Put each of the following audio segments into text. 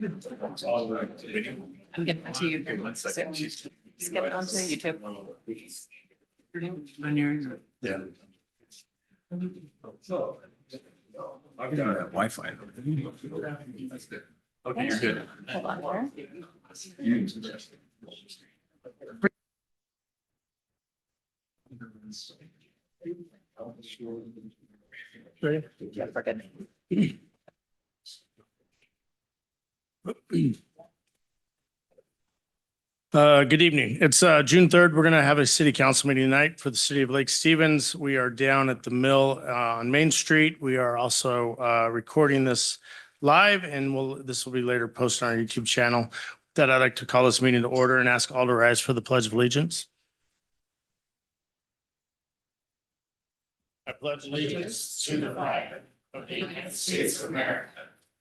I'm getting that to you. Skip it onto YouTube. Yeah. I've got Wi-Fi. Okay, you're good. Hold on here. Yeah, we're good. Good evening. It's June 3rd. We're going to have a city council meeting tonight for the city of Lake Stevens. We are down at the mill on Main Street. We are also recording this live, and this will be later posted on our YouTube channel. With that, I'd like to call this meeting to order and ask all to rise for the Pledge of Allegiance. I pledge allegiance to the flag of the United States of America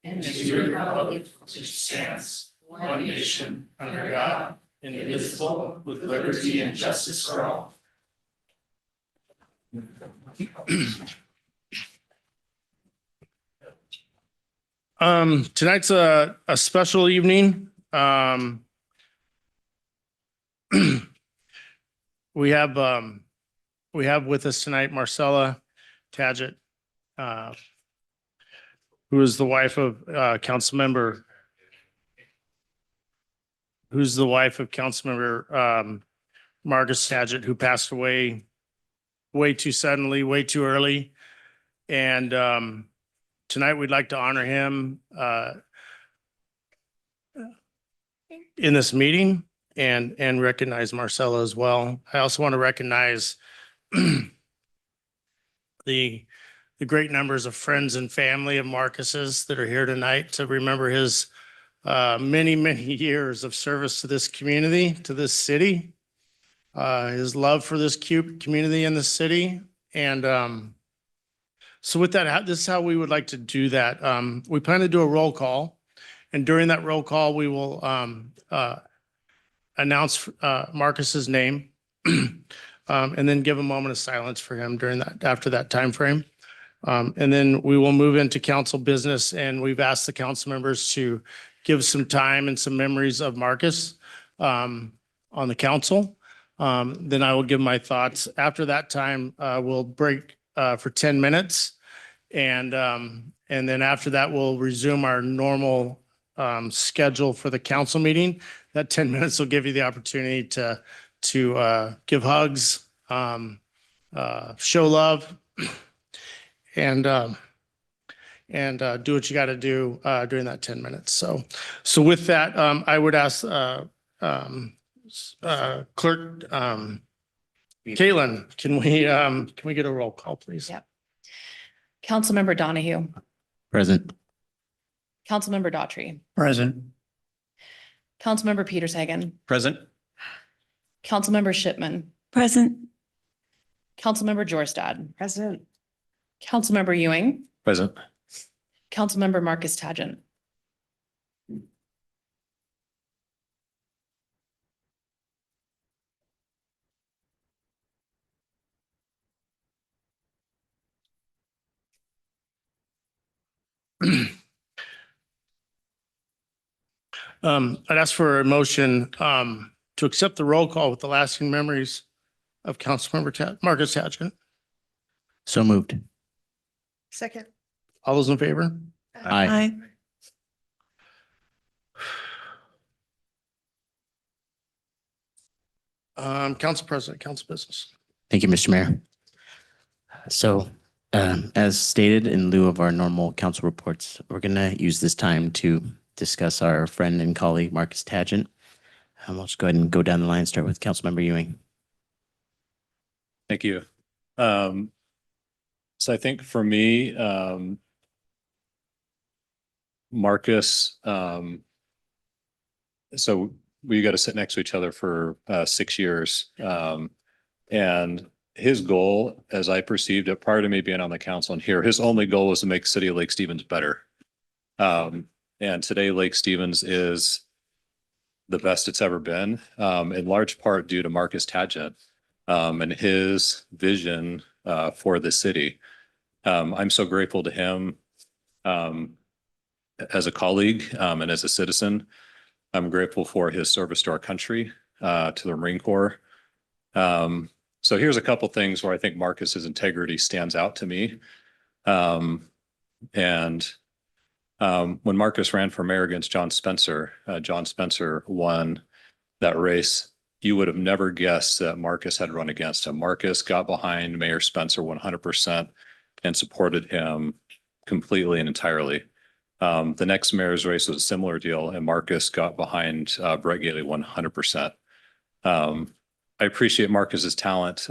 and to the republic which stands one nation under God, indivisible, with liberty and justice for all. Tonight's a special evening. We have with us tonight Marcella Tadet, who is the wife of Councilmember Marcus Tadet, who passed away way too suddenly, way too early. And tonight we'd like to honor him in this meeting and recognize Marcella as well. I also want to recognize the great numbers of friends and family of Marcus's that are here tonight to remember his many years of service to this community, to this city, his love for this community and the city. And so with that, this is how we would like to do that. We plan to do a roll call, and during that roll call, we will announce Marcus's name and then give a moment of silence for him after that time frame. And then we will move into council business, and we've asked the council members to give some time and some memories of Marcus on the council. Then I will give my thoughts. After that time, we'll break for 10 minutes. And then after that, we'll resume our normal schedule for the council meeting. That 10 minutes will give you the opportunity to give hugs, show love, and do what you got to do during that 10 minutes. So with that, I would ask Clerk Caitlin, can we get a roll call, please? Yep. Councilmember Donahue, Present. Councilmember Daughtry, Present. Councilmember Peters Hagen, Present. Councilmember Shipman, Present. Councilmember Jorstad, Present. Councilmember Ewing, Present. Councilmember Marcus Tadet. I'd ask for a motion to accept the roll call with the lasting memories of Councilmember Marcus Tadet. So moved. Second. All those in favor? Aye. Council President, council business. Thank you, Mr. Mayor. So, as stated, in lieu of our normal council reports, we're going to use this time to discuss our friend and colleague, Marcus Tadet. We'll just go ahead and go down the line, start with Councilmember Ewing. Thank you. So I think for me, Marcus, so we got to sit next to each other for 6 years. And his goal, as I perceived it prior to me being on the council and here, his only goal was to make the city of Lake Stevens better. And today Lake Stevens is the best it's ever been, in large part due to Marcus Tadet and his vision for the city. I'm so grateful to him as a colleague, and as a citizen. I'm grateful for his service to our country, to the Marine Corps. So here's a couple things where I think Marcus's integrity stands out to me. And when Marcus ran for mayor against John Spencer won that race. You would have never guessed that Marcus had run against him. Marcus got behind Mayor Spencer 100% and supported him completely and entirely. The next mayor's race was a similar deal, and Marcus got behind Brett Gailey 100%. I appreciate Marcus's talent,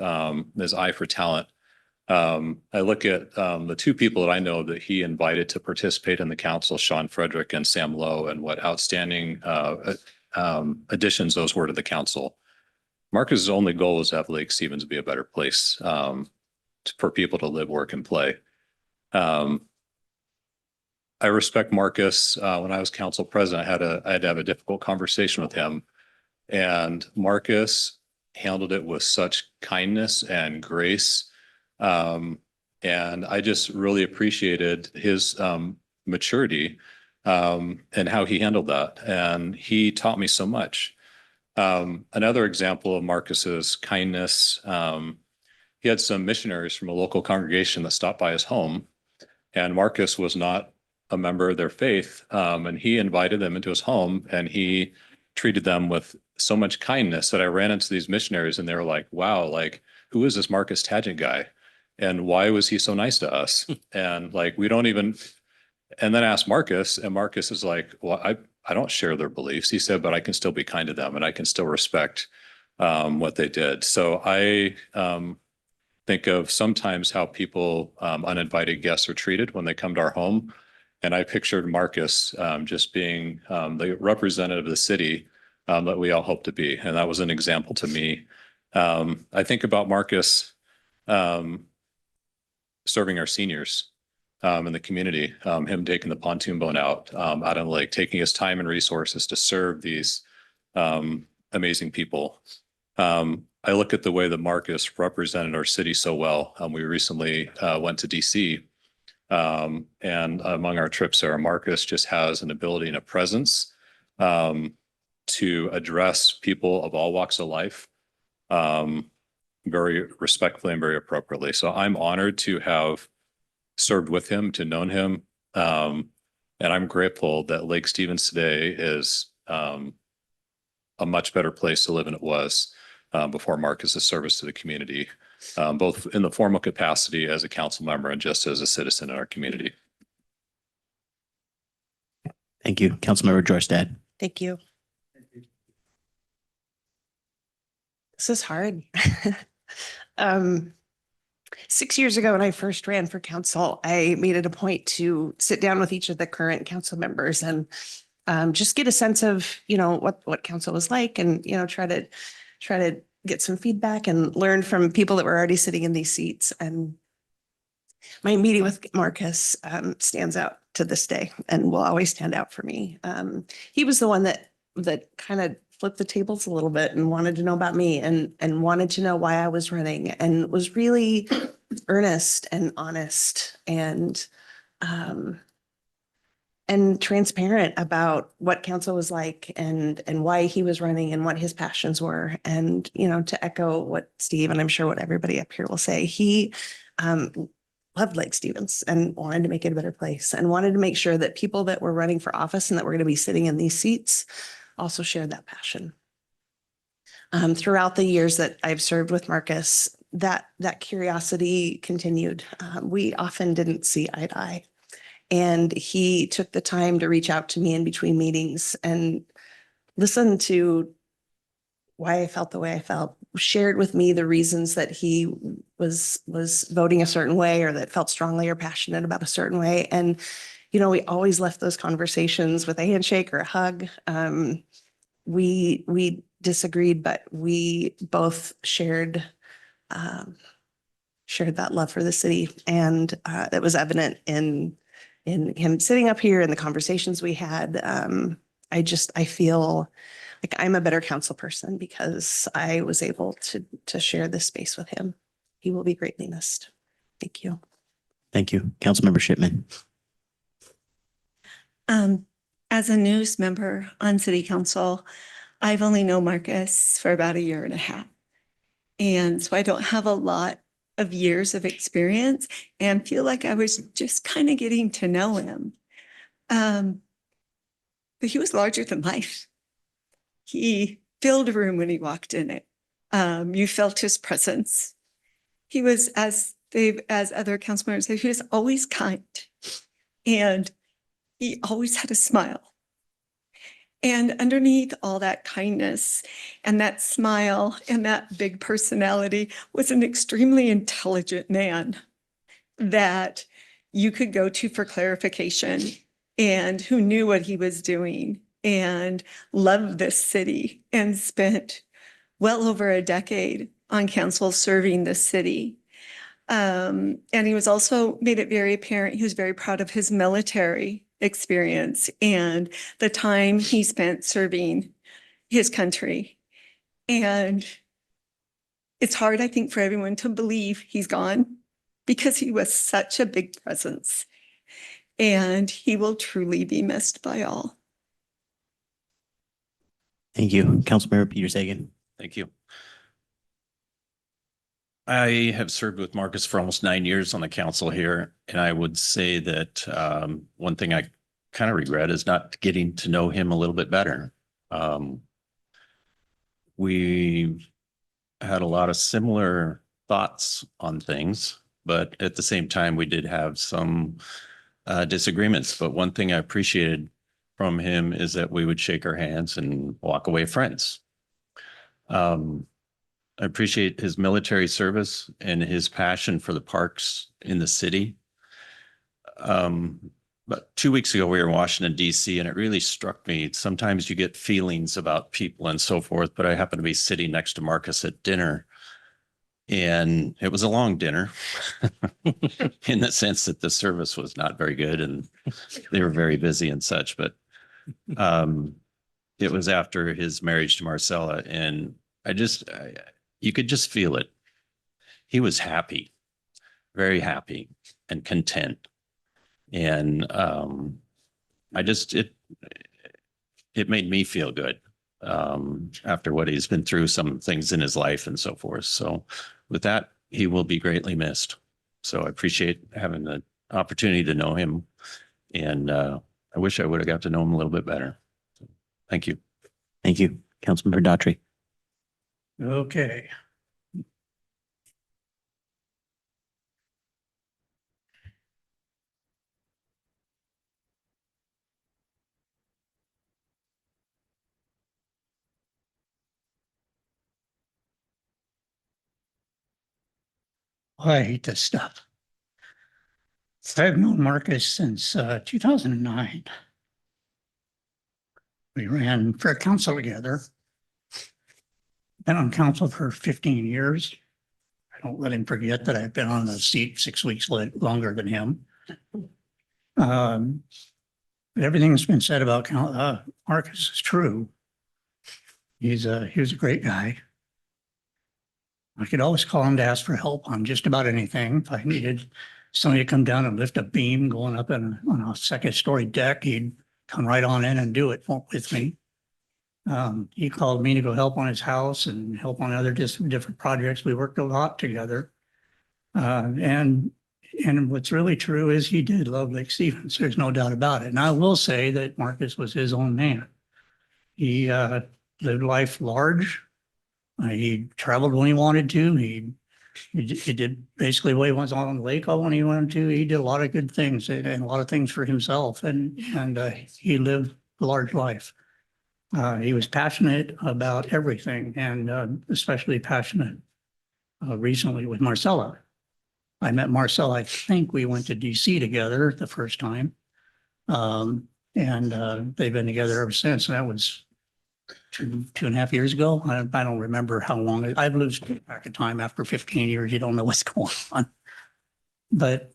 his eye for talent. I look at the two people that I know that he invited to participate in the council, Sean Frederick and Sam Lowe, and what outstanding additions those were to the council. Marcus's only goal was to have Lake Stevens be a better place for people to live, work, and play. I respect Marcus. When I was council president, I had to have a difficult conversation with him, and Marcus handled it with such kindness and grace. And I just really appreciated his maturity and how he handled that. And he taught me so much. Another example of Marcus's kindness, he had some missionaries from a local congregation that stopped by his home, and Marcus was not a member of their faith. And he invited them into his home, and he treated them with so much kindness that I ran into these missionaries and they were like, wow, like, who is this Marcus Tadet guy? And why was he so nice to us? And like, we don't even, and then asked Marcus, and Marcus is like, well, I don't share their beliefs. He said, but I can still be kind to them and I can still respect what they did. So I think of sometimes how people, uninvited guests are treated when they come to our home. And I pictured Marcus just being the representative of the city that we all hope to be. And that was an example to me. I think about Marcus serving our seniors in the community, him taking the pontoon boat out on the lake, taking his time and resources to serve these amazing people. I look at the way that Marcus represented our city so well. We recently went to DC, and among our trips there, Marcus just has an ability and a presence to address people of all walks of life very respectfully and very appropriately. So I'm honored to have served with him, to known him. And I'm grateful that Lake Stevens today is a much better place to live than it was before Marcus's service to the community, both in the formal capacity as a council member and just as a citizen in our community. Thank you. Councilmember Jorstad. Thank you. This is hard. 6 years ago, when I first ran for council, I made it a point to sit down with each of the current council members and just get a sense of, what council was like, and, try to get some feedback and learn from people that were already sitting in these seats. And my meeting with Marcus stands out to this day and will always stand out for me. He was the one that kind of flipped the tables a little bit and wanted to know about me and wanted to know why I was running, and was really earnest and honest and transparent about what council was like and why he was running and what his passions were. And, to echo what Steve, and I'm sure what everybody up here will say, he loved Lake Stevens and wanted to make it a better place and wanted to make sure that people that were running for office and that were going to be sitting in these seats also shared that passion. Throughout the years that I've served with Marcus, that curiosity continued. We often didn't see eye to eye. And he took the time to reach out to me in between meetings and listen to why I felt the way I felt, shared with me the reasons that he was voting a certain way or that felt strongly or passionate about a certain way. And, we always left those conversations with a handshake or a hug. We disagreed, but we both shared that love for the city. And that was evident in him sitting up here and the conversations we had. I feel like I'm a better council person because I was able to share this space with him. He will be greatly missed. Thank you. Thank you. Councilmember Shipman. As a news member on city council, I've only known Marcus for about a year and a half. And so I don't have a lot of years of experience and feel like I was just kind of getting to know him. But he was larger than life. He filled a room when he walked in it. You felt his presence. He was, as other council members said, he was always kind. And he always had a smile. And underneath all that kindness and that smile and that big personality was an extremely intelligent man that you could go to for clarification and who knew what he was doing and loved this city and spent well over a decade on council serving the city. And he was also made it very apparent, he was very proud of his military experience and the time he spent serving his country. And it's hard, I think, for everyone to believe he's gone because he was such a big presence and he will truly be missed by all. Thank you. Councilmember Peter Sagan. Thank you. I have served with Marcus for almost 9 years on the council here, and I would say that one thing I kind of regret is not getting to know him a little bit better. We had a lot of similar thoughts on things, but at the same time, we did have some disagreements. But one thing I appreciated from him is that we would shake our hands and walk away friends. I appreciate his military service and his passion for the parks in the city. But 2 weeks ago, we were in Washington, D.C., and it really struck me. Sometimes you get feelings about people and so forth, but I happened to be sitting next to Marcus at dinner. And it was a long dinner in the sense that the service was not very good and they were very busy and such. But it was after his marriage to Marcella, and you could just feel it. He was happy, very happy and content. And it made me feel good after what he's been through, some things in his life and so forth. So with that, he will be greatly missed. So I appreciate having the opportunity to know him. And I wish I would have got to know him a little bit better. Thank you. Thank you. Councilmember Daughtry. Okay. I hate this stuff. I've known Marcus since 2009. We ran for council together. Been on council for 15 years. I don't let him forget that I've been on the seat 6 weeks longer than him. Everything that's been said about Marcus is true. He was a great guy. I could always call him to ask for help on just about anything. If I needed somebody to come down and lift a beam going up on a second-story deck, he'd come right on in and do it with me. He called me to go help on his house and help on other different projects. We worked a lot together. And what's really true is he did love Lake Stevens. There's no doubt about it. And I will say that Marcus was his own man. He lived life large. He traveled when he wanted to. He did basically what he was on the lake when he wanted to. He did a lot of good things and a lot of things for himself. And he lived a large life. He was passionate about everything, and especially passionate recently with Marcella. I met Marcella, I think we went to DC together the first time. And they've been together ever since. And that was two and a half years ago. I don't remember how long. I've lost track of time after 15 years. You don't know what's going on. But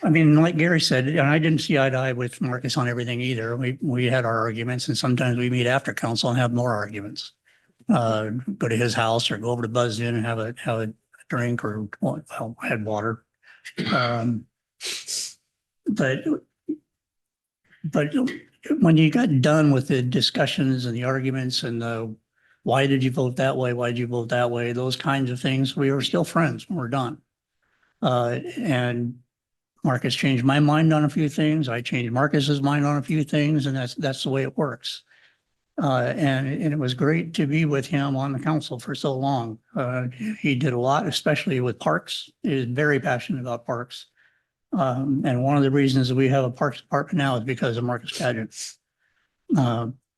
I mean, like Gary said, and I didn't see eye to eye with Marcus on everything either. We had our arguments, and sometimes we meet after council and have more arguments. Go to his house or go over to Buzz Inn and have a drink or had water. but when you got done with the discussions and the arguments and the why did you vote that way? Why did you vote that way? Those kinds of things, we were still friends when we're done. And Marcus changed my mind on a few things. I changed Marcus's mind on a few things, and that's the way it works. And it was great to be with him on the council for so long. He did a lot, especially with parks. He is very passionate about parks. And one of the reasons that we have a parks department now is because of Marcus Pageant.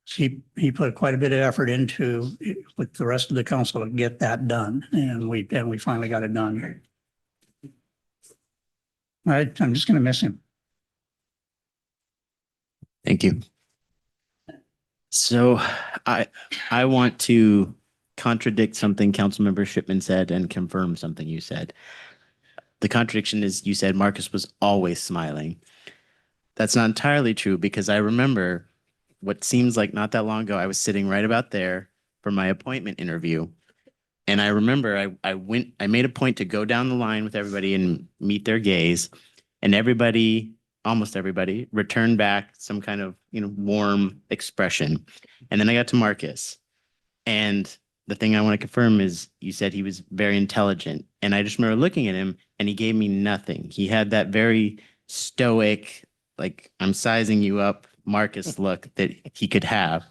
He put quite a bit of effort into with the rest of the council to get that done, and we finally got it done. I'm just going to miss him. Thank you. So I want to contradict something Councilmember Shipman said and confirm something you said. The contradiction is you said Marcus was always smiling. That's not entirely true, because I remember what seems like not that long ago, I was sitting right about there for my appointment interview. And I remember I made a point to go down the line with everybody and meet their gaze, and everybody, almost everybody, returned back some kind of, warm expression. And then I got to Marcus, and the thing I want to confirm is you said he was very intelligent. And I just remember looking at him and he gave me nothing. He had that very stoic, like, I'm sizing you up, Marcus look that he could have.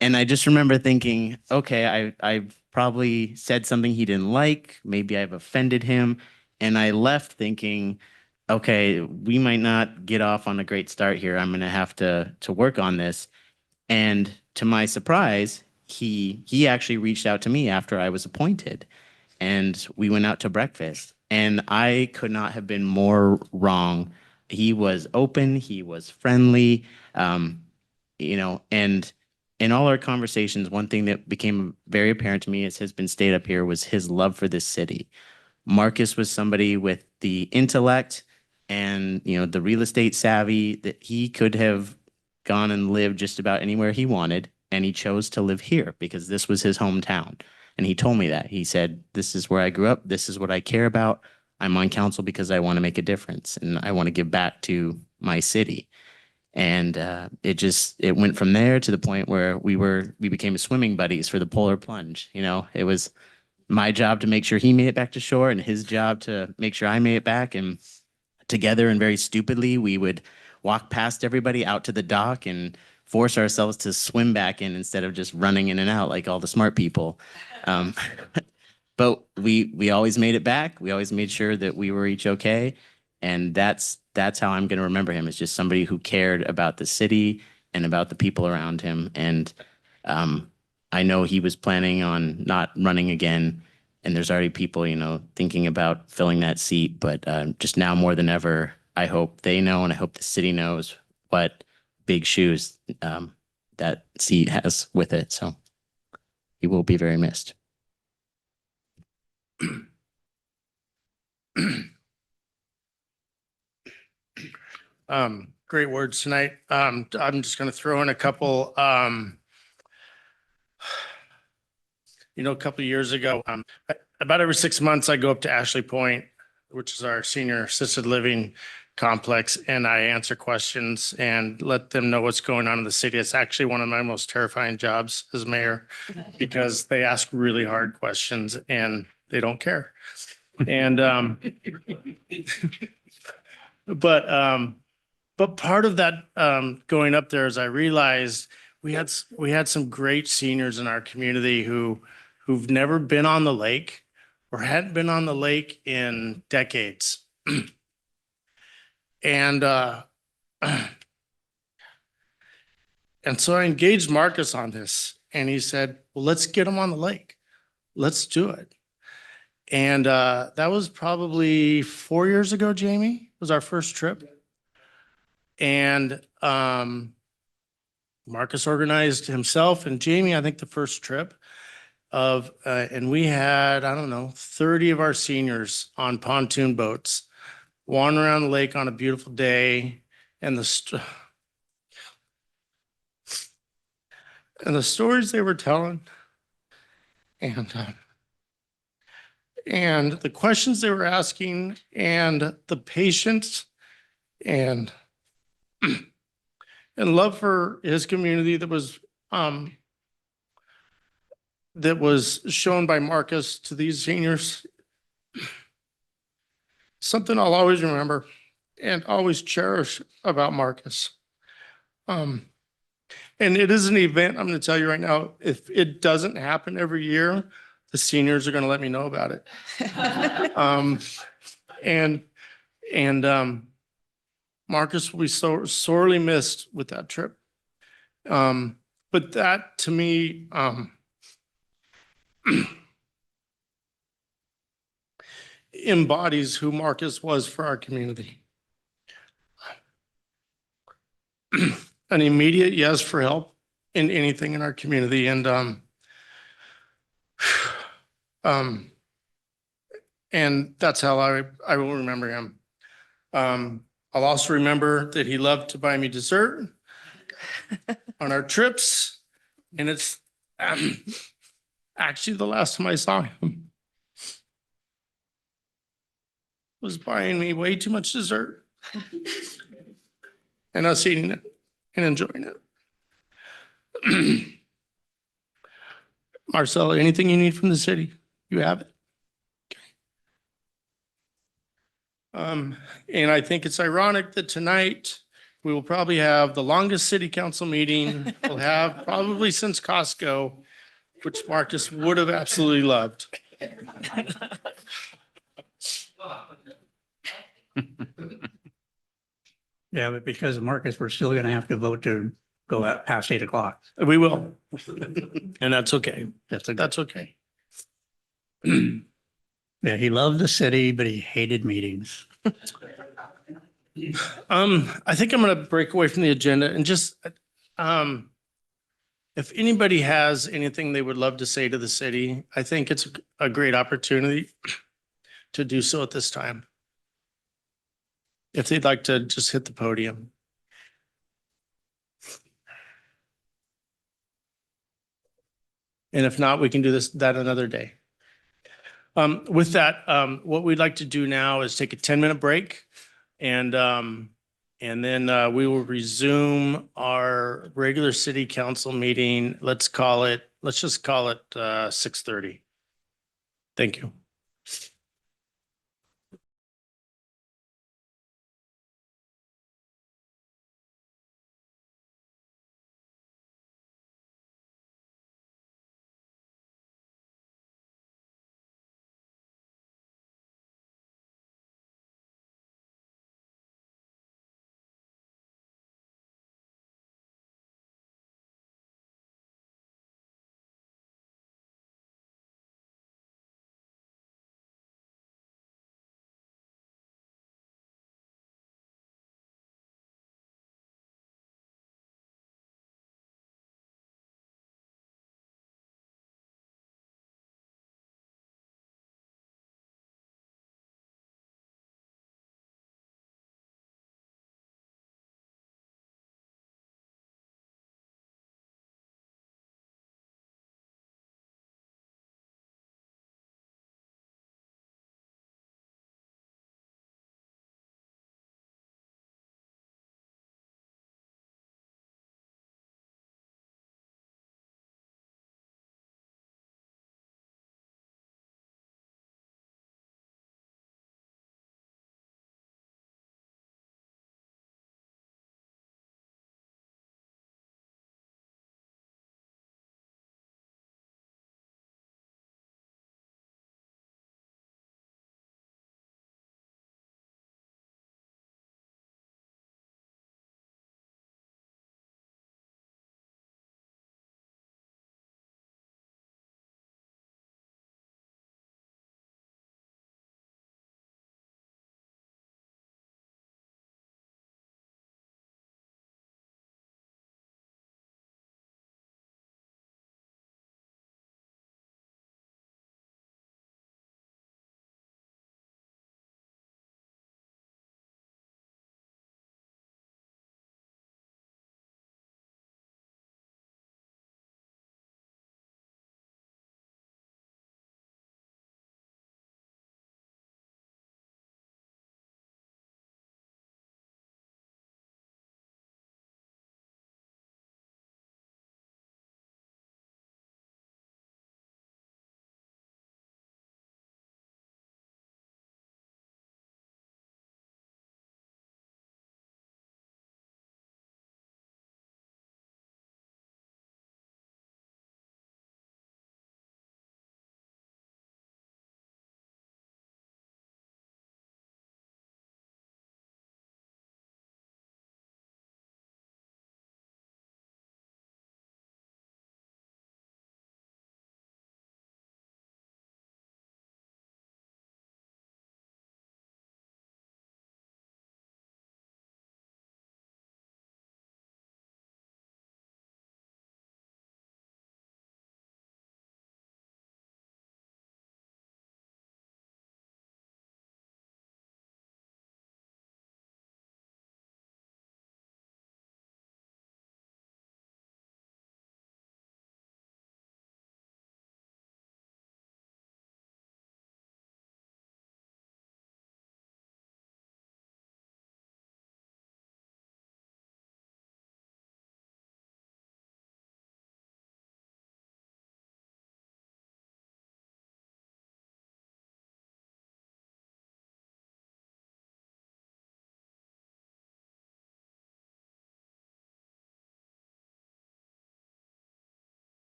And I just remember thinking, okay, I've probably said something he didn't like. Maybe I've offended him. And I left thinking, okay, we might not get off on a great start here. I'm going to have to work on this. And to my surprise, he actually reached out to me after I was appointed, and we went out to breakfast, and I could not have been more wrong. He was open, he was friendly, and in all our conversations, one thing that became very apparent to me, as has been stated up here, was his love for this city. Marcus was somebody with the intellect and, the real estate savvy that he could have gone and lived just about anywhere he wanted. And he chose to live here because this was his hometown. And he told me that. He said, this is where I grew up. This is what I care about. I'm on council because I want to make a difference and I want to give back to my city. And it went from there to the point where we became swimming buddies for the polar plunge. It was my job to make sure he made it back to shore and his job to make sure I made it back. And together, and very stupidly, we would walk past everybody out to the dock and force ourselves to swim back in instead of just running in and out like all the smart people. But we always made it back. We always made sure that we were each okay. And that's how I'm going to remember him, as just somebody who cared about the city and about the people around him. And I know he was planning on not running again. And there's already people, thinking about filling that seat. But just now more than ever, I hope they know, and I hope the city knows what big shoes that seat has with it. So he will be very missed. Great words tonight. I'm just going to throw in a couple. A couple of years ago, about every 6 months, I go up to Ashley Point, which is our senior assisted living complex, and I answer questions and let them know what's going on in the city. It's actually one of my most terrifying jobs as mayor, because they ask really hard questions and they don't care. And but part of that going up there is I realized we had some great seniors in our community who've never been on the lake or hadn't been on the lake in decades. And so I engaged Marcus on this, and he said, well, let's get him on the lake. Let's do it. And that was probably 4 years ago, Jamie, was our first trip. And Marcus organized himself and Jamie, I think, the first trip and we had, 30 of our seniors on pontoon boats wandering around the lake on a beautiful day. And the stories they were telling, and the questions they were asking, and the patience and and love for his community that was shown by Marcus to these seniors. Something I'll always remember and always cherish about Marcus. And it is an event, I'm going to tell you right now, if it doesn't happen every year, the seniors are going to let me know about it. And Marcus will be so sorely missed with that trip. But that to me, embodies who Marcus was for our community. An immediate yes for help in anything in our community. And that's how I will remember him. I'll also remember that he loved to buy me dessert on our trips. And it's actually the last time I saw him was buying me way too much dessert and us eating it and enjoying it. Marcella, anything you need from the city, you have it. And I think it's ironic that tonight we will probably have the longest city council meeting we'll have probably since Costco, which Marcus would have absolutely loved. Yeah, but because of Marcus, we're still gonna have to vote to go out past 8 o'clock. We will. And that's okay. That's a, That's okay. yeah, he loved the city, but he hated meetings. I think I'm gonna break away from the agenda and just, if anybody has anything they would love to say to the city, I think it's a great opportunity to do so at this time. If they'd like to just hit the podium. And if not, we can do that another day. With that, what we'd like to do now is take a 10-minute break and then we will resume our regular city council meeting. Let's just call it 6:30. Thank you.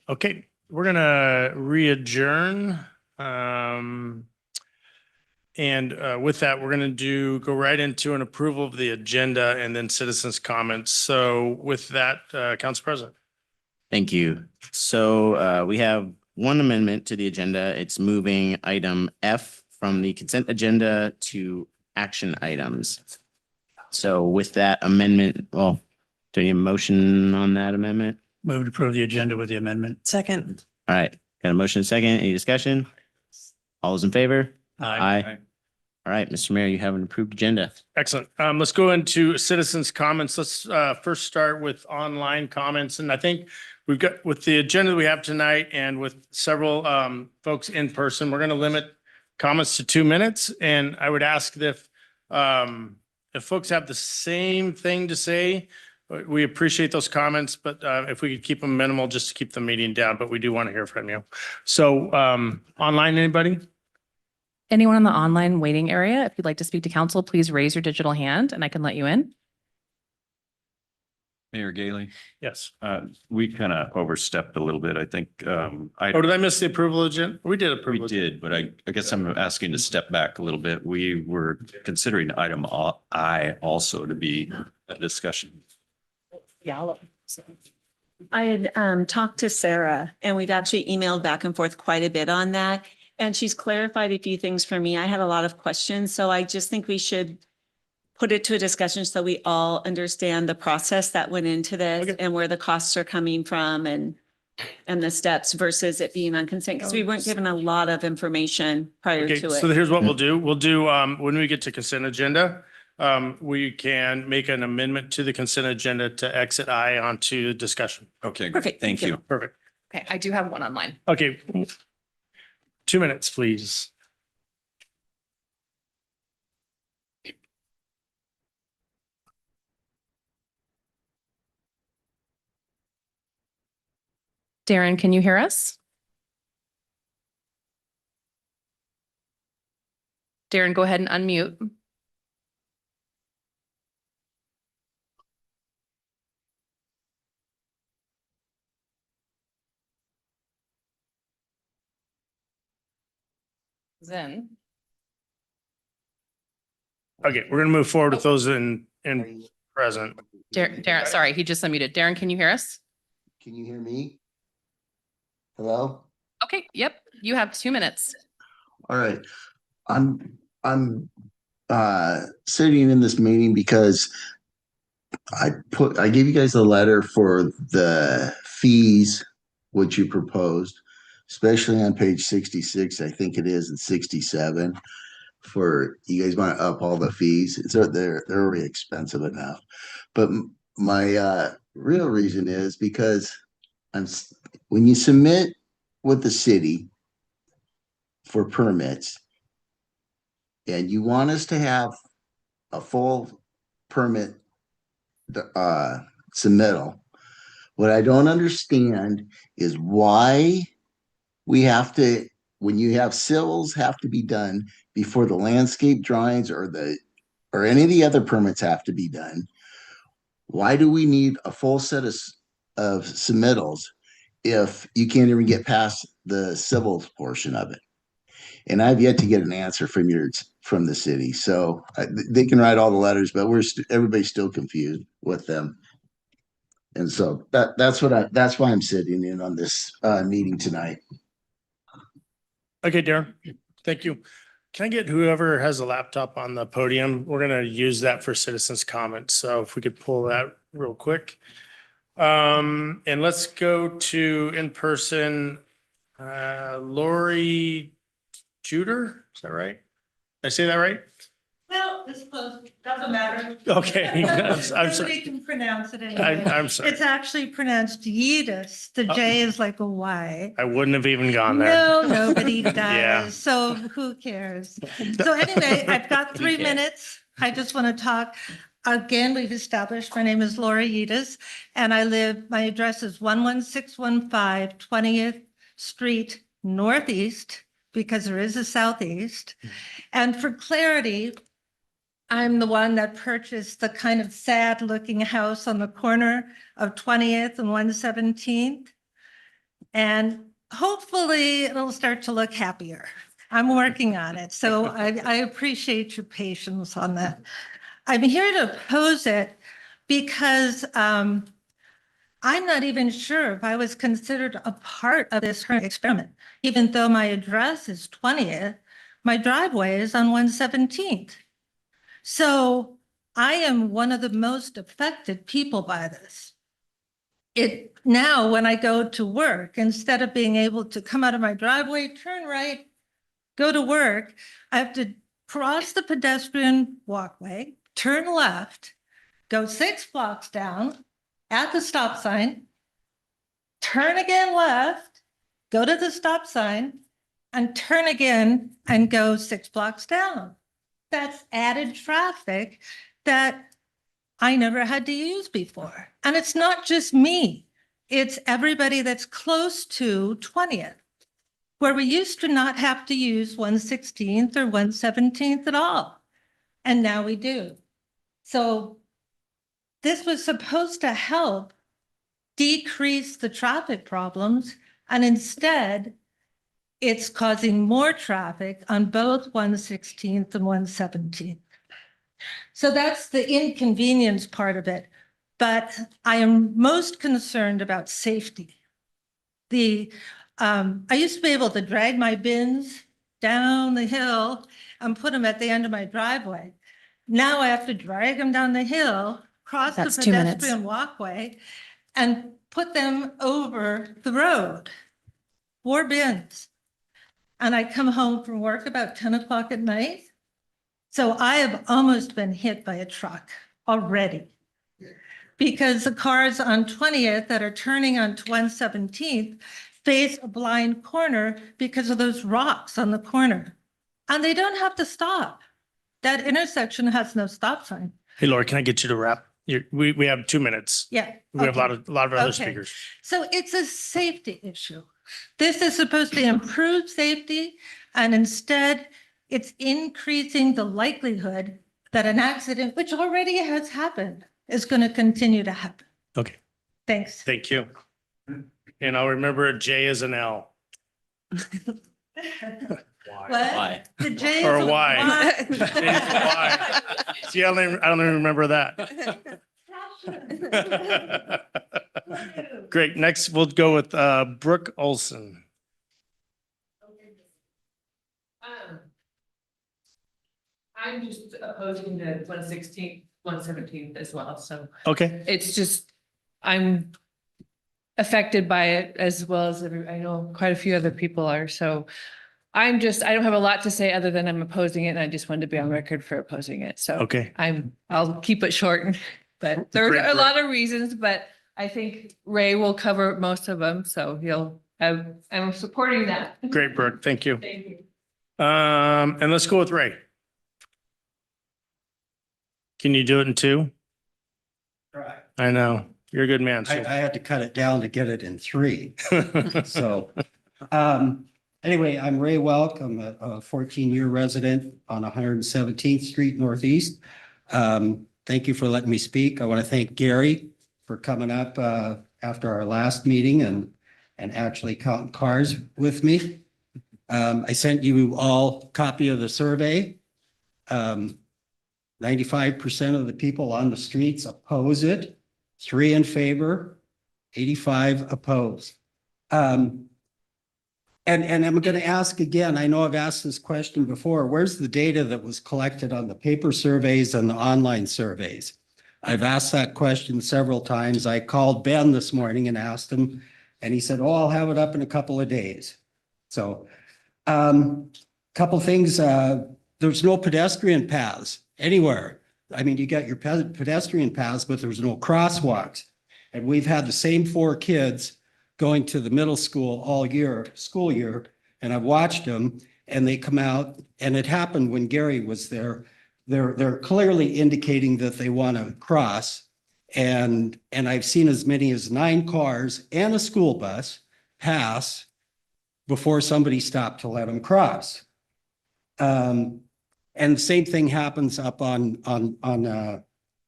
Okay, we're gonna re-adjourn. And with that, we're gonna go right into an approval of the agenda and then citizens' comments. So with that, Council President. Thank you. So we have one amendment to the agenda. It's moving item F from the consent agenda to action items. So with that amendment, well, do you need a motion on that amendment? Move to approve the agenda with the amendment. Second. All right, got a motion second. Any discussion? All those in favor? Aye. All right, Mr. Mayor, you have an approved agenda. Excellent. Let's go into citizens' comments. Let's first start with online comments. And I think we've got, with the agenda we have tonight and with several folks in person, we're going to limit comments to 2 minutes. And I would ask if folks have the same thing to say, we appreciate those comments, but if we could keep them minimal, just to keep the meeting down, but we do want to hear from you. So online, anybody? Anyone in the online waiting area, if you'd like to speak to council, please raise your digital hand and I can let you in. Mayor Gailey, Yes. we kind of overstepped a little bit. I think, Oh, did I miss the approval agenda? We did approve. we did, but I guess I'm asking to step back a little bit. We were considering item I also to be a discussion. Yeah. I had talked to Sarah and we've actually emailed back and forth quite a bit on that. And she's clarified a few things for me. I had a lot of questions, so I just think we should put it to a discussion so we all understand the process that went into this Okay. and where the costs are coming from and the steps versus it being on consent, because we weren't given a lot of information prior Okay, to so it. here's what we'll do. We'll do, when we get to consent agenda, we can make an amendment to the consent agenda to exit I onto discussion. Okay, Perfect, thank thank you. you. Perfect. Okay, I do have one online. Okay. 2 minutes, please. Darren, can you hear us? Darren, go ahead and unmute. Zen. Okay, we're gonna move forward with those in present. Darren, sorry, he just unmuted. Darren, can you hear us? Can you hear me? Hello? Okay, yep, you have 2 minutes. All right. I'm sitting in this meeting because I gave you guys a letter for the fees which you proposed, especially on page 66, I think it is, and 67. For you guys want to up all the fees. They're already expensive enough. But my real reason is because when you submit with the city for permits and you want us to have a full permit submittal, what I don't understand is why we have to, when you have civils have to be done before the landscape drawings or any of the other permits have to be done. Why do we need a full set of submittals if you can't even get past the civil portion of it? And I've yet to get an answer from the city. So they can write all the letters, but everybody's still confused with them. And so that's why I'm sitting in on this meeting tonight. Okay, Darren, thank you. Can I get whoever has a laptop on the podium? We're gonna use that for citizens' comments. So if we could pull that real quick. And let's go to in person, Lori Juder, is that right? Did I say that right? Well, it's close, doesn't matter. Okay, I'm Nobody sorry. can pronounce it anyway. I'm sorry. It's actually pronounced Yeetus. The J is like a Y. I wouldn't have even gone there. No, nobody Yeah. does. So who cares? So anyway, I've got 3 cares? minutes. I just want to talk. Again, we've established, my name is Laura Yeetus and my address is 11615 20th Street Northeast, because there is a southeast. And for clarity, I'm the one that purchased the kind of sad looking house on the corner of 20th and 117th. And hopefully it'll start to look happier. I'm working on it. So I appreciate your patience on that. I'm here to oppose it because I'm not even sure if I was considered a part of this current experiment, even though my address is 20th, my driveway is on 117th. So I am one of the most affected people by this. Now, when I go to work, instead of being able to come out of my driveway, turn right, go to work, I have to cross the pedestrian walkway, turn left, go 6 blocks down at the stop sign, turn again left, go to the stop sign, and turn again and go 6 blocks down. That's added traffic that I never had to use before. And it's not just me. It's everybody that's close to 20th, where we used to not have to use 116th or 117th at all. And now we do. So this was supposed to help decrease the traffic problems, and instead it's causing more traffic on both 116th and 117th. So that's the inconvenience part of it. But I am most concerned about safety. I used to be able to drag my bins down the hill and put them at the end of my driveway. Now I have to drag them down the hill, cross the That's 2 minutes. pedestrian walkway, and put them over the road. 4 bins. And I come home from work about 10 o'clock at night. So I have almost been hit by a truck already. Because the cars on 20th that are turning onto 117th face a blind corner because of those rocks on the corner. And they don't have to stop. That intersection has no stop sign. Hey, Laura, can I get you to wrap? We have 2 minutes. Yeah. We have a lot of other Okay. speakers. So it's a safety issue. This is supposed to improve safety, and instead it's increasing the likelihood that an accident, which already has happened, is going to continue to happen. Okay, Thanks. thank you. And I'll remember a J as an L. What? The J is Or a Y. Y. J is a Y. See, I don't even remember that. Great. Next, we'll go with Brooke Olson. I'm just opposing the 116th, 117th as well, so Okay, it's just, I'm affected by it as well as I know quite a few other people are, so I don't have a lot to say other than I'm opposing it, and I just wanted to be on record for opposing it, so. okay. I'll keep it short, but there's Great, a lot of reasons, but I think Ray will cover most of them, so I'm supporting that. Great, Brooke. Thank you. Thank you. And let's go with Ray. Can you do it in 2? Right. I know. You're a good man. I had to cut it down to get it in 3. So, anyway, I'm Ray Welk. I'm a 14-year resident on 117th Street Northeast. Thank you for letting me speak. I want to thank Gary for coming up after our last meeting and actually counting cars with me. I sent you all a copy of the survey. 95% of the people on the streets oppose it, 3 in favor, 85 oppose. And I'm going to ask again, I know I've asked this question before, where's the data that was collected on the paper surveys and the online surveys? I've asked that question several times. I called Ben this morning and asked him, and he said, oh, I'll have it up in a couple of days. So, couple things, there's no pedestrian paths anywhere. I mean, you got your pedestrian paths, but there's no crosswalks. And we've had the same 4 kids going to the middle school all year, school year, and I've watched them, and they come out, and it happened when Gary was there. They're clearly indicating that they want to cross, and I've seen as many as 9 cars and a school bus pass before somebody stopped to let them cross. And And the same thing happens up on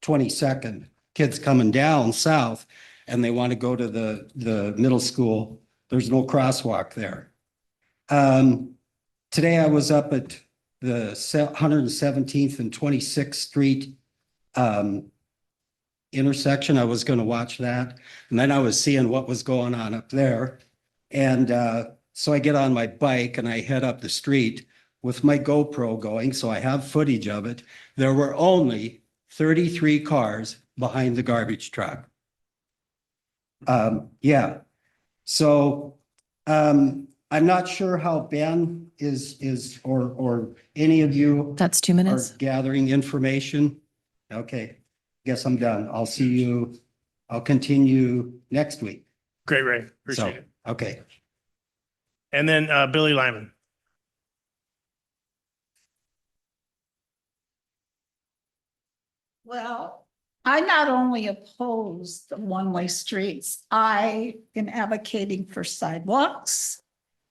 22nd. Kids coming down south and they want to go to the middle school. There's no crosswalk there. Today I was up at the 117th and 26th Street intersection. I was going to watch that. And then I was seeing what was going on up there. And so I get on my bike and I head up the street with my GoPro going. So I have footage of it. There were only 33 cars behind the garbage truck. Yeah. So I'm not sure how Ben is or any of you That's 2 are minutes. gathering information. Okay, guess I'm done. I'll see you. I'll continue next week. Great, Ray. So, Appreciate it. okay. And then Billy Lyman. Well, I not only oppose the one-way streets, I am advocating for sidewalks.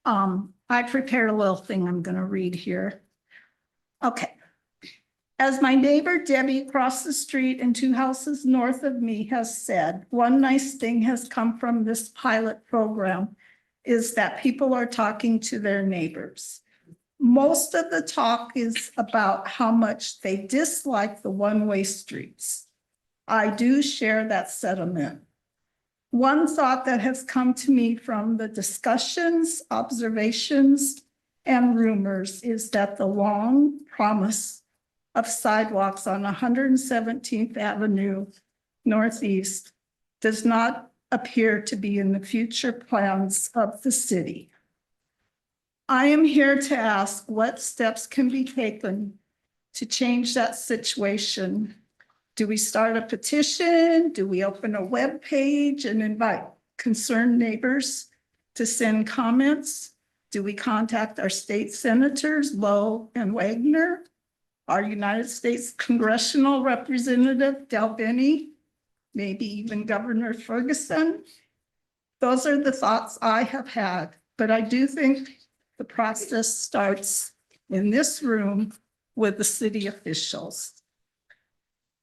I prepared a little thing I'm gonna read here. Okay. As my neighbor Debbie across the street and 2 houses north of me has said, one nice thing has come from this pilot program is that people are talking to their neighbors. Most of the talk is about how much they dislike the one-way streets. I do share that sentiment. One thought that has come to me from the discussions, observations, and rumors is that the long promise of sidewalks on 117th Avenue Northeast does not appear to be in the future plans of the city. I am here to ask what steps can be taken to change that situation. Do we start a petition? Do we open a web page and invite concerned neighbors to send comments? Do we contact our state senators, Lowe and Wagner? Our United States Congressional Representative Del Benny, maybe even Governor Ferguson? Those are the thoughts I have had, but I do think the process starts in this room with the city officials.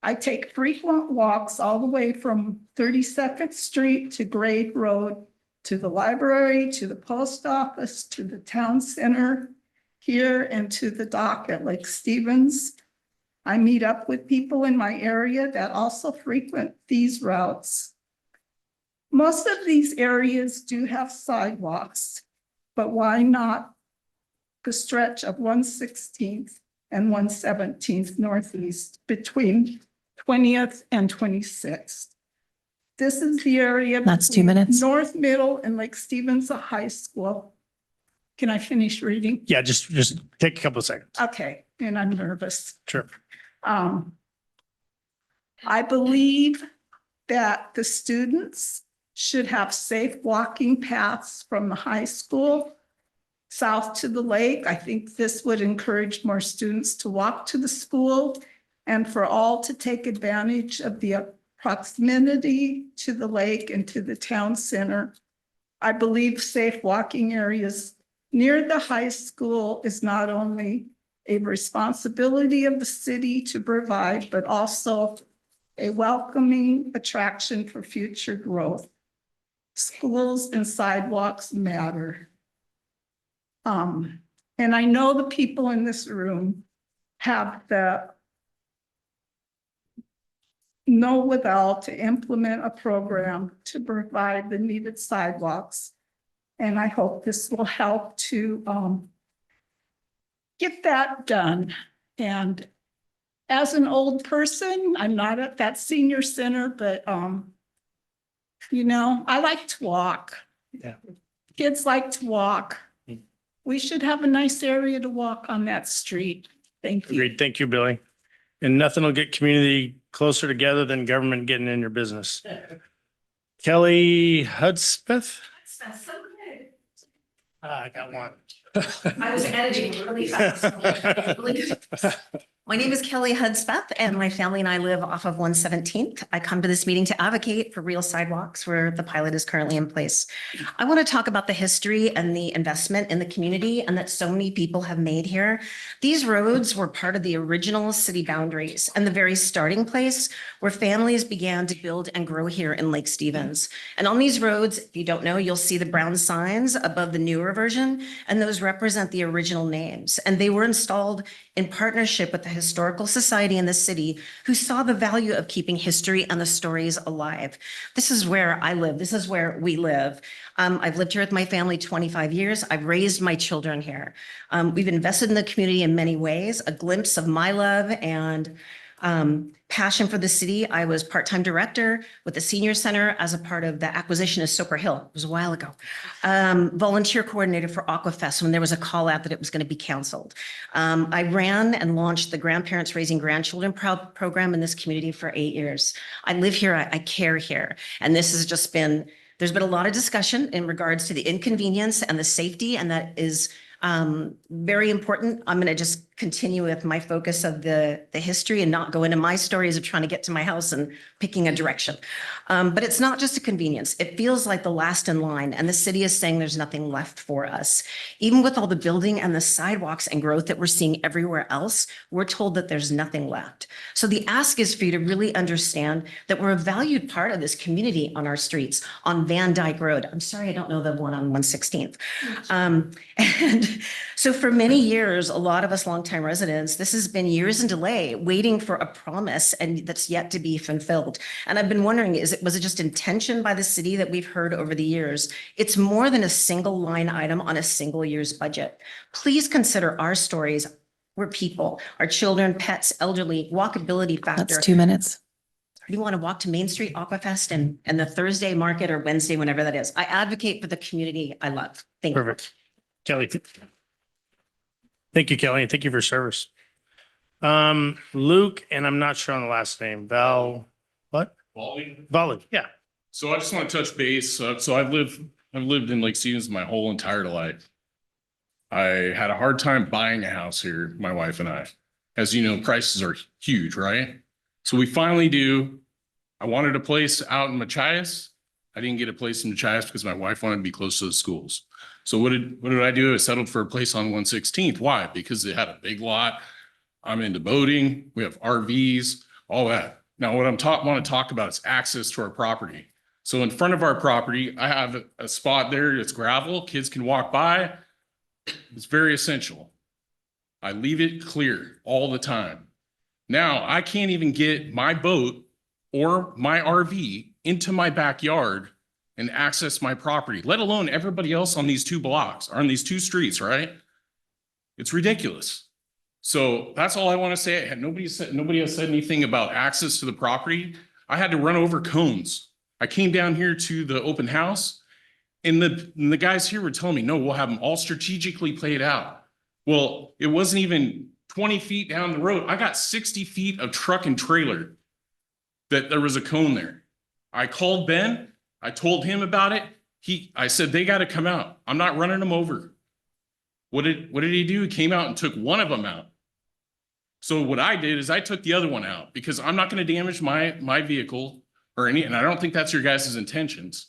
I take frequent walks all the way from 32nd Street to Grade Road, to the library, to the post office, to the town center here, and to the dock at Lake Stevens. I meet up with people in my area that also frequent these routes. Most of these areas do have sidewalks, but why not the stretch of 116th and 117th Northeast between 20th and 26th? This is the area. That's 2 between minutes. North Middle and Lake Stevens High School. Can I finish reading? Yeah, just take a couple of seconds. Okay, and I'm nervous. Sure. I believe that the students should have safe walking paths from the high school south to the lake. I think this would encourage more students to walk to the school and for all to take advantage of the proximity to the lake and to the town center. I believe safe walking areas near the high school is not only a responsibility of the city to provide, but also a welcoming attraction for future growth. Schools and sidewalks matter. And I know the people in this room have the know-withal to implement a program to provide the needed sidewalks. And I hope this will help to get that done. And as an old person, I'm not at that senior center, but you know, I like to walk. Yeah. Kids like to walk. We should have a nice area to walk on that street. Thank you. Agreed. Thank you, Billy. And nothing will get community closer together than government getting in your business. Kelly Hudspeth? I got one. I was editing really fast. My name is Kelly Hudspeth, and my family and I live off of 117th. I come to this meeting to advocate for real sidewalks where the pilot is currently in place. I want to talk about the history and the investment in the community and that so many people have made here. These roads were part of the original city boundaries and the very starting place where families began to build and grow here in Lake Stevens. And on these roads, if you don't know, you'll see the brown signs above the newer version, and those represent the original names. And they were installed in partnership with the Historical Society in the city, who saw the value of keeping history and the stories alive. This is where I live. This is where we live. I've lived here with my family 25 years. I've raised my children here. We've invested in the community in many ways. A glimpse of my love and passion for the city. I was part-time director with the senior center as a part of the acquisition of Soper Hill. It was a while ago. Volunteer coordinator for Aquafest when there was a call out that it was going to be canceled. I ran and launched the Grandparents Raising Grandchildren program in this community for 8 years. I live here. I care here. And this has just been, there's been a lot of discussion in regards to the inconvenience and the safety, and that is very important. I'm going to just continue with my focus of the history and not go into my stories of trying to get to my house and picking a direction. But it's not just a convenience. It feels like the last in line, and the city is saying there's nothing left for us. Even with all the building and the sidewalks and growth that we're seeing everywhere else, we're told that there's nothing left. So the ask is for you to really understand that we're a valued part of this community on our streets, on Van Dyke Road. I'm sorry, I don't know the one on 116th. And so for many years, a lot of us longtime residents, this has been years in delay, waiting for a promise and that's yet to be fulfilled. And I've been wondering, was it just intention by the city that we've heard over the years? It's more than a single line item on a single year's budget. Please consider our stories. We're people, our children, pets, elderly, walkability factor. That's 2 minutes. You want to walk to Main Street, Aquafest, and the Thursday market or Wednesday, whenever that is. I advocate for the community I love. Thank you. Perfect. Kelly. Thank you, Kelly, and thank you for your service. Luke, and I'm not sure on the last name, what? Volley, yeah. So I just want to touch base. So I've lived in Lake Stevens my whole entire life. I had a hard time buying a house here, my wife and I. As you know, prices are huge, right? So we finally do. I wanted a place out in Machias. I didn't get a place in Machias because my wife wanted to be close to the schools. So what did I do? I settled for a place on 116th. Why? Because it had a big lot. I'm into boating. We have RVs, all that. Now, what want to talk about is access to our property. So in front of our property, I have a spot there. It's gravel. Kids can walk by. It's very essential. I leave it clear all the time. Now, I can't even get my boat or my RV into my backyard and access my property, let alone everybody else on these 2 blocks, or on these 2 streets, right? It's ridiculous. So that's all I want to say. Nobody has said anything about access to the property. I had to run over cones. I came down here to the open house, and the guys here were telling me, no, we'll have them all strategically played out. Well, it wasn't even 20 feet down the road. I got 60 feet of truck and trailer that there was a cone there. I called Ben. I told him about it. I said, they got to come out. I'm not running them over. What did he do? He came out and took one of them out. So what I did is I took the other one out because I'm not going to damage my vehicle and I don't think that's your guys' intentions,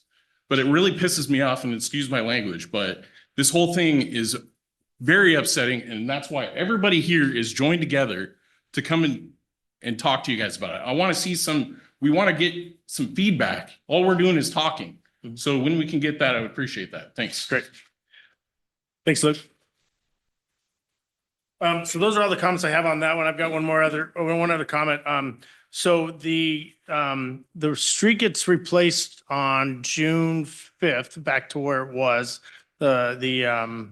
but it really pisses me off, and excuse my language, but this whole thing is very upsetting. And that's why everybody here is joined together to come and talk to you guys about it. I want to see we want to get some feedback. All we're doing is talking. So when we can get that, I would appreciate that. Thanks. Great. Thanks, Luke. So those are all the comments I have on that one. I've got one other comment. So the street gets replaced on June 5th, back to where it was. The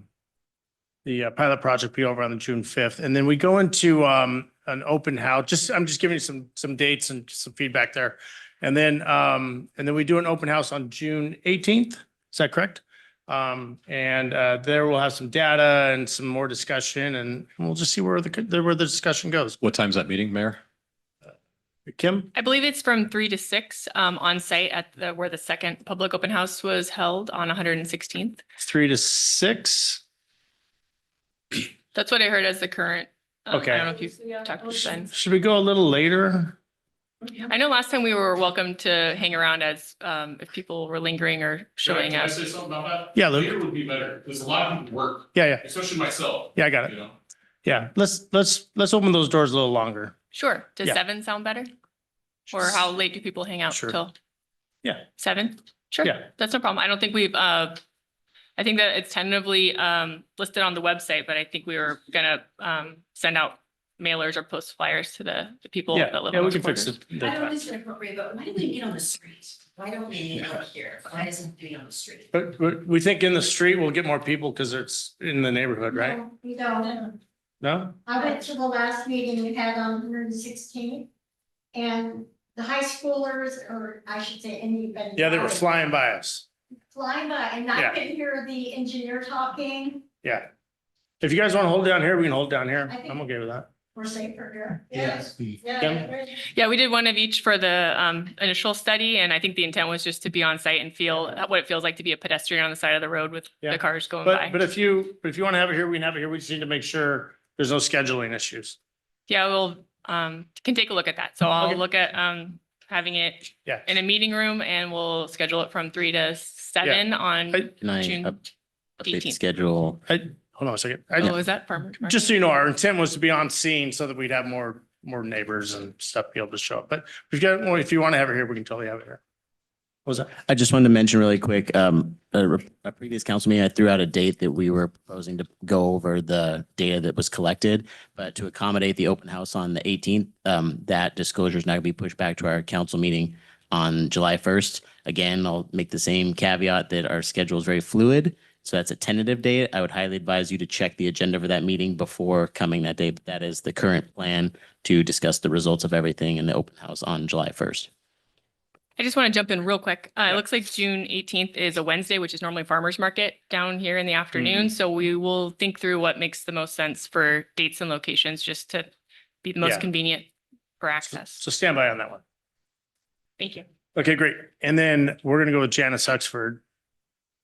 pilot project be over on the June 5th. And then we go into an open house. I'm just giving you some dates and some feedback there. And then we do an open house on June 18th. Is that correct? And there we'll have some data and some more discussion, and we'll just see where the discussion goes. What time's that meeting, Mayor? Kim? I believe it's from 3 to 6 on site at where the second public open house was held on 116th. 3 to 6. That's what I heard as the current Okay. I don't know if you've talked with Ben. Should we go a little later? I know last time we were welcome to hang around as if people were lingering or showing Can I up. say something about that? Yeah, Luke. Later would be better, because a lot of people work, Yeah, yeah, especially myself. yeah, I got You it. know? Yeah, let's open those doors a little longer. Sure. Does Yeah. 7 sound better? Or how late do people hang out Sure. till Yeah, 7? Sure. Yeah. That's no problem. I don't think we've, I think that it's tentatively listed on the website, but I think we were gonna send out mailers or post flyers to the people yeah, that live yeah, on we those can fix corridors. it. I don't think it's inappropriate, but why do we meet on the street? Why don't we meet up here? Why doesn't it be on the street? But we think in the street we'll get more people because it's in the neighborhood, right? No, we don't. No? I went to the last meeting we had on 116th. And the high schoolers, or I should say anybody. Yeah, they were flying by us. Flying by, and I Yeah. could hear the engineer talking. Yeah. If you guys want to hold down here, we can hold down here. I think- I'm okay with that. We're safer here. Yes. Yeah. Yeah, we did one of each for the initial study, and I think the intent was just to be on site and feel what it feels like to be a pedestrian on the side of the road with Yeah. the cars going by. But if you want to have it here, we can have it here. We just need to make sure there's no scheduling issues. Yeah, we'll can take a look at that. So I'll Okay. look at having it Yeah. in a meeting room, and we'll schedule it from 3 to 7 on Can I June update the 18th. schedule? Hold on a second. Oh, is that farmers market? Just so you know, our intent was to be on scene so that we'd have more neighbors and stuff be able to show up. But if you want to have it here, we can totally have it here. What was that? I just wanted to mention really quick, a previous council meeting, I threw out a date that we were proposing to go over the data that was collected, but to accommodate the open house on the 18th, that disclosure is now gonna be pushed back to our council meeting on July 1st. Again, I'll make the same caveat that our schedule is very fluid. So that's a tentative date. I would highly advise you to check the agenda for that meeting before coming that day. But that is the current plan to discuss the results of everything in the open house on July 1st. I just want to jump in real quick. It looks like June 18th is a Wednesday, which is normally farmers market down here in the afternoon. So we will think through what makes the most sense for dates and locations, just to be the most Yeah. convenient for access. So stand by on that one. Thank you. Okay, great. And then we're gonna go with Janice Huxford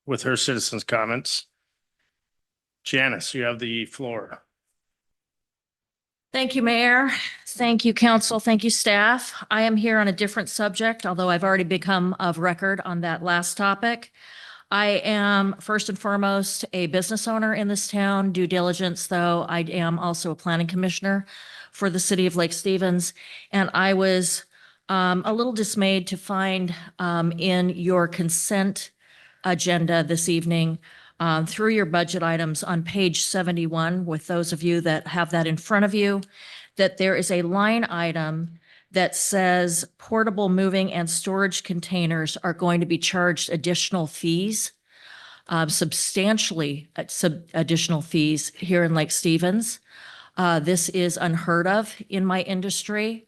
with her citizens' comments. Janice, you have the floor. Thank you, Mayor. Thank you, council. Thank you, staff. I am here on a different subject, although I've already become of record on that last topic. I am first and foremost a business owner in this town. Due diligence, though, I am also a planning commissioner for the city of Lake Stevens. And I was a little dismayed to find in your consent agenda this evening through your budget items on page 71, with those of you that have that in front of you, that there is a line item that says portable moving and storage containers are going to be charged additional fees, substantially additional fees here in Lake Stevens. This is unheard of in my industry.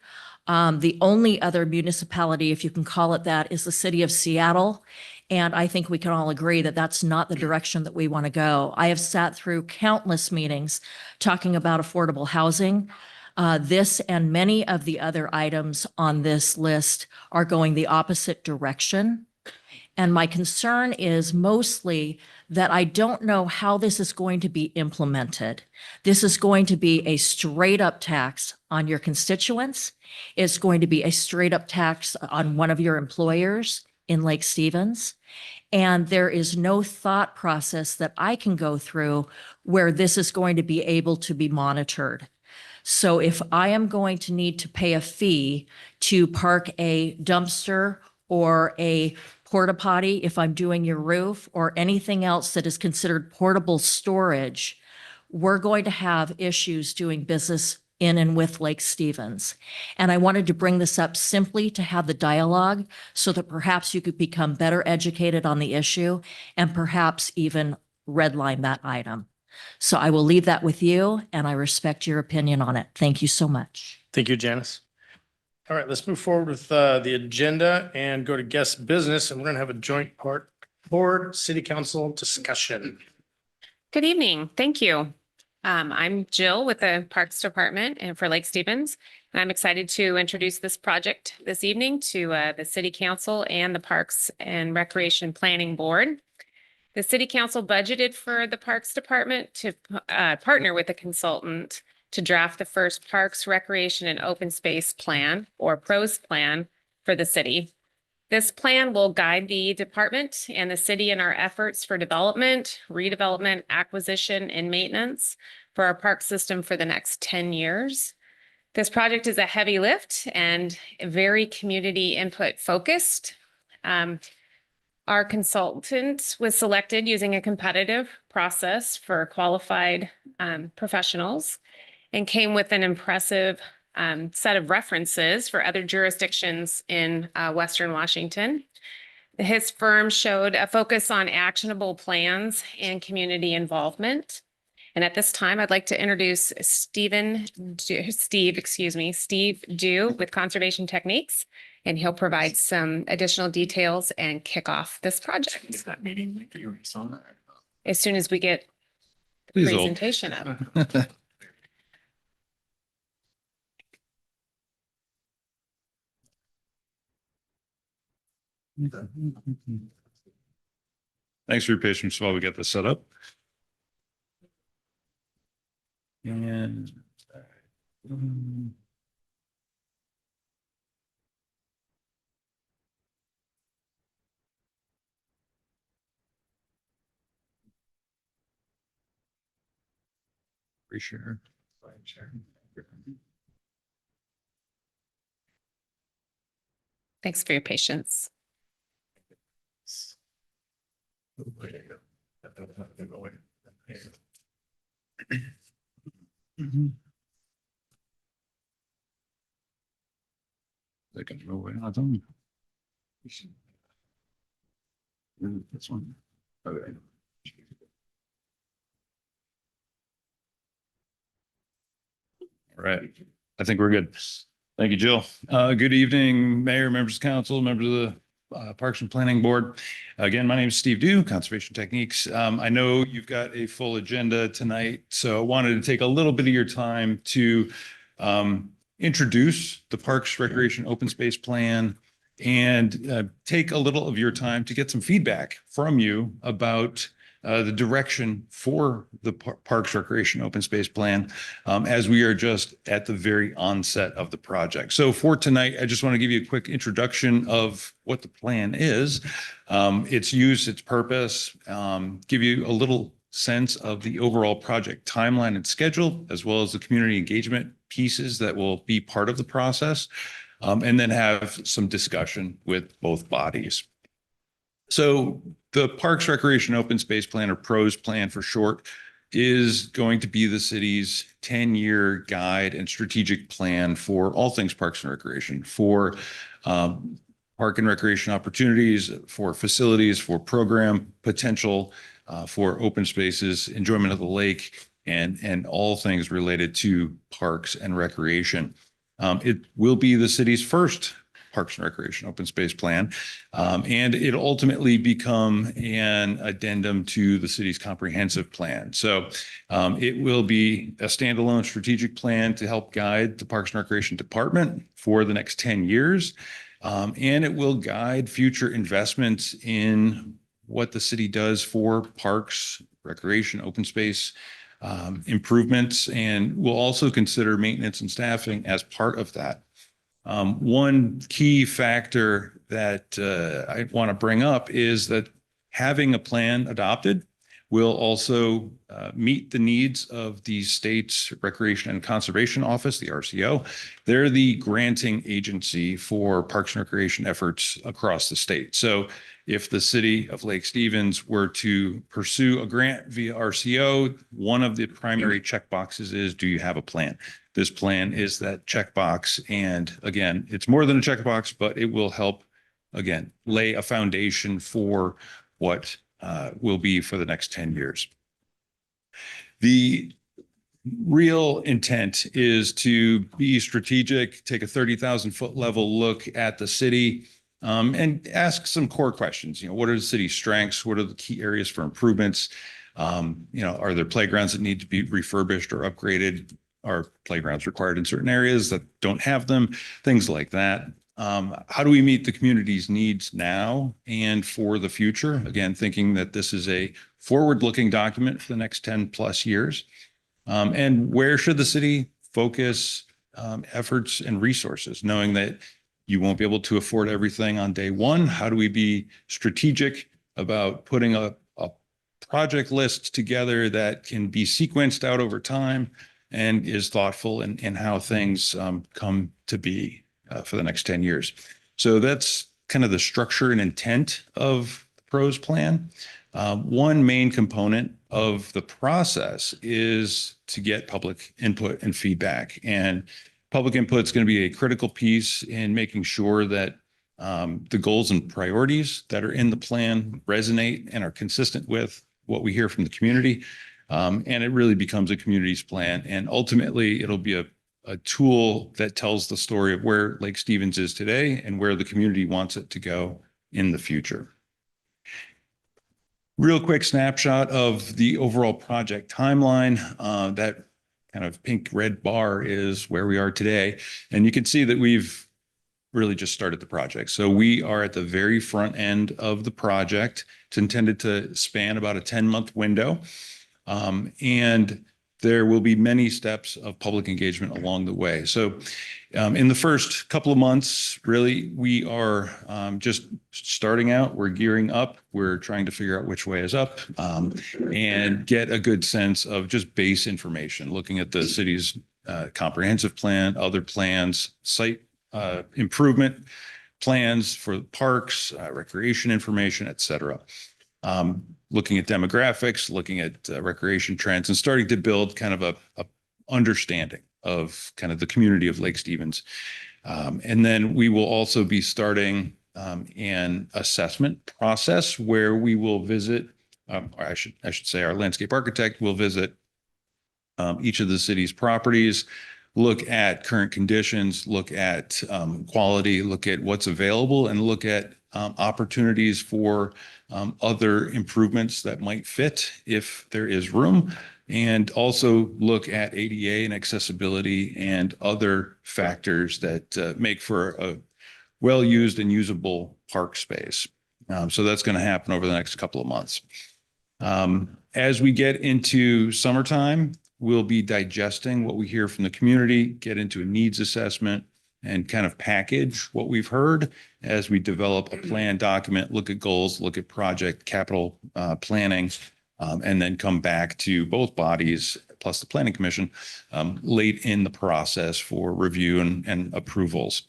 The only other municipality, if you can call it that, is the city of Seattle. And I think we can all agree that that's not the direction that we want to go. I have sat through countless meetings talking about affordable housing. This and many of the other items on this list are going the opposite direction. And my concern is mostly that I don't know how this is going to be implemented. This is going to be a straight up tax on your constituents. It's going to be a straight up tax on one of your employers in Lake Stevens. And there is no thought process that I can go through where this is going to be able to be monitored. So if I am going to need to pay a fee to park a dumpster or a porta potty, if I'm doing your roof or anything else that is considered portable storage, we're going to have issues doing business in and with Lake Stevens. And I wanted to bring this up simply to have the dialogue so that perhaps you could become better educated on the issue and perhaps even redline that item. So I will leave that with you and I respect your opinion on it. Thank you so much. Thank you, Janice. All right, let's move forward with the agenda and go to guest business, and we're gonna have a joint board city council discussion. Good evening. Thank you. I'm Jill with the Parks Department and for Lake Stevens. And I'm excited to introduce this project this evening to the City Council and the Parks and Recreation Planning Board. The City Council budgeted for the Parks Department to partner with a consultant to draft the first Parks, Recreation, and Open Space Plan, or PROS plan, for the city. This plan will guide the department and the city in our efforts for development, redevelopment, acquisition, and maintenance for our park system for the next 10 years. This project is a heavy lift and very community input focused. Our consultant was selected using a competitive process for qualified professionals and came with an impressive set of references for other jurisdictions in Western Washington. His firm showed a focus on actionable plans and community involvement. And at this time, I'd like to introduce Steve Dew with Conservation Techniques, and he'll provide some additional details and kick off this project. As soon as we get the Please hold. presentation up. Thanks for your patience while we get this set up. And reshare. Thanks for your patience. They can go away on them. This one. Okay. All right. I think we're good. Thank you, Jill. Good evening, Mayor, members of council, members of the Parks and Planning Board. Again, my name is Steve Dew, Conservation Techniques. I know you've got a full agenda tonight, so I wanted to take a little bit of your time to introduce the Parks, Recreation, Open Space Plan and take a little of your time to get some feedback from you about the direction for the Parks, Recreation, Open Space Plan as we are just at the very onset of the project. So for tonight, I just want to give you a quick introduction of what the plan is, its use, its purpose, give you a little sense of the overall project timeline and schedule, as well as the community engagement pieces that will be part of the process, and then have some discussion with both bodies. So the Parks, Recreation, Open Space Plan, or PROS plan for short, is going to be the city's 10-year guide and strategic plan for all things Parks and Recreation, for park and recreation opportunities, for facilities, for program potential, for open spaces, enjoyment of the lake, and all things related to parks and recreation. It will be the city's first Parks and Recreation Open Space Plan, and it'll ultimately become an addendum to the city's comprehensive plan. So it will be a standalone strategic plan to help guide the Parks and Recreation Department for the next 10 years, and it will guide future investments in what the city does for parks, recreation, open space improvements, and we'll also consider maintenance and staffing as part of that. One key factor that I want to bring up is that having a plan adopted will also meet the needs of the state's Recreation and Conservation Office, the RCO. They're the granting agency for parks and recreation efforts across the state. So if the city of Lake Stevens were to pursue a grant via RCO, one of the primary checkboxes is, do you have a plan? This plan is that checkbox. And again, it's more than a checkbox, but it will help, again, lay a foundation for what will be for the next 10 years. The real intent is to be strategic, take a 30,000-foot level look at the city, and ask some core questions. You know, what are the city's strengths? What are the key areas for improvements? You know, are there playgrounds that need to be refurbished or upgraded? Are playgrounds required in certain areas that don't have them? Things like that. How do we meet the community's needs now and for the future? Again, thinking that this is a forward-looking document for the next 10 plus years. And where should the city focus efforts and resources, knowing that you won't be able to afford everything on day one? How do we be strategic about putting a project list together that can be sequenced out over time and is thoughtful in how things come to be for the next 10 years? So that's kind of the structure and intent of the PROS plan. One main component of the process is to get public input and feedback. And public input is going to be a critical piece in making sure that the goals and priorities that are in the plan resonate and are consistent with what we hear from the community. And it really becomes a community's plan. And ultimately, it'll be a tool that tells the story of where Lake Stevens is today and where the community wants it to go in the future. Real quick snapshot of the overall project timeline. That kind of pink red bar is where we are today. And you can see that we've really just started the project. So we are at the very front end of the project. It's intended to span about a 10-month window. And there will be many steps of public engagement along the way. So in the first couple of months, really, we are just starting out. We're gearing up. We're trying to figure out which way is up and get a good sense of just base information, looking at the city's comprehensive plan, other plans, site improvement plans for parks, recreation information, et cetera. Looking at demographics, looking at recreation trends, and starting to build kind of a understanding of kind of the community of Lake Stevens. And then we will also be starting an assessment process where we will visit, or I should say our landscape architect will visit each of the city's properties, look at current conditions, look at quality, look at what's available, and look at opportunities for other improvements that might fit if there is room, and also look at ADA and accessibility and other factors that make for a well-used and usable park space. So that's going to happen over the next couple of months. As we get into summertime, we'll be digesting what we hear from the community, get into a needs assessment, and kind of package what we've heard as we develop a plan document, look at goals, look at project capital planning, and then come back to both bodies, plus the Planning Commission, late in the process for review and approvals.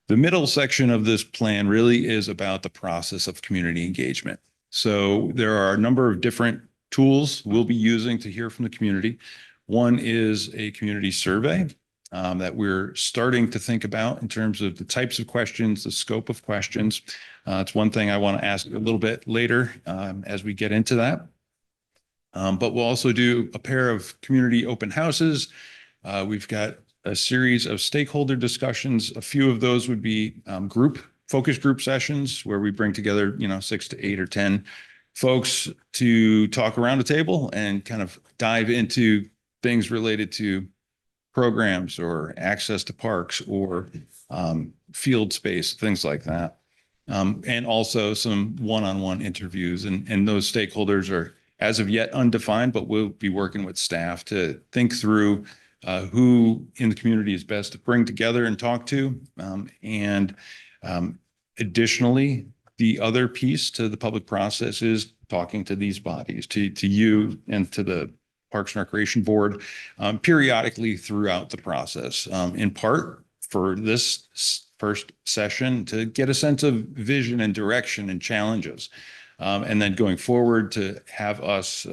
The middle section of this plan really is about the process of community engagement. So there are a number of different tools we'll be using to hear from the community. One is a community survey that we're starting to think about in terms of the types of questions, the scope of questions. It's one thing I want to ask a little bit later as we get into that. But we'll also do a pair of community open houses. We've got a series of stakeholder discussions. A few of those would be focus group sessions where we bring together, 6 to 8 or 10 folks to talk around the table and kind of dive into things related to programs or access to parks or field space, things like that. And also some one-on-one interviews. And those stakeholders are as of yet undefined, but we'll be working with staff to think through who in the community is best to bring together and talk to. Additionally, the other piece to the public process is talking to these bodies, to you and to the Parks and Recreation Board periodically throughout the process, in part for this first session to get a sense of vision and direction and challenges. And then going forward to have us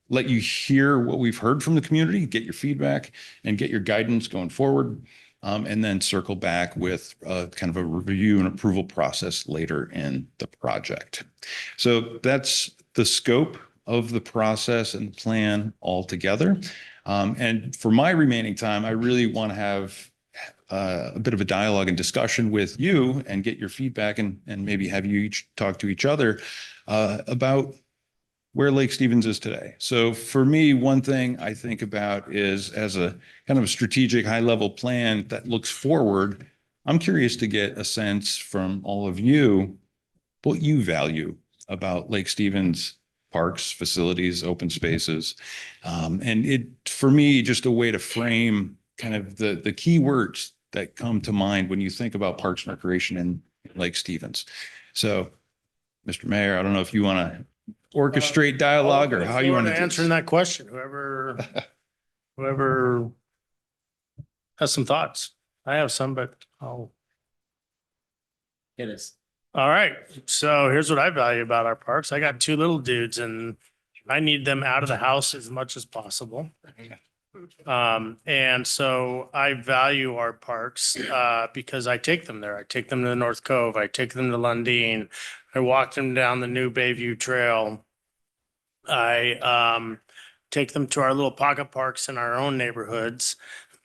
let you hear what we've heard from the community, get your feedback and get your guidance going forward. And then circle back with kind of a review and approval process later in the project. So that's the scope of the process and plan altogether. And for my remaining time, I really want to have a bit of a dialogue and discussion with you and get your feedback and maybe have you each talk to each other about where Lake Stevens is today. So for me, one thing I think about is as a kind of a strategic high-level plan that looks forward, I'm curious to get a sense from all of you what you value about Lake Stevens parks, facilities, open spaces. And it, for me, just a way to frame kind of the key words that come to mind when you think about Parks and Recreation in Lake Stevens. So, Mr. Mayor, I don't know if you want to orchestrate dialogue or how you want to do Answering this. that question, whoever has some thoughts. I have some, but I'll. It is. All right, so here's what I value about our parks. I got two little dudes and I need them out of the house as much as possible. And so I value our parks, because I take them there. I take them to the North Cove. I take them to Lundin. I walk them down the new Bayview Trail. I, take them to our little pocket parks in our own neighborhoods.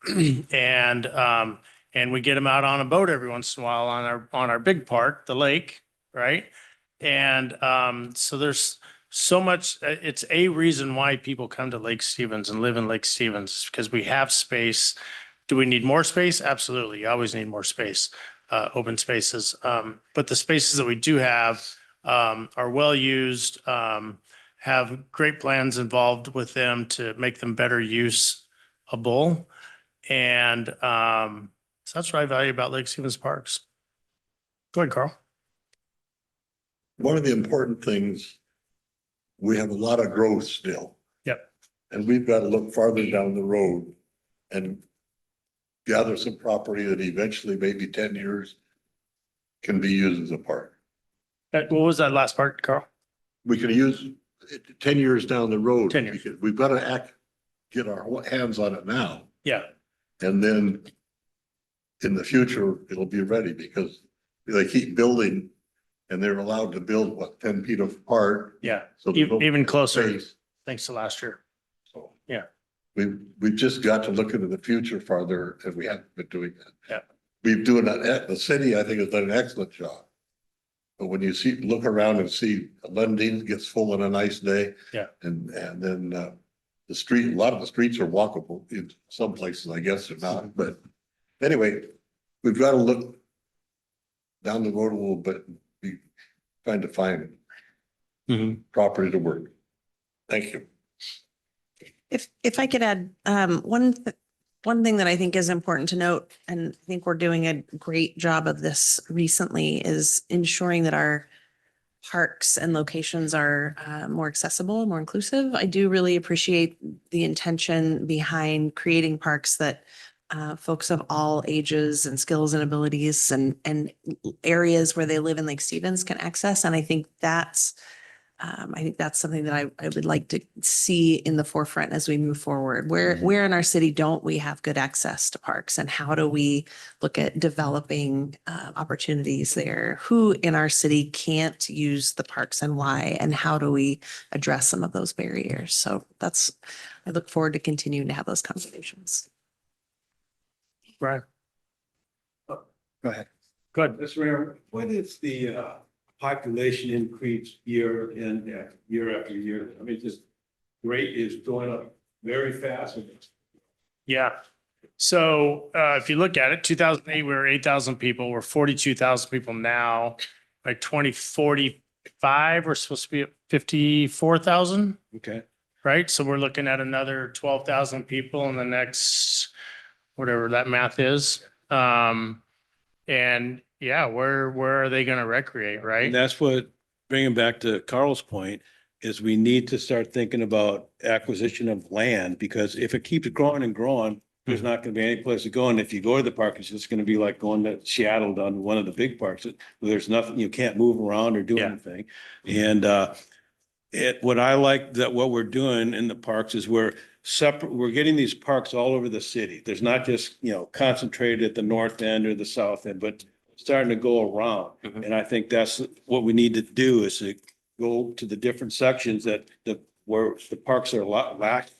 And we get them out on a boat every once in a while on our big park, the lake, right? And so there's so much, it's a reason why people come to Lake Stevens and live in Lake Stevens, because we have space. Do we need more space? Absolutely. You always need more space, open spaces. But the spaces that we do have are well used, have great plans involved with them to make them better usable. And so that's what I value about Lake Stevens Parks. Go ahead, Carl. One of the important things, we have a lot of growth still. Yep. And we've got to look farther down the road and gather some property that eventually, maybe 10 years, can be used as a park. What was that last part, Carl? We could use it 10 years down the road. 10 years. Because we've got to get our hands on it now. Yeah. And then in the future, it'll be ready because they keep building and they're allowed to build, what, 10 feet apart? Yeah, So there's no even closer, space. thanks to last year. So Yeah. we've just got to look into the future farther, and we haven't been doing that. Yeah. We've doing that, the city, I think, has done an excellent job. But when you look around and see Lundin gets full on a nice day. Yeah. And then the street, a lot of the streets are walkable in some places, I guess they're not, but anyway, we've got to look down the road a little bit, and be trying to find property to work. Thank you. If I could add, one thing that I think is important to note, and I think we're doing a great job of this recently, is ensuring that our parks and locations are more accessible, more inclusive. I do really appreciate the intention behind creating parks that folks of all ages and skills and abilities and areas where they live in Lake Stevens can access. And I think that's something that I would like to see in the forefront as we move forward. Where in our city don't we have good access to parks, and how do we look at developing opportunities there? Who in our city can't use the parks and why, and how do we address some of those barriers? So I look forward to continuing to have those conversations. Right. Go ahead. Good. Mr. Mayor, what is the population increase year after year? I mean, this rate is going up very fast. Yeah. So if you look at it, 2008, we were 8,000 people. We're 42,000 people now. By 2045, we're supposed to be at 54,000. Okay. Right? So we're looking at another 12,000 people in the next, whatever that math is. And yeah, where are they going to recreate, right? And that's what, bringing back to Carl's point, is we need to start thinking about acquisition of land, because if it keeps growing and growing, there's not going to be any place to go. And if you go to the park, it's just going to be like going to Seattle down to one of the big parks. There's nothing, you can't move around or do anything. And what I like that what we're doing in the parks is we're getting these parks all over the city. There's not just, concentrated at the north end or the south end, but starting to go around. And I think that's what we need to do, is to go to the different sections where the parks are a lot lacking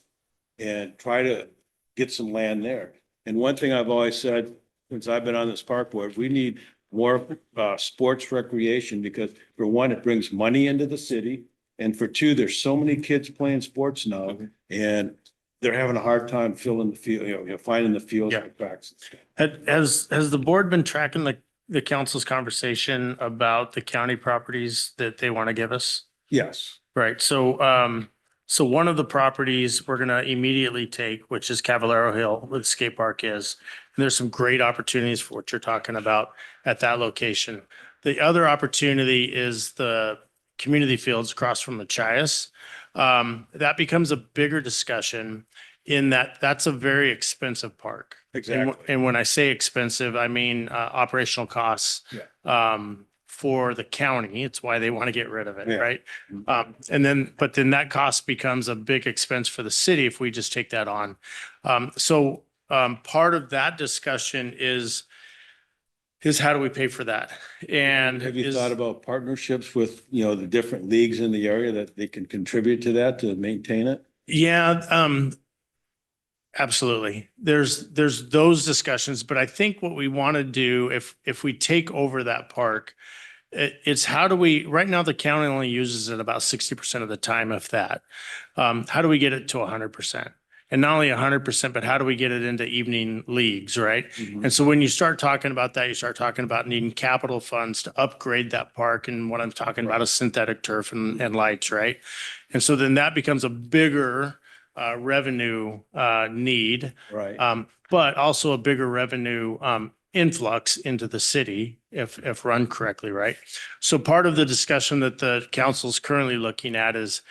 and try to get some land there. And one thing I've always said since I've been on this park board, we need more sports recreation, because for one, it brings money into the city. And for two, there's so many kids playing sports now, and they're having a hard time filling the field, finding the fields and the tracks. Has the board been tracking the council's conversation about the county properties that they want to give us? Yes. Right. So one of the properties we're gonna immediately take, which is Cavallaro Hill, where the skate park is. And there's some great opportunities for what you're talking about at that location. The other opportunity is the community fields across from the Chias. That becomes a bigger discussion in that that's a very expensive park. Exactly. And when I say expensive, I mean, operational costs. Yeah. For the county. It's why they want to get rid of it, Yeah. right? But then that cost becomes a big expense for the city if we just take that on. Part of that discussion is how do we pay for that? And Have you thought about partnerships with, the different leagues in the area that they can contribute to that to maintain it? Yeah, absolutely. There's those discussions, but I think what we want to do if we take over that park, it's how do we, right now, the county only uses it about 60% of the time, if that. How do we get it to 100%? And not only 100%, but how do we get it into evening leagues, right? Mhm. And so when you start talking about that, you start talking about needing capital funds to upgrade that park. And what I'm talking about is synthetic turf and lights, right? And so then that becomes a bigger revenue need. Right. But also a bigger revenue influx into the city if run correctly, right? So part of the discussion that the council is currently looking at is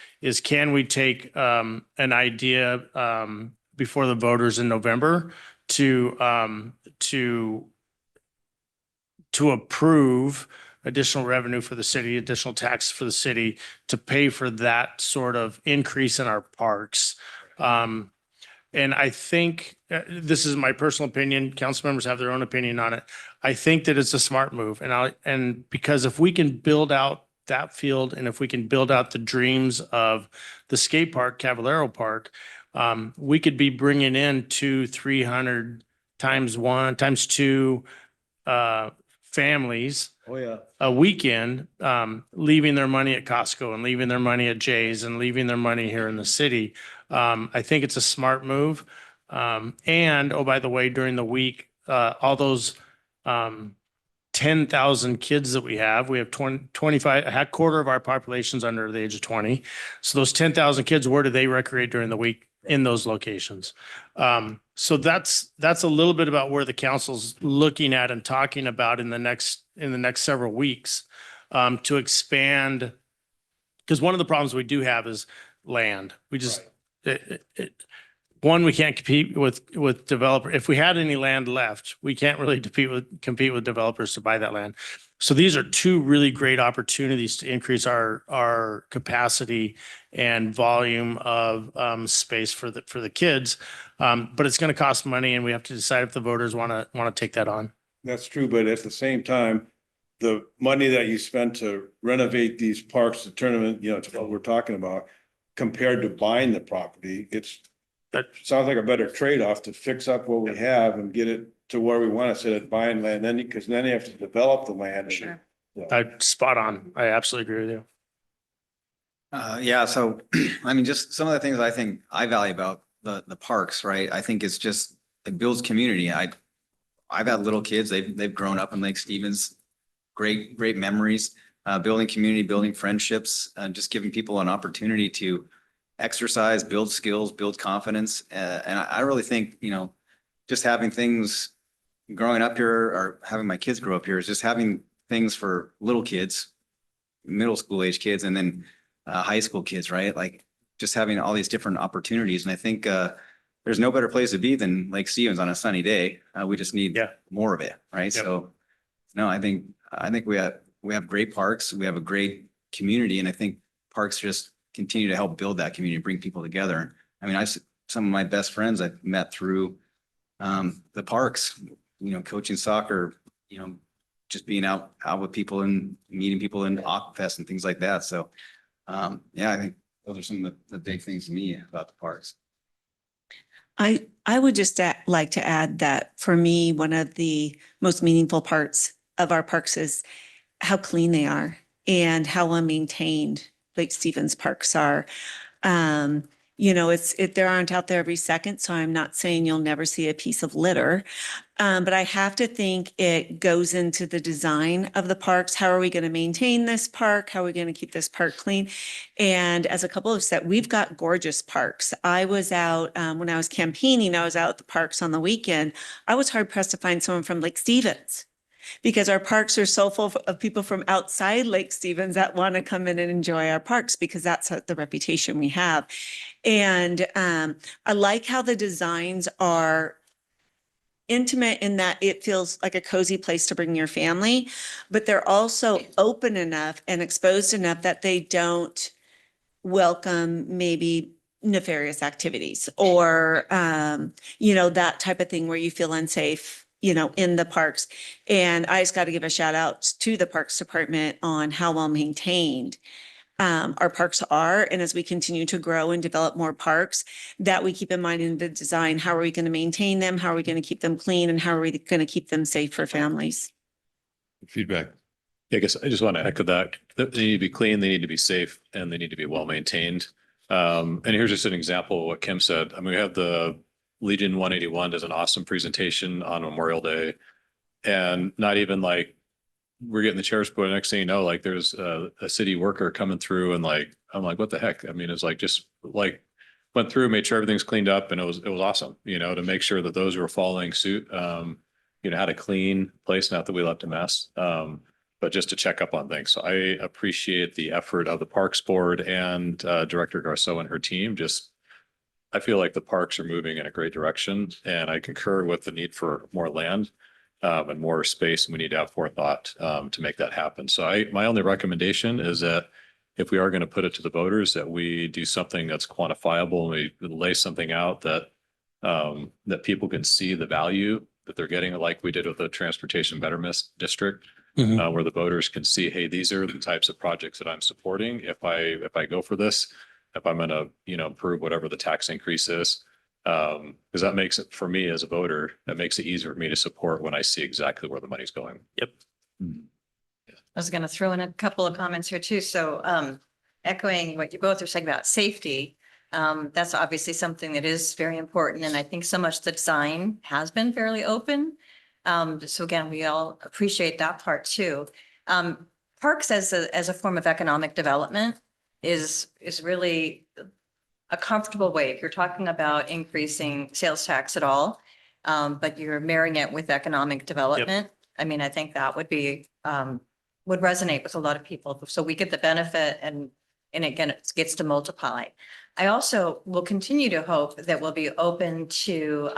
can we take an idea before the voters in November to approve additional revenue for the city, additional tax for the city to pay for that sort of increase in our parks. And I think this is my personal opinion. Council members have their own opinion on it. I think that it's a smart move. And because if we can build out that field and if we can build out the dreams of the skate park, Cavallaro Park, we could be bringing in 200-300 times two families Oh, yeah. a weekend, leaving their money at Costco and leaving their money at Jay's and leaving their money here in the city. I think it's a smart move. And oh, by the way, during the week, all those 10,000 kids that we have 25, a quarter of our population's under the age of 20. So those 10,000 kids, where do they recreate during the week? In those locations. So that's a little bit about where the council's looking at and talking about in the next several weeks to expand. Because one of the problems we do have is land. We just, we can't compete with developer. If we had any land left, we can't really compete with developers to buy that land. So these are two really great opportunities to increase our capacity and volume of space for the kids. But it's going to cost money, and we have to decide if the voters want to take that on. That's true, but at the same time, the money that you spend to renovate these parks, the tournament, to what we're talking about, compared to buying the property, that sounds like a better trade-off to fix up what we have and get it to where we want to instead of buying land. Then because then you have to develop the land. Sure. Spot on. I absolutely agree with you. Yeah, so I mean, just some of the things I think I value about the parks, right? I think it's just, it builds community. I've had little kids, they've grown up in Lake Stevens, great memories, building community, building friendships, just giving people an opportunity to exercise, build skills, build confidence. And I really think, just having things growing up here or having my kids grow up here is just having things for little kids, middle school age kids, and then high school kids, right? Like just having all these different opportunities. And I think there's no better place to be than Lake Stevens on a sunny day. We just need more of it, right? Yep. So no, I think we have great parks. We have a great community, and I think parks just continue to help build that community, bring people together. I mean, some of my best friends I've met through the parks, coaching soccer, just being out with people and meeting people in Aquafest and things like that. So yeah, I think those are some of the big things to me about the parks. I would just like to add that for me, one of the most meaningful parts of our parks is how clean they are and how well maintained Lake Stevens parks are. there aren't out there every second, so I'm not saying you'll never see a piece of litter. But I have to think it goes into the design of the parks. How are we going to maintain this park? How are we going to keep this park clean? And as a couple have said, we've got gorgeous parks. I was out, when I was campaigning, I was out at the parks on the weekend. I was hard pressed to find someone from Lake Stevens, because our parks are so full of people from outside Lake Stevens that want to come in and enjoy our parks, because that's the reputation we have. And I like how the designs are intimate in that it feels like a cozy place to bring your family, but they're also open enough and exposed enough that they don't welcome maybe nefarious activities or, that type of thing where you feel unsafe, in the parks. And I just got to give a shout out to the Parks Department on how well maintained our parks are. And as we continue to grow and develop more parks, that we keep in mind in the design, how are we going to maintain them? How are we going to keep them clean? And how are we going to keep them safe for families? Feedback. Yeah, I guess I just want to echo that. They need to be clean, they need to be safe, and they need to be well maintained. And here's just an example of what Kim said. I mean, we have the Legion 181 does an awesome presentation on Memorial Day. And not even like we're getting the chairs put, next thing you know, like there's a city worker coming through and like, I'm like, what the heck? I mean, it's like, just like went through, made sure everything's cleaned up, and it was awesome, to make sure that those who were following suit, had a clean place, not that we left a mess, but just to check up on things. So I appreciate the effort of the Parks Board and Director Garceau and her team. I feel like the parks are moving in a great direction, and I concur with the need for more land and more space. And we need to have forethought to make that happen. So my only recommendation is that if we are going to put it to the voters, that we do something that's quantifiable, and we lay something out that people can see the value that they're getting, like we did with the Transportation Betterment District, where the voters can see, hey, these are the types of projects that I'm supporting. If I go for this, if I'm going to, approve whatever the tax increase is, because that makes it, for me as a voter, that makes it easier for me to support when I see exactly where the money's going. Yep. I was going to throw in a couple of comments here too. So echoing what you both are saying about safety, that's obviously something that is very important. And I think so much the design has been fairly open. So again, we all appreciate that part too. Parks as a form of economic development is really a comfortable way. If you're talking about increasing sales tax at all, but you're marrying it with economic development. I mean, I think that would be, would resonate with a lot of people. So we get the benefit and again, it gets to multiply. I also will continue to hope that we'll be open to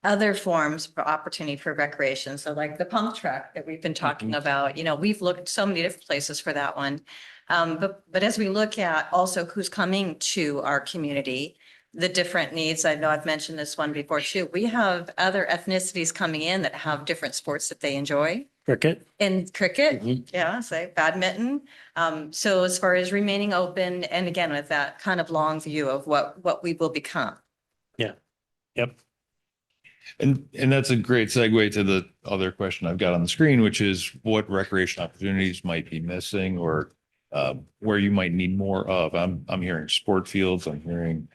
other forms for opportunity for recreation. So like the pump track that we've been talking about, we've looked so many different places for that one. But as we look at also who's coming to our community, the different needs, I know I've mentioned this one before too. We have other ethnicities coming in that have different sports that they enjoy. Cricket. And cricket, yeah, say badminton. So as far as remaining open, and again, with that kind of long view of what we will become. Yeah. Yep. And that's a great segue to the other question I've got on the screen, which is what recreation opportunities might be missing, or where you might need more of. I'm hearing sport fields. I'm hearing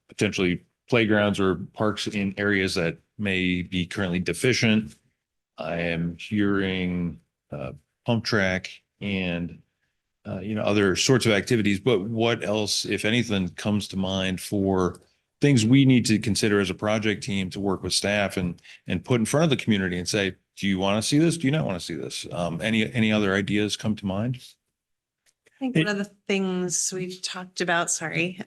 potentially playgrounds or parks in areas that may be currently deficient. I am hearing pump track and other sorts of activities. But what else, if anything, comes to mind for things we need to consider as a project team to work with staff and put in front of the community and say, do you want to see this? Do you not want to see this? Any other ideas come to mind? I think one of the things we've talked about,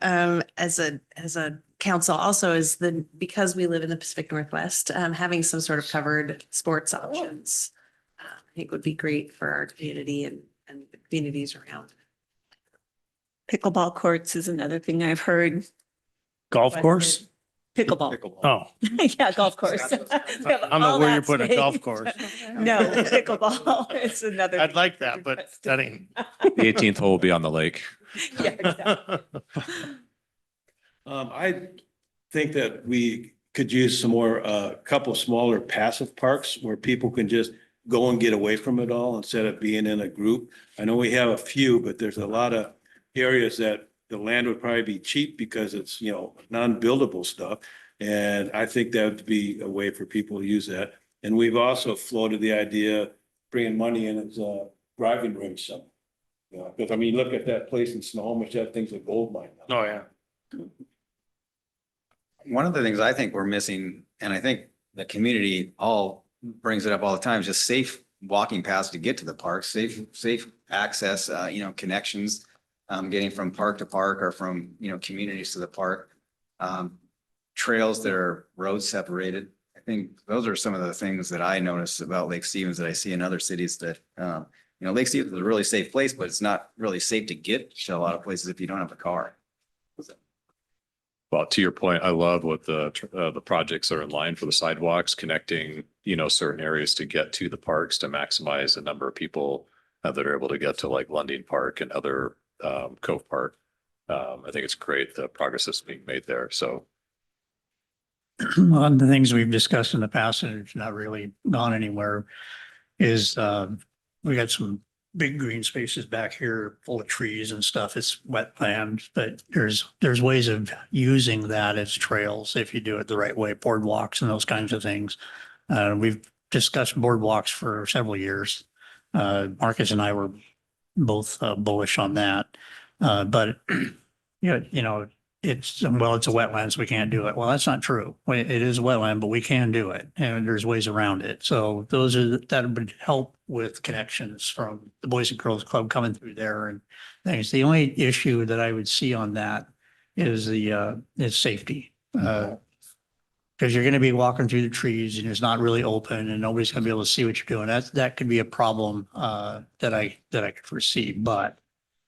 as a council also is because we live in the Pacific Northwest, having some sort of covered sports options, I think would be great for our community and the communities around. Pickleball courts is another thing I've heard. Golf course? Pickleball. Oh, Yeah, golf course. I don't know where you're putting a golf course. No, pickleball. It's another. I'd like that, but that ain't. The 18th hole will be on the lake. Yeah, exactly. I think that we could use some more, a couple smaller passive parks where people can just go and get away from it all instead of being in a group. I know we have a few, but there's a lot of areas that the land would probably be cheap because it's, non-buildable stuff. And I think that would be a way for people to use that. And we've also floated the idea, bringing money in as a driving range somewhere. Because I mean, look at that place in Snohomish, that thing's a gold mine now. Oh, yeah. One of the things I think we're missing, and I think the community all brings it up all the time, is just safe walking paths to get to the park, safe access, connections, getting from park to park or from, communities to the park. Trails that are road separated. I think those are some of the things that I notice about Lake Stevens that I see in other cities that, Lake Stevens is a really safe place, but it's not really safe to get to a lot of places if you don't have a car. Well, to your point, I love what the projects are in line for the sidewalks, connecting, certain areas to get to the parks to maximize the number of people that are able to get to like Lundin Park and other Cove Park. I think it's great, the progress that's being made there. So One of the things we've discussed in the past, and it's not really gone anywhere, is we got some big green spaces back here full of trees and stuff. It's wetland, but there's ways of using that as trails if you do it the right way, boardwalks and those kinds of things. We've discussed boardwalks for several years. Marcus and I were both bullish on that. But it's a wetlands, we can't do it. Well, that's not true. It is a wetland, but we can do it, and there's ways around it. So that would help with connections from the Boys and Girls Club coming through there and things. The only issue that I would see on that is is safety. Because you're going to be walking through the trees and it's not really open and nobody's going to be able to see what you're doing. That could be a problem that I could foresee. But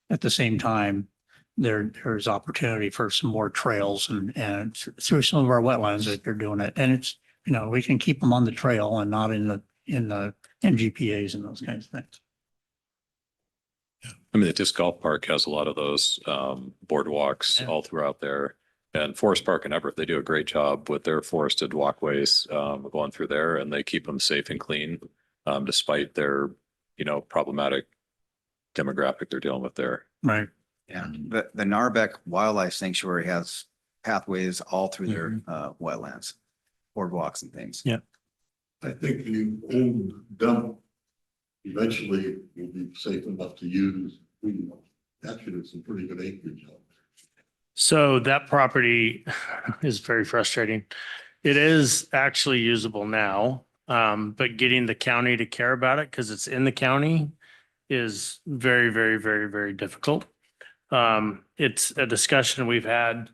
at the same time, there's opportunity for some more trails and through some of our wetlands that they're doing it. And it's, we can keep them on the trail and not in the NGPAs and those kinds of things. I mean, the disc golf park has a lot of those boardwalks all throughout there. And Forest Park and Everett, they do a great job with their forested walkways going through there, and they keep them safe and clean despite their, problematic demographic they're dealing with there. Right. Yeah, the Narbeck Wildlife Sanctuary has pathways all through their wetlands, boardwalks and things. Yeah. I think the old dump eventually will be safe enough to use. That should have some pretty good acreage out there. So that property is very frustrating. It is actually usable now, but getting the county to care about it because it's in the county is very, very, very, very difficult. It's a discussion we've had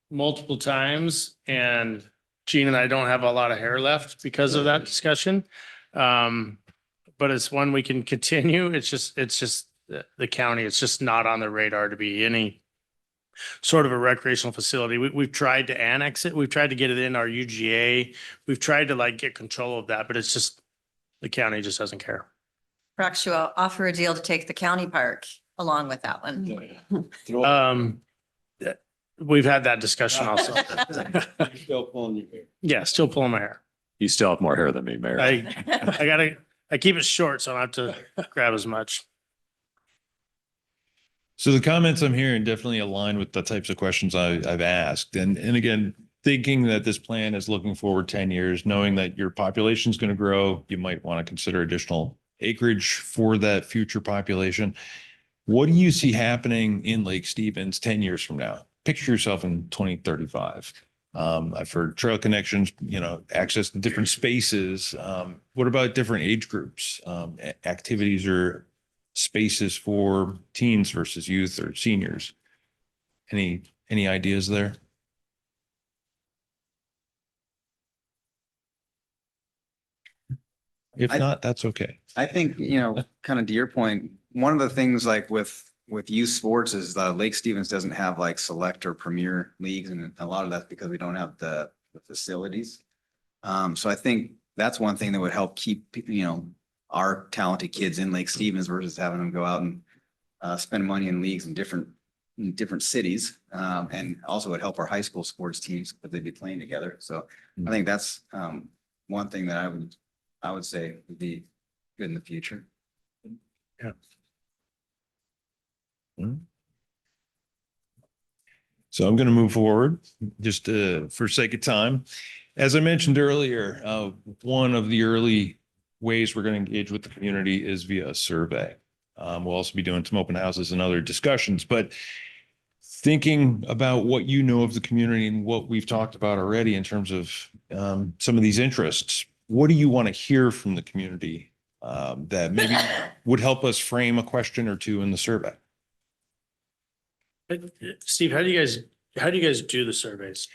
multiple times, and Gene and I don't have a lot of hair left because of that discussion. But it's one we can continue. It's just the county. It's just not on the radar to be any sort of a recreational facility. We've tried to annex it. We've tried to get it in our UGA. We've tried to get control of that, but it's just the county just doesn't care. Perhaps you offer a deal to take the county park along with that one. We've had that discussion also. Still pulling your hair. Yeah, still pulling my hair. You still have more hair than me, Mayor. I keep it short, so I don't have to grab as much. So the comments I'm hearing definitely align with the types of questions I've asked. And again, thinking that this plan is looking forward 10 years, knowing that your population is going to grow, you might want to consider additional acreage for that future population. What do you see happening in Lake Stevens 10 years from now? Picture yourself in 2035. I've heard trail connections, access to different spaces. What about different age groups, activities or spaces for teens versus youth or seniors? Any ideas there? If not, that's okay. I think, kind of to your point, one of the things with youth sports is Lake Stevens doesn't have select or premier leagues. And a lot of that's because we don't have the facilities. So I think that's one thing that would help keep, our talented kids in Lake Stevens versus having them go out and spend money in leagues in different cities. And also would help our high school sports teams because they'd be playing together. So I think that's one thing that I would say would be good in the future. Yeah. So I'm going to move forward just for sake of time. As I mentioned earlier, one of the early ways we're going to engage with the community is via a survey. We'll also be doing some open houses and other discussions, but thinking about what you know of the community and what we've talked about already in terms of some of these interests, what do you want to hear from the community that maybe would help us frame a question or two in the survey? Steve, how do you guys do the surveys?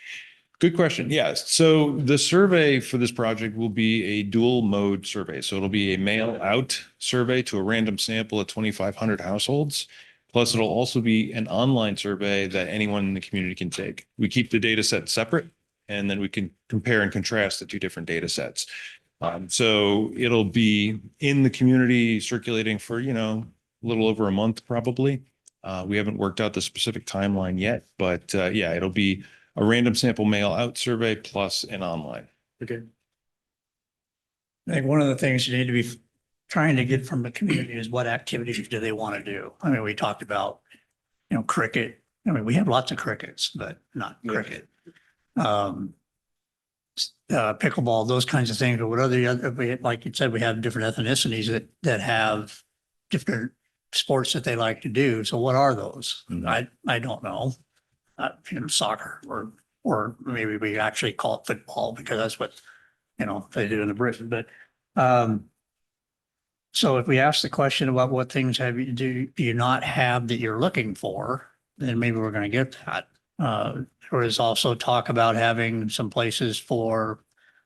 Good question. Yes. So the survey for this project will be a dual mode survey. So it'll be a mail out survey to a random sample of 2,500 households. Plus, it'll also be an online survey that anyone in the community can take. We keep the data set separate, and then we can compare and contrast the two different data sets. So it'll be in the community circulating for, a little over a month, probably. We haven't worked out the specific timeline yet, but yeah, it'll be a random sample mail out survey plus an online. Okay. I think one of the things you need to be trying to get from the community is what activities do they want to do? I mean, we talked about, cricket. I mean, we have lots of crickets, but not cricket. Pickleball, those kinds of things, but what other, like you said, we have different ethnicities that have different sports that they like to do. So what are those? I don't know. Soccer or maybe we actually call it football because that's what, they do in the Britain. But so if we ask the question about what things do you not have that you're looking for, then maybe we're going to get that. There is also talk about having some places for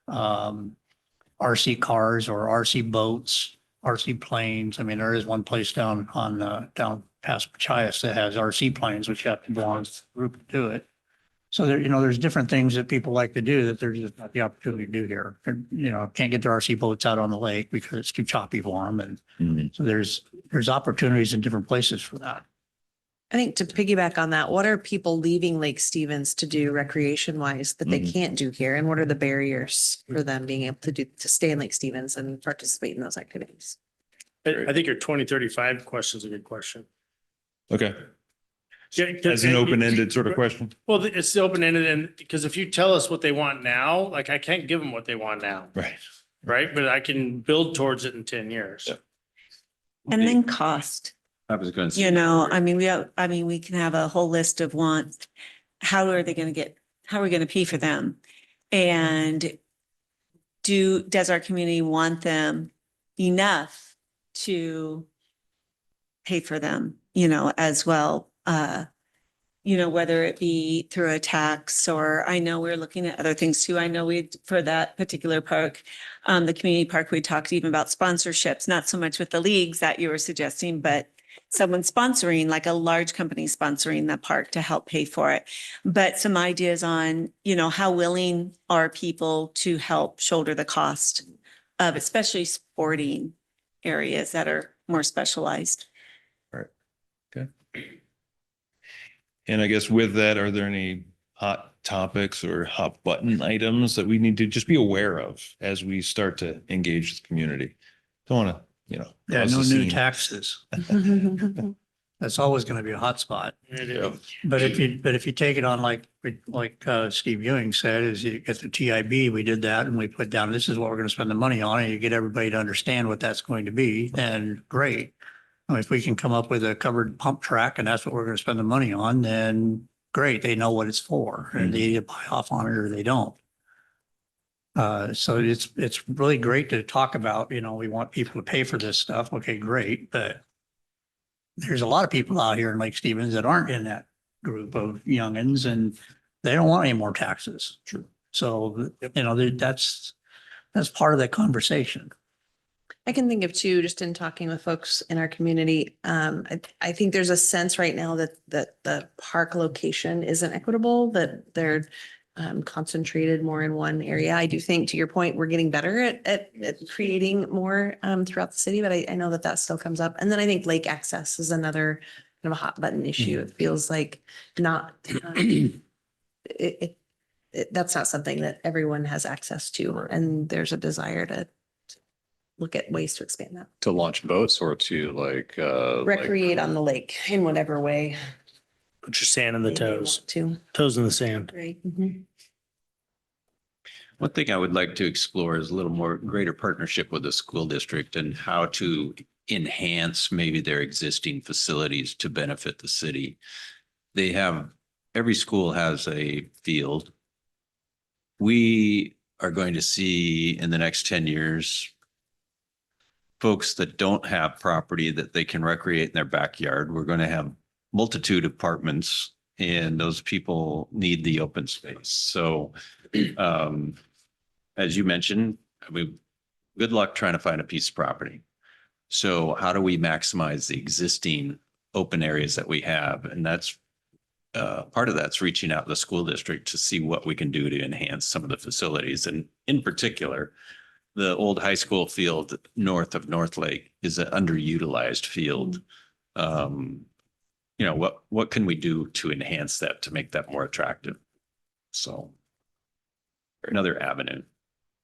RC cars or RC boats, RC planes. I mean, there is one place down past Machias that has RC planes, which you have to belong to the group to do it. So there, there's different things that people like to do that there's just not the opportunity to do here. Can't get their RC boats out on the lake because it's too choppy for them. And so there's opportunities in different places for that. I think to piggyback on that, what are people leaving Lake Stevens to do recreation wise that they can't do here? And what are the barriers for them being able to stay in Lake Stevens and participate in those activities? I think your 2035 question is a good question. Okay. Yeah, As an open-ended sort of question. Well, it's open-ended, and because if you tell us what they want now, like I can't give them what they want now. Right. Right. But I can build towards it in 10 years. Yeah. And then cost. I was going to say. We can have a whole list of wants. How are we going to pay for them? And does our community want them enough to pay for them, as well? Whether it be through a tax or I know we're looking at other things too. I know for that particular park, the community park, we talked even about sponsorships, not so much with the leagues that you were suggesting, but someone sponsoring, like a large company sponsoring the park to help pay for it. But some ideas on, how willing are people to help shoulder the cost of especially sporting areas that are more specialized. Right. Okay. And I guess with that, are there any hot topics or hot button items that we need to just be aware of as we start to engage the community? Don't want to, Yeah, cause no a new scene. taxes. That's always going to be a hot spot. But if you take it on like Steve Ewing said, is you get the TIB, we did that and we put down, this is what we're going to spend the money on, and you get everybody to understand what that's going to be, then great. I mean, if we can come up with a covered pump track and that's what we're going to spend the money on, then great, they know what it's for and they either buy off on it or they don't. So it's really great to talk about, we want people to pay for this stuff. Okay, great. But there's a lot of people out here in Lake Stevens that aren't in that group of youngins and they don't want any more taxes. True. So, that's part of that conversation. I can think of two, just in talking with folks in our community. I think there's a sense right now that the park location isn't equitable, that they're concentrated more in one area. I do think, to your point, we're getting better at creating more throughout the city, but I know that still comes up. And then I think lake access is another kind of a hot button issue. It feels like not, that's not something that everyone has access to. And there's a desire to look at ways to expand that. To launch boats or to Recreate on the lake in whatever way. Put your sand in the They may toes, want To. toes in the sand. Right. One thing I would like to explore is a little more greater partnership with the school district and how to enhance maybe their existing facilities to benefit the city. They have, every school has a field. We are going to see in the next 10 years, folks that don't have property that they can recreate in their backyard. We're going to have multitude of apartments and those people need the open space. So, as you mentioned, I mean, good luck trying to find a piece of property. So how do we maximize the existing open areas that we have? And that's part of that's reaching out to the school district to see what we can do to enhance some of the facilities. And in particular, the old high school field north of North Lake is an underutilized field. You know, what can we do to enhance that, to make that more attractive? So another avenue.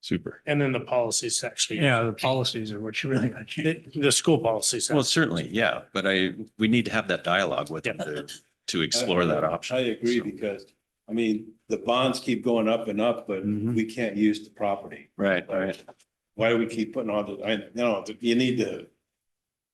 Super. And then the policy section. Yeah, the policies are what you really got. The school policy section. Well, certainly, yeah, but we need to have that dialogue with them to explore that option. I agree because, I mean, the bonds keep going up and up, but we can't use the property. Right, right. Why do we keep putting on you need to,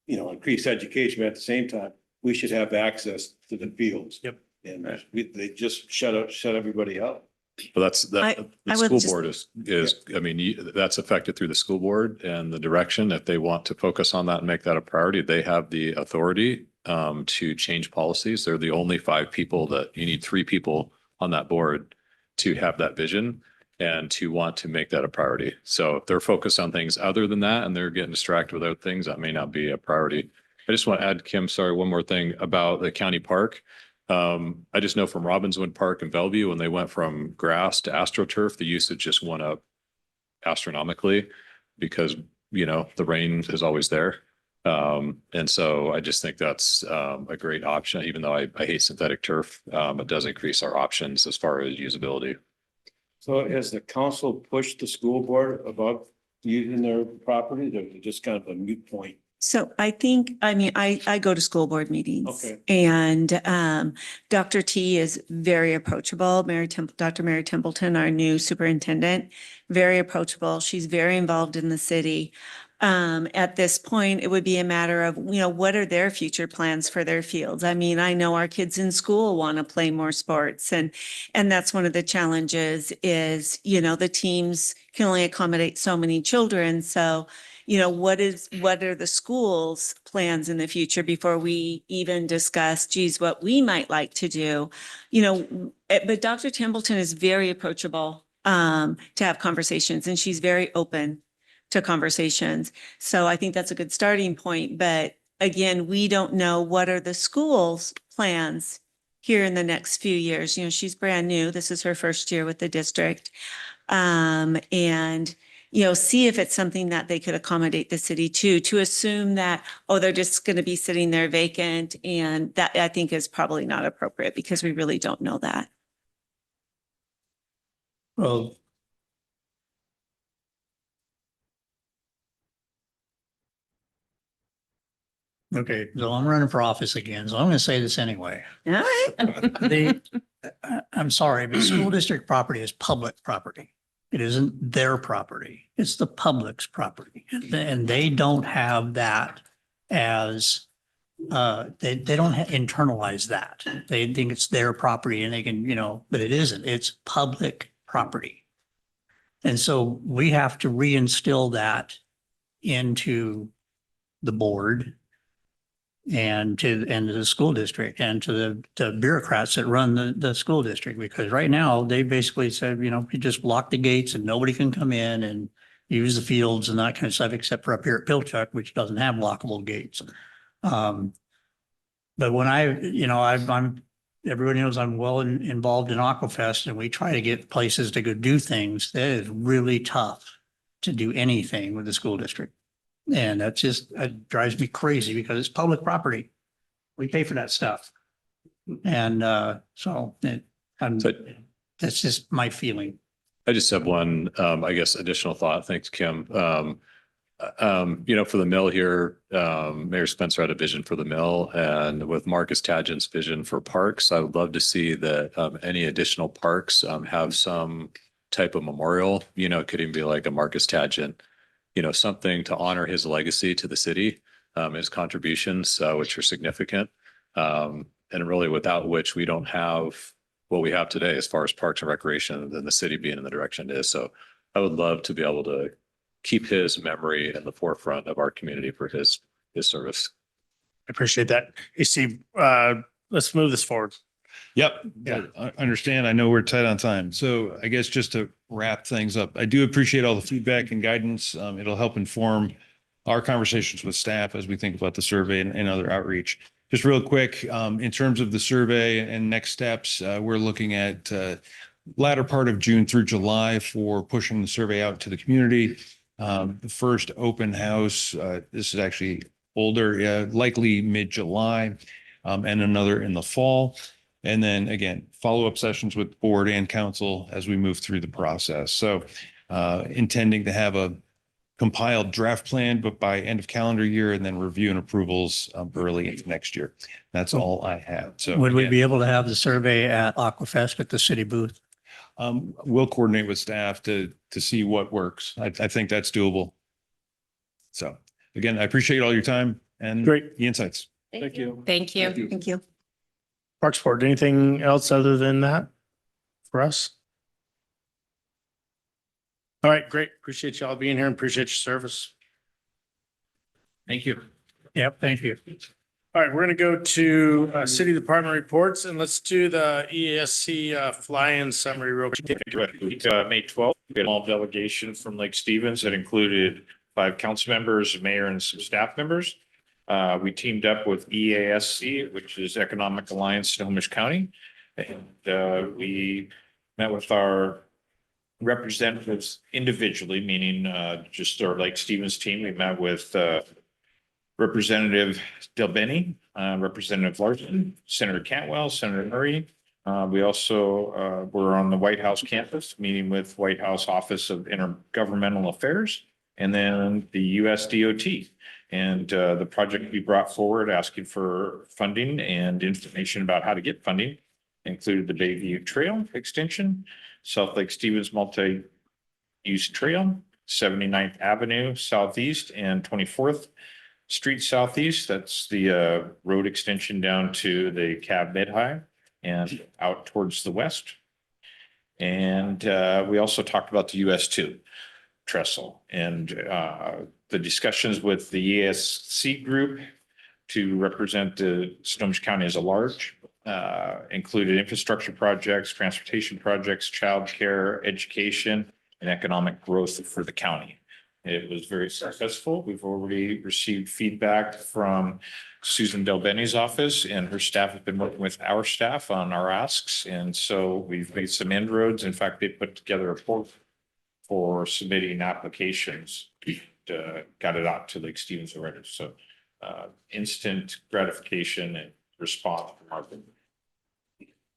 increase education, but at the same time, we should have access to the fields. Yep. And they just shut everybody up. But the I would school just- board is, I mean, that's affected through the school board and the direction. If they want to focus on that and make that a priority, they have the authority to change policies. They're the only 5 people that you need 3 people on that board to have that vision and to want to make that a priority. So if they're focused on things other than that and they're getting distracted with other things, that may not be a priority. I just want to add, Kim, sorry, one more thing about the county park. I just know from Robbinswood Park and Bellevue, when they went from grass to AstroTurf, the usage just went up astronomically because, the rain is always there. And so I just think that's a great option, even though I hate synthetic turf. It does increase our options as far as usability. So has the council pushed the school board about using their property? They're just kind of a moot point. So I go to school board meetings. Okay. And Dr. T is very approachable. Dr. Mary Templeton, our new superintendent, very approachable. She's very involved in the city. At this point, it would be a matter of, what are their future plans for their fields? I mean, I know our kids in school want to play more sports and that's one of the challenges is, the teams can only accommodate so many children. So, what are the school's plans in the future before we even discuss, what we might like to do? But Dr. Templeton is very approachable to have conversations and she's very open to conversations. So I think that's a good starting point. But again, we don't know what are the school's plans here in the next few years. She's brand new. This is her first year with the district. And see if it's something that they could accommodate the city to assume that, they're just going to be sitting there vacant. And that I think is probably not appropriate because we really don't know that. Well, okay, so I'm running for office again, so I'm going to say this anyway. All right. I'm sorry, but school district property is public property. It isn't their property. It's the public's property. And they don't have that as, they don't internalize that. They think it's their property and they can, but it isn't. It's public property. And so we have to reinstill that into the board and to the school district and to the bureaucrats that run the school district, because right now they basically said, you just lock the gates and nobody can come in and use the fields and that kind of stuff, except for up here at Pilchuck, which doesn't have lockable gates. But when I'm everybody knows I'm well involved in Aquafest and we try to get places to go do things. That is really tough to do anything with the school district. And that drives me crazy because it's public property. We pay for that stuff. And that's just my feeling. I just have one, I guess, additional thought. Thanks, Kim. For the mill here, Mayor Spencer had a vision for the mill, and with Marcus Tagent's vision for parks, I would love to see that any additional parks have some type of memorial. It could even be like a Marcus Tagent, something to honor his legacy to the city, his contributions, which are significant, and really without which we don't have what we have today as far as parks and recreation, and the city being in the direction it is. So I would love to be able to keep his memory in the forefront of our community for his service. I appreciate that. Hey, Steve, let's move this forward. Yep. Yeah. I understand. I know we're tight on time. So I guess just to wrap things up, I do appreciate all the feedback and guidance. It'll help inform our conversations with staff as we think about the survey and other outreach. Just real quick, in terms of the survey and next steps, we're looking at latter part of June through July for pushing the survey out to the community. The first open house, this is actually older, likely mid-July, and another in the fall. And then again, follow-up sessions with board and council as we move through the process. So intending to have a compiled draft plan, but by end of calendar year, and then review and approvals early into next year. That's all I have. So Would we again, be able to have the survey at Aquafest at the city booth? we'll coordinate with staff to see what works. I think that's doable. So again, I appreciate all your time and Great. the insights. Thank you. Thank you. Thank you. Parks Board, anything else other than that for us? All right, great. Appreciate y'all being here and appreciate your service. Thank you. Yep, thank you. All right, we're gonna go to city department reports and let's do the ESC fly-in summary real quick. May 12th, we had a small delegation from Lake Stevens that included 5 council members, mayor, and some staff members. We teamed up with EASC, which is Economic Alliance Snohomish County. And we met with our representatives individually, meaning just our Lake Stevens team. We met with Representative Delbeni, Representative Larson, Senator Cantwell, Senator Murray. We also were on the White House campus, meeting with White House Office of Intergovernmental Affairs, and then the US DOT. And the project we brought forward asking for funding and information about how to get funding included the Bayview Trail Extension, South Lake Stevens Multi-Use Trail, 79th Avenue Southeast and 24th Street Southeast. That's the road extension down to the Cab Mid-High and out towards the west. And we also talked about the US 2 trestle and the discussions with the ESC group to represent the Snohomish County as a large, included infrastructure projects, transportation projects, childcare, education, and economic growth for the county. It was very successful. We've already received feedback from Susan Delbeni's office, and her staff have been working with our staff on our asks. And so we've made some inroads. In fact, they put together a report for submitting applications, got it out to Lake Stevens already. So instant gratification and response from our.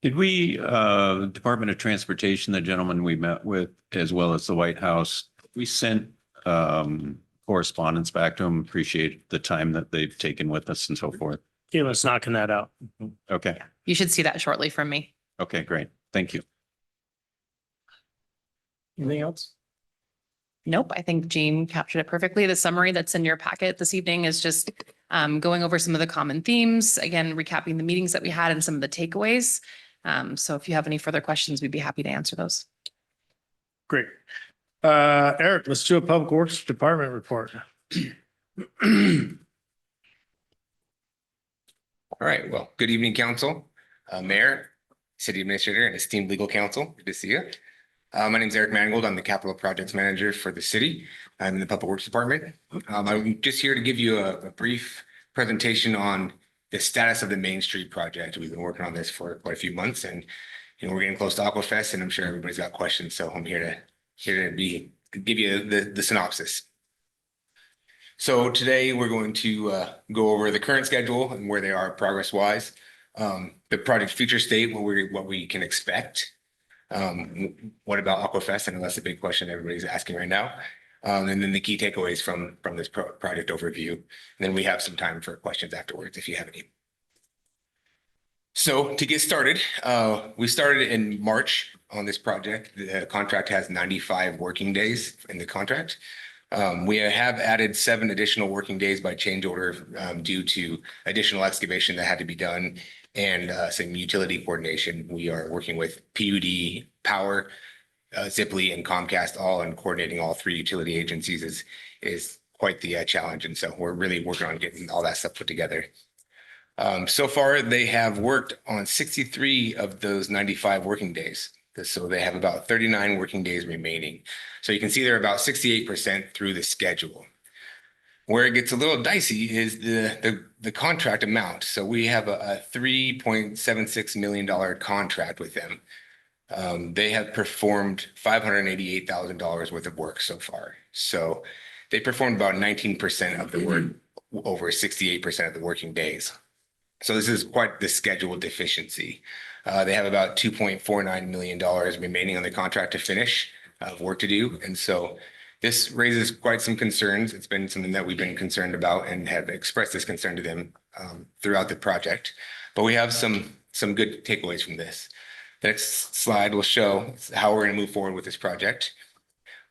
Did we, Department of Transportation, the gentleman we met with, as well as the White House, we sent correspondence back to them. Appreciate the time that they've taken with us and so forth. Okay, let's knocking that out. Okay. You should see that shortly from me. Okay, great. Thank you. Anything else? Nope, I think Jean captured it perfectly. The summary that's in your packet this evening is just going over some of the common themes, again, recapping the meetings that we had and some of the takeaways. So if you have any further questions, we'd be happy to answer those. Great. Eric, let's do a Public Works Department report. All right. Well, good evening, council, mayor, city administrator, and esteemed legal counsel. Good to see you. My name is Eric Mangold. I'm the capital projects manager for the city. I'm in the Public Works Department. I'm just here to give you a brief presentation on the status of the Main Street project. We've been working on this for quite a few months, and we're getting close to Aquafest, and I'm sure everybody's got questions. So I'm here to give you the synopsis. So today we're going to go over the current schedule and where they are progress wise, the project future state, what we can expect. What about Aquafest? I know that's a big question everybody's asking right now. And then the key takeaways from this project overview. And then we have some time for questions afterwards if you have any. So to get started, we started in March on this project. The contract has 95 working days in the contract. We have added 7 additional working days by change order due to additional excavation that had to be done and some utility coordination. We are working with PUD, Power, Ziply, and Comcast all, and coordinating all 3 utility agencies is quite the challenge. And so we're really working on getting all that stuff put together. So far, they have worked on 63 of those 95 working days. So they have about 39 working days remaining. So you can see they're about 68% through the schedule. Where it gets a little dicey is the contract amount. So we have a $3.76 million contract with them. They have performed $588,000 worth of work so far. So they performed about 19% of the work over 68% of the working days. So this is quite the schedule deficiency. They have about $2.49 million remaining on the contract to finish of work to do. And so this raises quite some concerns. It's been something that we've been concerned about and have expressed this concern to them throughout the project. But we have some good takeaways from this. The next slide will show how we're going to move forward with this project.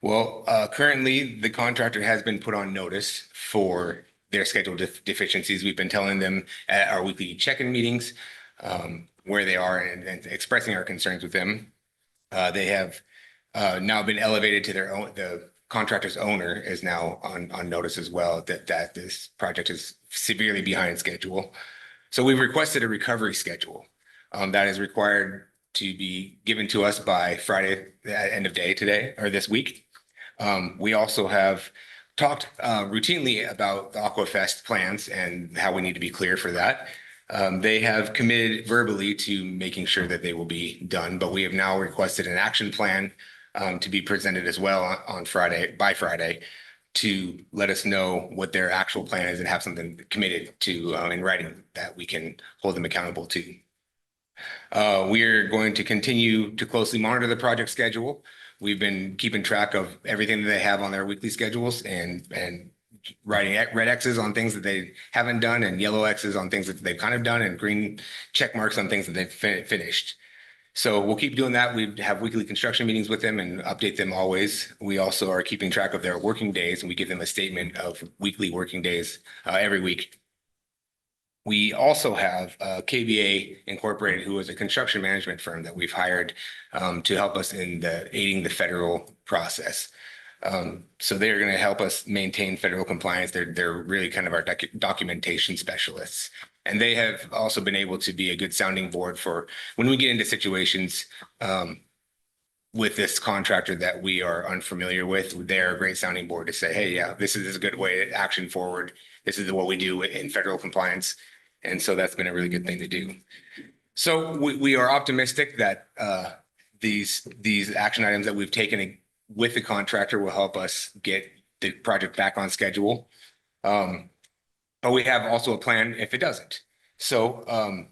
Well, currently the contractor has been put on notice for their schedule deficiencies. We've been telling them at our weekly check-in meetings where they are and expressing our concerns with them. They have now been elevated to their own, the contractor's owner is now on notice as well that this project is severely behind schedule. So we've requested a recovery schedule that is required to be given to us by Friday, the end of day today or this week. We also have talked routinely about the Aquafest plans and how we need to be clear for that. They have committed verbally to making sure that they will be done, but we have now requested an action plan to be presented as well on Friday, by Friday, to let us know what their actual plan is and have something committed to in writing that we can hold them accountable to. We're going to continue to closely monitor the project schedule. We've been keeping track of everything that they have on their weekly schedules and writing red X's on things that they haven't done and yellow X's on things that they've kind of done and green check marks on things that they've finished. So we'll keep doing that. We have weekly construction meetings with them and update them always. We also are keeping track of their working days and we give them a statement of weekly working days every week. We also have KBA Incorporated, who is a construction management firm that we've hired to help us in aiding the federal process. So they're going to help us maintain federal compliance. They're really kind of our documentation specialists. And they have also been able to be a good sounding board for when we get into situations with this contractor that we are unfamiliar with. They're a great sounding board to say, hey, yeah, this is a good way to action forward. This is what we do in federal compliance. And so that's been a really good thing to do. So we are optimistic that these action items that we've taken with the contractor will help us get the project back on schedule. But we have also a plan if it doesn't. So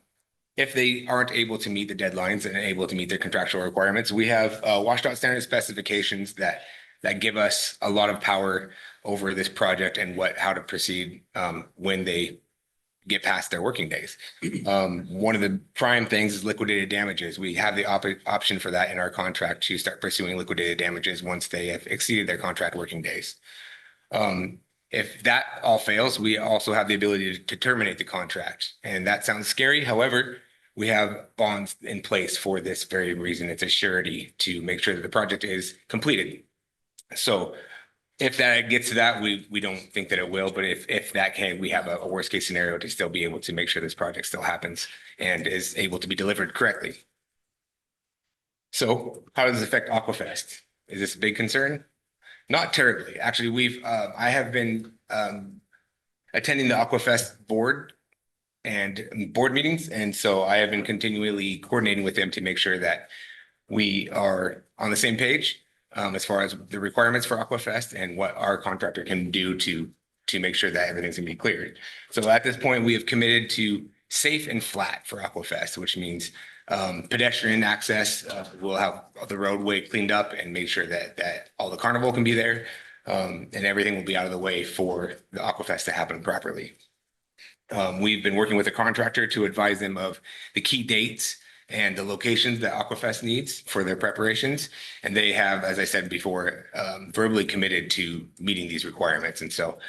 if they aren't able to meet the deadlines and able to meet their contractual requirements, we have WashDOT standard specifications that give us a lot of power over this project and how to proceed when they get past their working days. One of the prime things is liquidated damages. We have the option for that in our contract to start pursuing liquidated damages once they have exceeded their contract working days. If that all fails, we also have the ability to terminate the contract. And that sounds scary. However, we have bonds in place for this very reason. It's a surety to make sure that the project is completed. So if that gets to that, we don't think that it will, but if that can, we have a worst case scenario to still be able to make sure this project still happens and is able to be delivered correctly. So how does this affect Aquafest? Is this a big concern? Not terribly. Actually, I have been attending the Aquafest board meetings. And so I have been continually coordinating with them to make sure that we are on the same page as far as the requirements for Aquafest and what our contractor can do to make sure that everything's gonna be cleared. So at this point, we have committed to safe and flat for Aquafest, which means pedestrian access. We'll have the roadway cleaned up and make sure that all the carnival can be there. And everything will be out of the way for the Aquafest to happen properly. We've been working with a contractor to advise them of the key dates and the locations that Aquafest needs for their preparations. And they have, as I said before, verbally committed to meeting these requirements. And so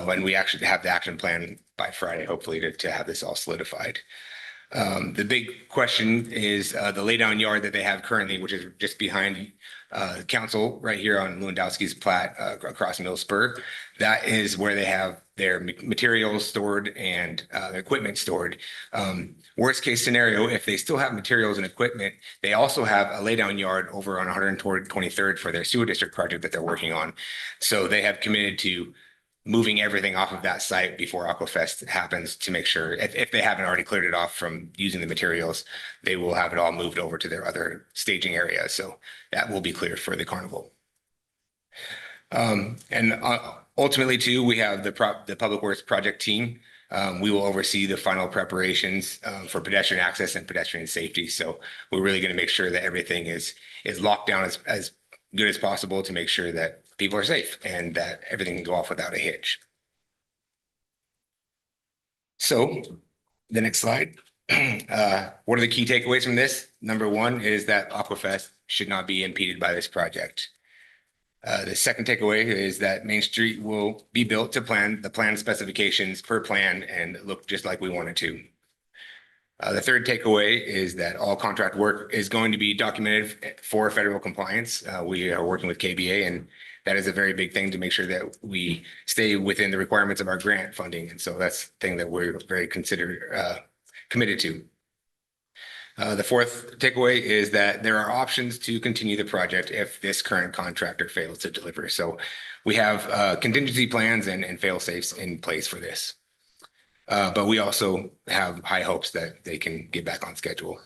when we actually have the action plan by Friday, hopefully to have this all solidified. The big question is the laydown yard that they have currently, which is just behind council right here on Lewandowski's plat across Mill Spur. That is where they have their materials stored and their equipment stored. Worst case scenario, if they still have materials and equipment, they also have a laydown yard over on 123rd for their sewer district project that they're working on. So they have committed to moving everything off of that site before Aquafest happens to make sure, if they haven't already cleared it off from using the materials, they will have it all moved over to their other staging areas. So that will be clear for the carnival. Ultimately too, we have the Public Works project team. We will oversee the final preparations for pedestrian access and pedestrian safety. So we're really going to make sure that everything is locked down as good as possible to make sure that people are safe and that everything can go off without a hitch. So the next slide. What are the key takeaways from this? Number one is that Aquafest should not be impeded by this project. The second takeaway is that Main Street will be built to the plan specifications per plan and look just like we want it to. The third takeaway is that all contract work is going to be documented for federal compliance. We are working with KBA, and that is a very big thing to make sure that we stay within the requirements of our grant funding. And so that's the thing that we're very committed to. The fourth takeaway is that there are options to continue the project if this current contractor fails to deliver. So we have contingency plans and fail safes in place for this. But we also have high hopes that they can get back on schedule.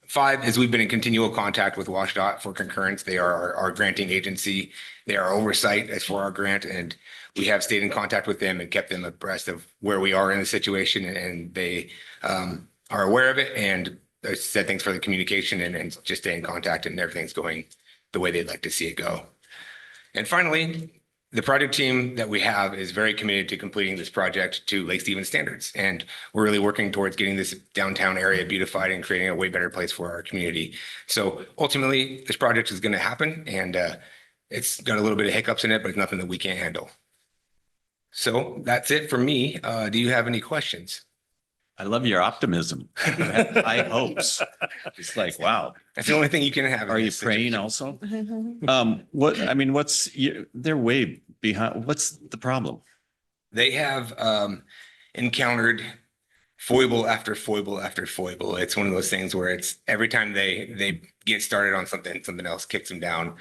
Five is we've been in continual contact with WashDOT for concurrence. They are our granting agency. They are oversight as for our grant, and we have stayed in contact with them and kept them abreast of where we are in the situation, and they are aware of it and said thanks for the communication and just stay in contact, and everything's going the way they'd like to see it go. And finally, the project team that we have is very committed to completing this project to Lake Stevens standards. And we're really working towards getting this downtown area beautified and creating a way better place for our community. So ultimately, this project is going to happen, and it's got a little bit of hiccups in it, but it's nothing that we can't handle. So that's it for me. Do you have any questions? I love your optimism. You have high hopes. It's like, wow. That's the only thing you can have. Are you praying also? They're way behind. What's the problem? They have encountered foible after foible after foible. It's one of those things where it's every time they get started on something, something else kicks them down.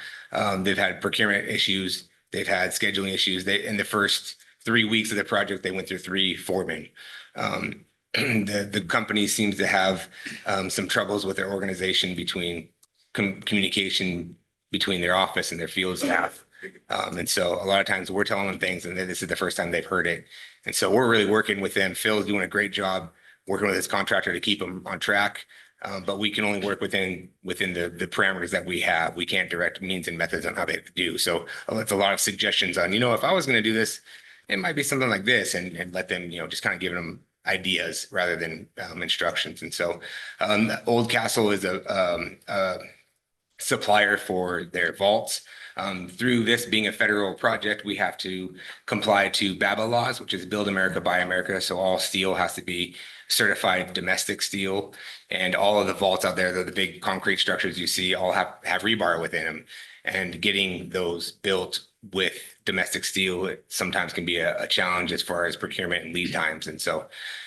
They've had procurement issues. They've had scheduling issues. In the first 3 weeks of the project, they went through 3 foremen. The company seems to have some troubles with their organization between communication between their office and their field staff. And so a lot of times we're telling them things and then this is the first time they've heard it. And so we're really working with them. Phil's doing a great job working with his contractor to keep them on track. But we can only work within the parameters that we have. We can't direct means and methods on how they do. So it's a lot of suggestions on, if I was going to do this, it might be something like this, and let them, just kind of giving them ideas rather than instructions. And so Old Castle is a supplier for their vaults. Through this being a federal project, we have to comply to BABA laws, which is Build America, Buy America. So all steel has to be certified domestic steel, and all of the vaults out there, the big concrete structures you see, all have rebar within them. And getting those built with domestic steel, it sometimes can be a challenge as far as procurement and lead times. And so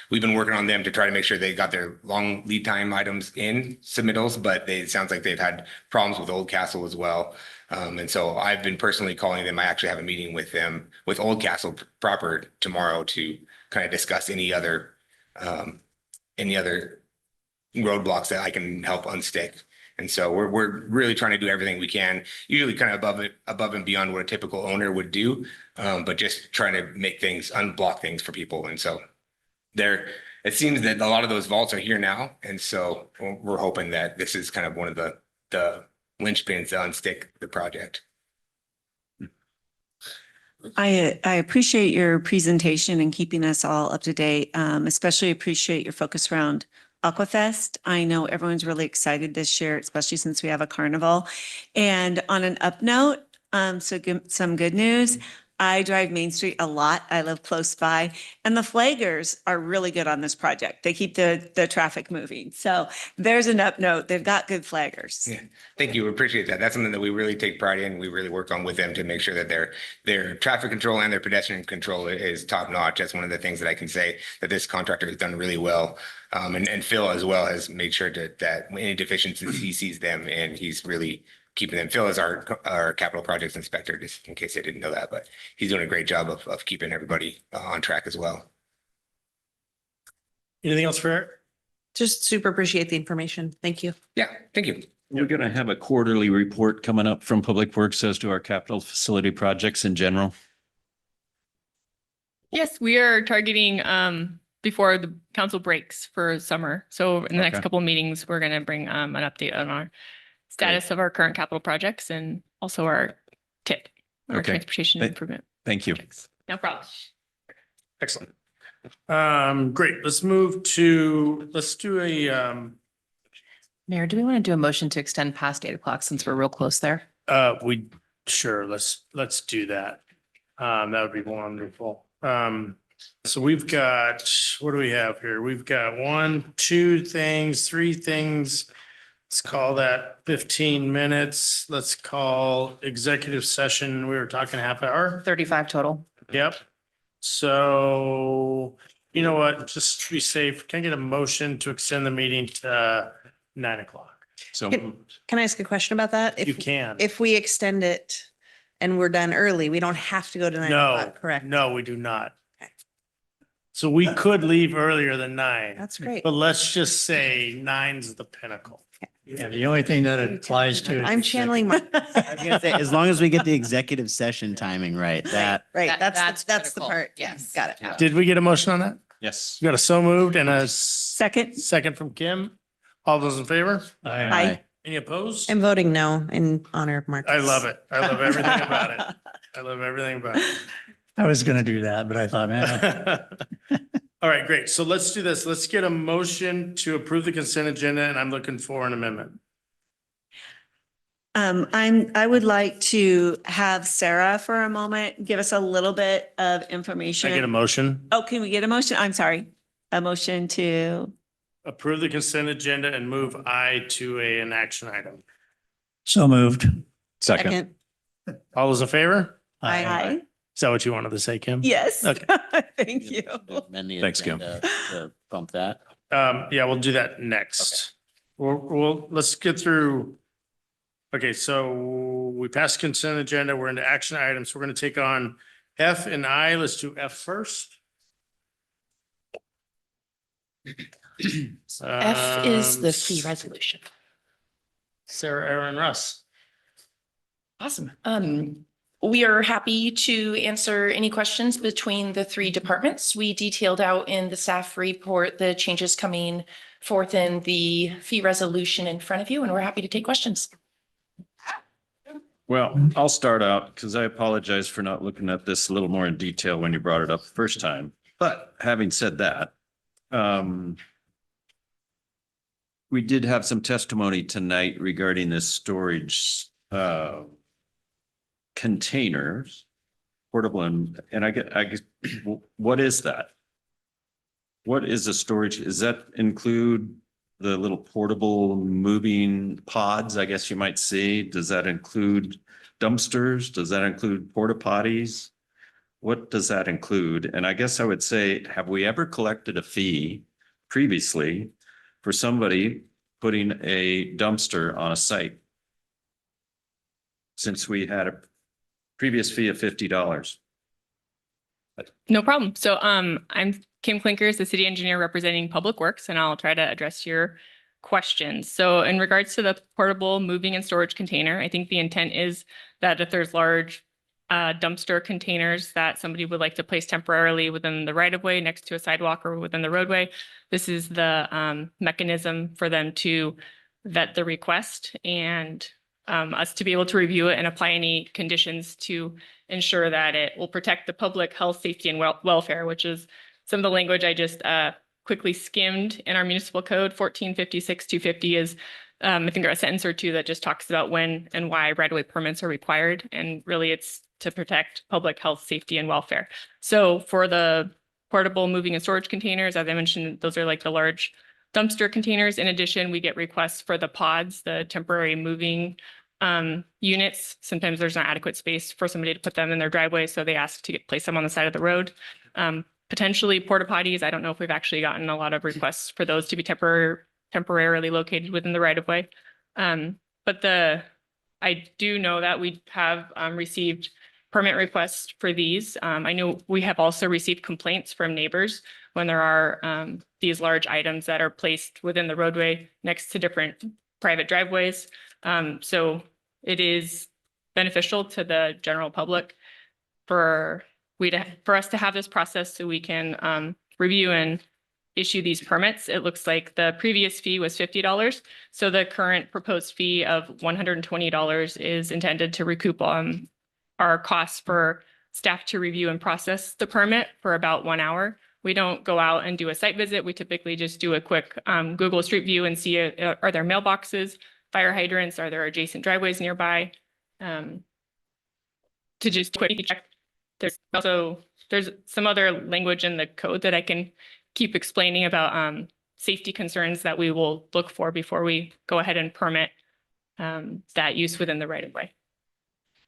we've been working on them to try to make sure they got their long lead time items in submittals, but it sounds like they've had problems with Old Castle as well. And so I've been personally calling them. I actually have a meeting with them, with Old Castle proper tomorrow, to kind of discuss any other roadblocks that I can help unstick. And so we're really trying to do everything we can, usually kind of above and beyond what a typical owner would do, but just trying to make things, unblock things for people. And so it seems that a lot of those vaults are here now. And so we're hoping that this is kind of one of the linchpins to unstick the project. I appreciate your presentation and keeping us all up to date. Especially appreciate your focus around Aquafest. I know everyone's really excited this year, especially since we have a carnival. And on an up note, some good news. I drive Main Street a lot. I live close by, and the flaggers are really good on this project. They keep the traffic moving. So there's an up note. They've got good flaggers. Yeah, thank you. We appreciate that. That's something that we really take pride in. We really work on with them to make sure that their traffic control and their pedestrian control is top notch. That's one of the things that I can say that this contractor has done really well. And Phil as well has made sure that any deficiencies, he sees them and he's really keeping them. Phil is our capital projects inspector, just in case I didn't know that, but he's doing a great job of keeping everybody on track as well. Anything else for Eric? Just super appreciate the information. Thank you. Yeah, thank you. We're going to have a quarterly report coming up from Public Works as to our capital facility projects in general. Yes, we are targeting before the council breaks for summer. So in the next Okay. couple of meetings, we're going to bring an update on our status of our current capital projects and also our TIP, our Okay. transportation improvement. Thank you. projects. No problem. Excellent. Great. Let's do a, Mayor, do we want to do a motion to extend past 8 o'clock since we're real close there? sure, let's do that. That would be wonderful. So we've got, what do we have here? We've got 1, 2 things, 3 things. Let's call that 15 minutes. Let's call executive session. We were talking half hour. 35 total. Yep. So you know what? Just to be safe, can I get a motion to extend the meeting to 9 o'clock? So Can I ask a question about that? You can. If we extend it and we're done early, we don't have to go to 9 No, o'clock, correct? no, we do not. Okay. So we could leave earlier than 9. That's great. But let's just say 9's the pinnacle. Yeah, the only thing that it applies to. I'm channeling my, I was gonna say, as long as we get the executive session timing right, that, right, that's the critical. part. Yes. Got it. Did we get a motion on that? yes. We got a so moved and a Second. second from Kim. All those in favor? Aye. Any opposed? I'm voting no in honor of Marcus. I love it. I love everything about it. I love everything about it. I was gonna do that, but I thought, man, All right, great. So let's do this. Let's get a motion to approve the consent agenda, and I'm looking for an amendment. I would like to have Sarah for a moment, give us a little bit of information. I get a motion, Oh, can we get a motion? I'm sorry. A motion to, approve the consent agenda and move I to an action item. so moved. Second. All those in favor? aye. Is that what you wanted to say, Kim? Yes. Okay. Thank you. amend the Thanks, Kim. agenda to bump that. Yeah, we'll do that next. Let's get through. Okay, so we passed consent agenda. We're into action items. We're going to take on F and I. Let's do F first. F is the fee resolution. Sarah, Aaron, Russ. Awesome. We are happy to answer any questions between the 3 departments. We detailed out in the staff report the changes coming forth in the fee resolution in front of you, and we're happy to take questions. Well, I'll start out because I apologize for not looking at this a little more in detail when you brought it up the first time. But having said that, we did have some testimony tonight regarding this storage containers, portable, and I guess, what is that? What is a storage? Does that include the little portable moving pods, I guess you might say? Does that include dumpsters? Does that include porta potties? What does that include? And I guess I would say, have we ever collected a fee previously for somebody putting a dumpster on a site? Since we had a previous fee of $50. No problem. So I'm Kim Klinkers, the city engineer representing Public Works, and I'll try to address your questions. So in regards to the portable moving and storage container, I think the intent is that if there's large dumpster containers that somebody would like to place temporarily within the right of way next to a sidewalk or within the roadway, this is the mechanism for them to vet the request and us to be able to review it and apply any conditions to ensure that it will protect the public health, safety, and welfare, which is some of the language I just quickly skimmed in our municipal code. 1456-250 is, I think there a sentence or two that just talks about when and why right-of-way permits are required. And really it's to protect public health, safety, and welfare. So for the portable moving and storage containers, as I mentioned, those are like the large dumpster containers. In addition, we get requests for the pods, the temporary moving units. Sometimes there's not adequate space for somebody to put them in their driveway, so they ask to place them on the side of the road. Potentially porta potties. I don't know if we've actually gotten a lot of requests for those to be temporarily located within the right of way. But I do know that we have received permit requests for these. I know we have also received complaints from neighbors when there are these large items that are placed within the roadway next to different private driveways. So it is beneficial to the general public for us to have this process so we can review and issue these permits. It looks like the previous fee was $50. So the current proposed fee of $120 is intended to recoup our costs for staff to review and process the permit for about 1 hour. We don't go out and do a site visit. We typically just do a quick Google Street View and see are there mailboxes, fire hydrants, are there adjacent driveways nearby? To just quickly check. There's some other language in the code that I can keep explaining about safety concerns that we will look for before we go ahead and permit that use within the right of way.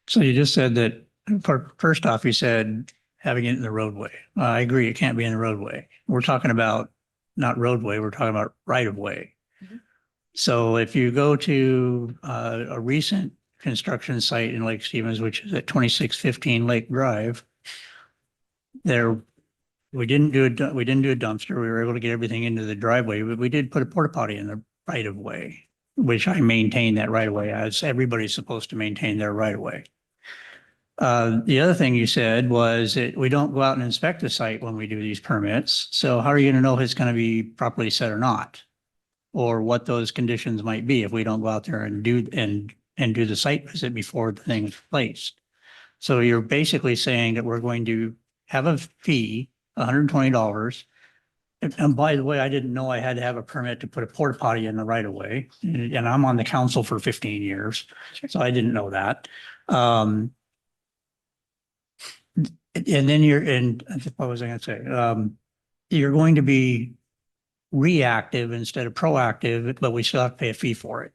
So you just said that, first off, you said having it in the roadway. I agree, it can't be in the roadway. We're talking about not roadway, we're talking about right of way. So if you go to a recent construction site in Lake Stevens, which is at 2615 Lake Drive, we didn't do a dumpster. We were able to get everything into the driveway, but we did put a porta potty in the right of way, which I maintain that right of way, as everybody's supposed to maintain their right of way. The other thing you said was that we don't go out and inspect the site when we do these permits. So how are you going to know if it's going to be properly set or not? Or what those conditions might be if we don't go out there and do the site visit before the thing is placed. So you're basically saying that we're going to have a fee, $120. And by the way, I didn't know I had to have a permit to put a porta potty in the right of way. And I'm on the council for 15 years, so I didn't know that. And then what was I going to say? You're going to be reactive instead of proactive, but we still have to pay a fee for it.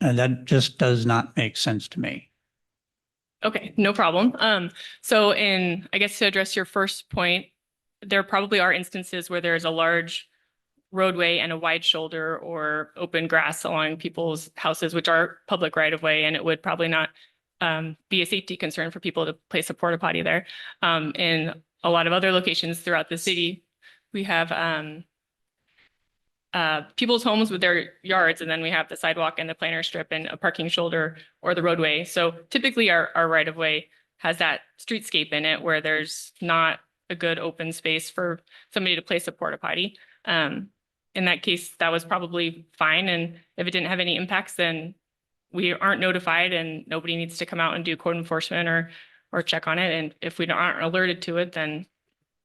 And that just does not make sense to me. Okay, no problem. So I guess to address your first point, there probably are instances where there's a large roadway and a wide shoulder or open grass along people's houses, which are public right of way, and it would probably not be a safety concern for people to place a porta potty there. In a lot of other locations throughout the city, we have people's homes with their yards, and then we have the sidewalk and the planter strip and a parking shoulder or the roadway. So typically our right of way has that streetscape in it where there's not a good open space for somebody to place a porta potty. In that case, that was probably fine. And if it didn't have any impacts, then we aren't notified and nobody needs to come out and do code enforcement or check on it. And if we aren't alerted to it, then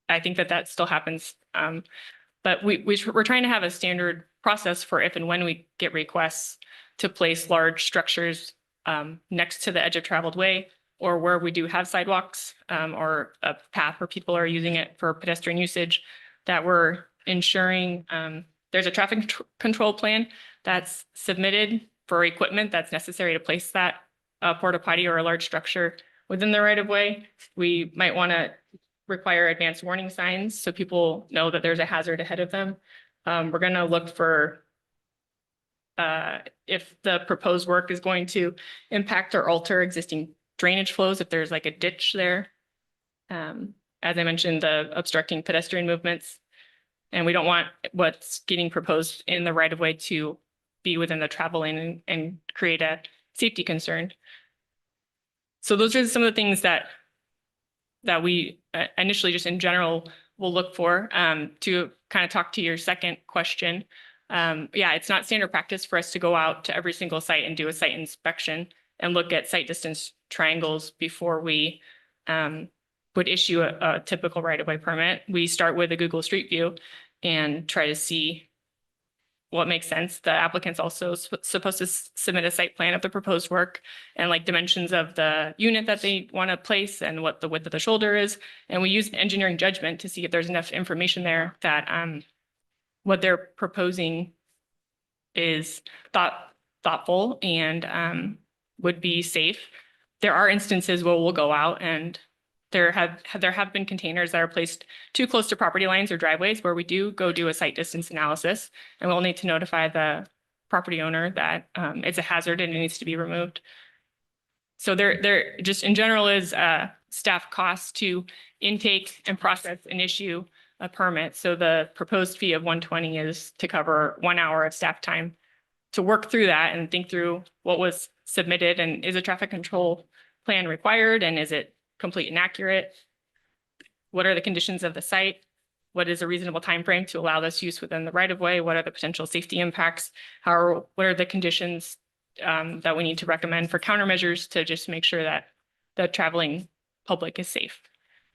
I think that still happens. But we're trying to have a standard process for if and when we get requests to place large structures next to the edge of traveled way, or where we do have sidewalks or a path where people are using it for pedestrian usage, that we're ensuring there's a traffic control plan that's submitted for equipment that's necessary to place that porta potty or a large structure within the right of way. We might want to require advanced warning signs so people know that there's a hazard ahead of them. We're going to look for if the proposed work is going to impact or alter existing drainage flows, if there's like a ditch there. As I mentioned, the obstructing pedestrian movements. And we don't want what's getting proposed in the right of way to be within the travel lane and create a safety concern. So those are some of the things that we initially just in general will look for. To kind of talk to your second question. Yeah, it's not standard practice for us to go out to every single site and do a site inspection. and look at site distance triangles before we would issue a typical right-of-way permit. We start with a Google Street View and try to see what makes sense. The applicant's also supposed to submit a site plan of the proposed work and like dimensions of the unit that they want to place and what the width of the shoulder is. And we use engineering judgment to see if there's enough information there that what they're proposing is thoughtful and would be safe. There are instances where we'll go out and there have been containers that are placed too close to property lines or driveways where we do a site distance analysis, and we'll need to notify the property owner that it's a hazard and it needs to be removed. So there just in general is staff costs to intake and process and issue a permit. So the proposed fee of $120 is to cover 1 hour of staff time to work through that and think through what was submitted and is a traffic control plan required and is it complete and accurate? What are the conditions of the site? What is a reasonable time frame to allow this use within the right of way? What are the potential safety impacts? What are the conditions that we need to recommend for countermeasures to just make sure that the traveling public is safe?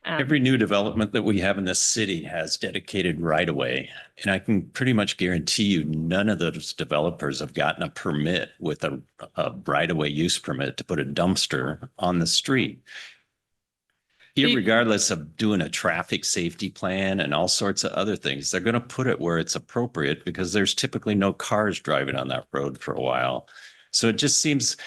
Every new development that we have in this city has dedicated right of way. And I can pretty much guarantee you none of those developers have gotten a permit with a right of way use permit to put a dumpster on the street. Regardless of doing a traffic safety plan and all sorts of other things, they're going to put it where it's appropriate because there's typically no cars driving on that road for a while. So it just seems,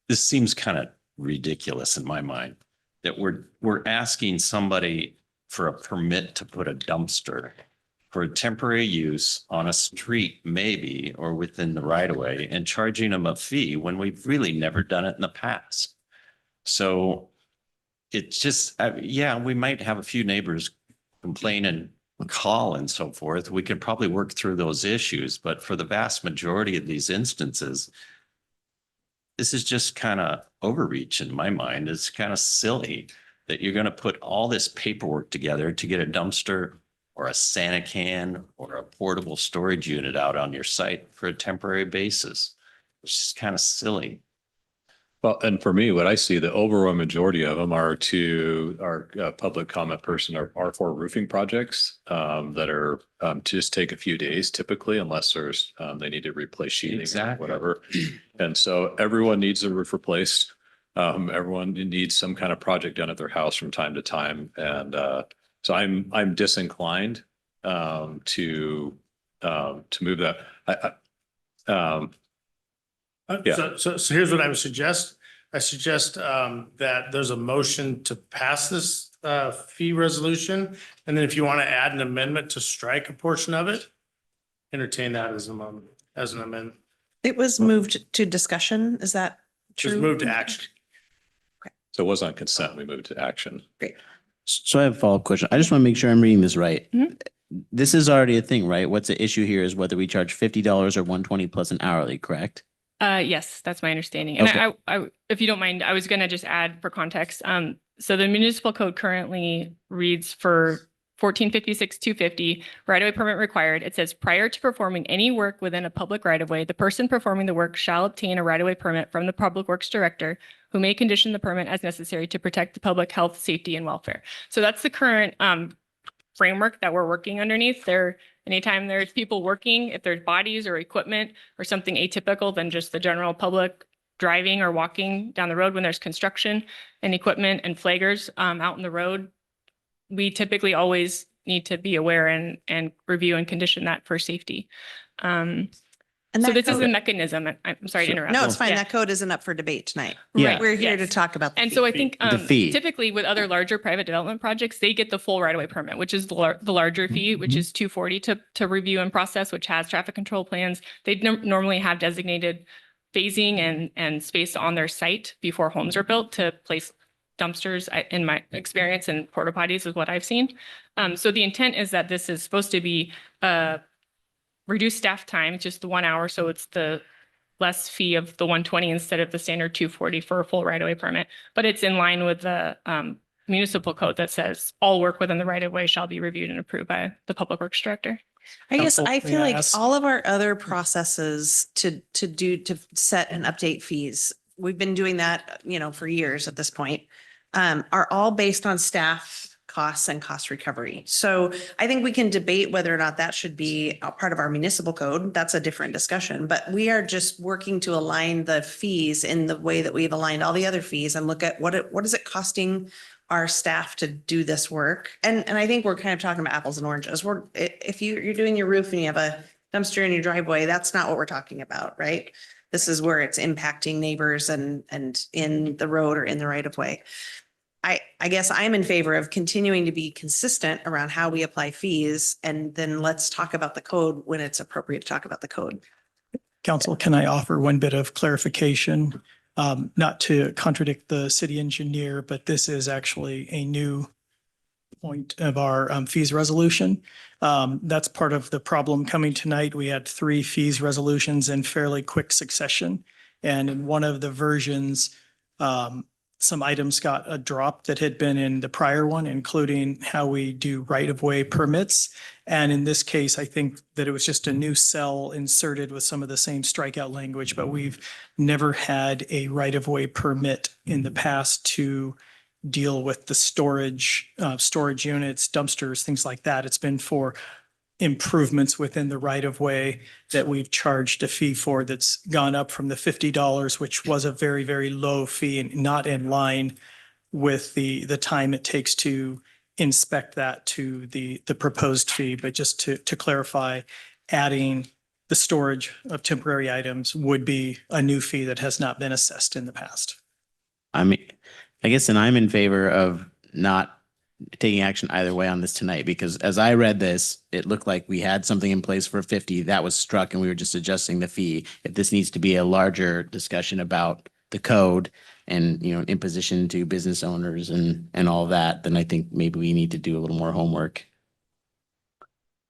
this seems kind of ridiculous in my mind that we're asking somebody for a permit to put a dumpster for a temporary use on a street, maybe, or within the right of way, and charging them a fee when we've really never done it in the past. So it's just, yeah, we might have a few neighbors complain and call and so forth. We could probably work through those issues, but for the vast majority of these instances, this is just kind of overreach in my mind. It's kind of silly that you're going to put all this paperwork together to get a dumpster or a Santa can or a portable storage unit out on your site for a temporary basis, which is kind of silly. Well, and for me, what I see, the overall majority of them are to our public comment person are for roofing projects that are to just take a few days typically, unless there's they need to replace sheathing or whatever. And so everyone needs a roof replaced. Everyone needs some kind of project done at their house from time to time. And so I'm disinclined to move that. Yeah. So here's what I would suggest. I suggest that there's a motion to pass this fee resolution. And then if you want to add an amendment to strike a portion of it, entertain that as an amendment. It was moved to discussion. Is that true? Just move to action. So it was on consent. We moved to action. Great. So I have a follow-up question. I just want to make sure I'm reading this right. This is already a thing, right? What's the issue here is whether we charge $50 or $120 plus an hourly, correct? Yes, that's my understanding. And Okay. I, if you don't mind, I was going to just add for context. So the municipal code currently reads for 1456-250, right-of-way permit required. It says prior to performing any work within a public right-of-way, the person performing the work shall obtain a right-of-way permit from the Public Works Director, who may condition the permit as necessary to protect the public health, safety, and welfare. So that's the current framework that we're working underneath. Anytime there's people working, if there's bodies or equipment or something atypical than just the general public driving or walking down the road when there's construction and equipment and flaggers out in the road, we typically always need to be aware and review and condition that for safety. So that this is code- a mechanism. I'm sorry to interrupt. No, it's fine. Yeah. That code isn't up for debate tonight. Yeah. We're here to Yes. talk about. And so I think The fee. typically with other larger private development projects, they get the full right-of-way permit, which is the larger fee, which is $240 to review and process, which has traffic control plans. They normally have designated phasing and space on their site before homes are built to place dumpsters. In my experience, and porta potties is what I've seen. So the intent is that this is supposed to be reduced staff time, just the 1 hour. So it's the less fee of the 120 instead of the standard 240 for a full right-of-way permit. But it's in line with the municipal code that says all work within the right-of-way shall be reviewed and approved by the Public Works Director. I guess Council, I may feel I like ask? all of our other processes to set and update fees, we've been doing that, for years at this point, are all based on staff costs and cost recovery. So I think we can debate whether or not that should be a part of our municipal code. That's a different discussion, but we are just working to align the fees in the way that we've aligned all the other fees and look at what is it costing our staff to do this work. And I think we're kind of talking about apples and oranges. If you're doing your roof and you have a dumpster in your driveway, that's not what we're talking about, right? This is where it's impacting neighbors and in the road or in the right of way. I guess I'm in favor of continuing to be consistent around how we apply fees, and then let's talk about the code when it's appropriate to talk about the code. Council, can I offer one bit of clarification? Not to contradict the city engineer, but this is actually a new point of our fees resolution. That's part of the problem coming tonight. We had 3 fees resolutions in fairly quick succession. And in one of the versions, some items got a drop that had been in the prior one, including how we do right-of-way permits. And in this case, I think that it was just a new cell inserted with some of the same strikeout language, but we've never had a right-of-way permit in the past to deal with the storage units, dumpsters, things like that. It's been for improvements within the right of way that we've charged a fee for that's gone up from the $50, which was a very, very low fee and not in line with the time it takes to inspect that to the proposed fee. But just to clarify, adding the storage of temporary items would be a new fee that has not been assessed in the past. I mean, I guess, and I'm in favor of not taking action either way on this tonight, because as I read this, it looked like we had something in place for 50 that was struck and we were just adjusting the fee. If this needs to be a larger discussion about the code and, imposition to business owners and all that, then I think maybe we need to do a little more homework.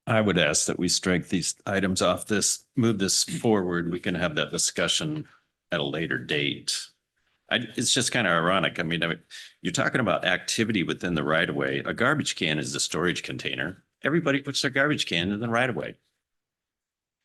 I would ask that we strike these items off this, move this forward. We can have that discussion at a later date. It's just kind of ironic. I mean, you're talking about activity within the right of way. A garbage can is a storage container. Everybody puts their garbage can in the right of way.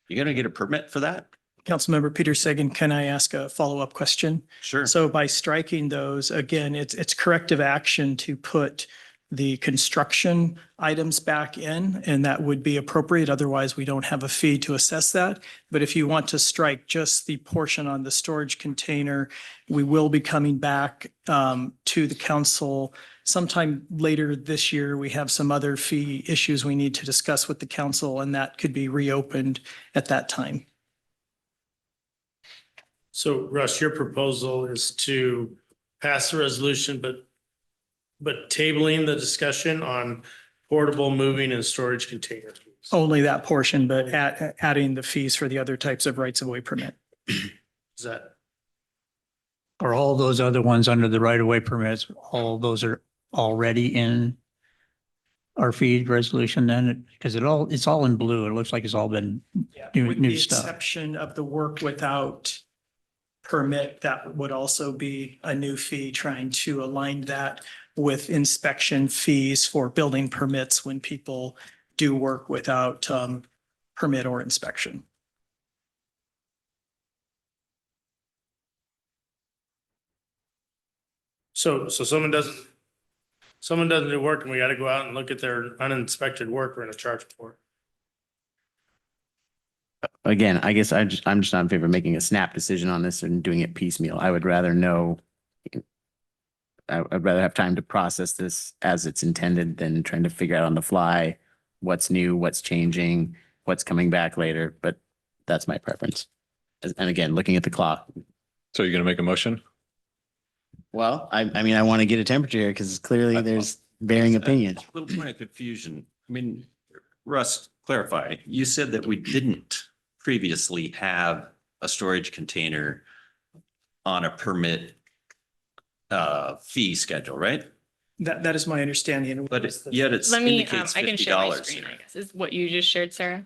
You're going to get a permit for that? Councilmember Peter Sagan, can I ask a follow-up question? Sure. So by striking those, again, it's corrective action to put the construction items back in, and that would be appropriate. Otherwise, we don't have a fee to assess that. But if you want to strike just the portion on the storage container, we will be coming back to the council sometime later this year. We have some other fee issues we need to discuss with the council, and that could be reopened at that time. So Russ, your proposal is to pass the resolution, but tabling the discussion on portable moving and storage containers. Only that portion, but adding the fees for the other types of rights of way permit. Is that? Are all those other ones under the right of way permits, all those are already in our fee resolution then? Because it's all in blue. It looks like it's all been With new the stuff. exception of the work without permit, that would also be a new fee, trying to align that with inspection fees for building permits when people do work without permit or inspection. So someone doesn't do work and we got to go out and look at their uninspected work, we're going to charge for it. Again, I guess I'm just not in favor of making a snap decision on this and doing it piecemeal. I would rather know. I'd rather have time to process this as it's intended than trying to figure out on the fly what's new, what's changing, what's coming back later. But that's my preference. And again, looking at the clock. So you're going to make a motion? Well, I mean, I want to get a temperature here because clearly there's varying opinions. A little point of confusion. I mean, Russ, clarify. You said that we didn't previously have a storage container on a permit fee schedule, right? That is my understanding. But yet it's Let me, indicates I can share my $50 screen, here. I guess, is what you just shared, Sarah.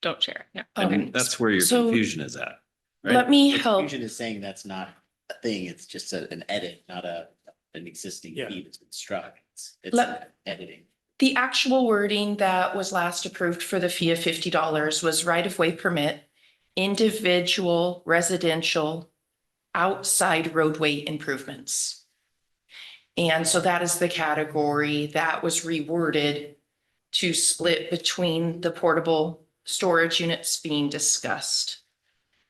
Don't share. No. And that's where your So- confusion is at. right? Let me The help. confusion is saying that's not a thing. It's just an edit, not an existing Yeah. fee that's been struck. It's Let- editing. The actual wording that was last approved for the fee of $50 was right-of-way permit, individual residential outside roadway improvements. And so that is the category that was reworded to split between the portable storage units being discussed,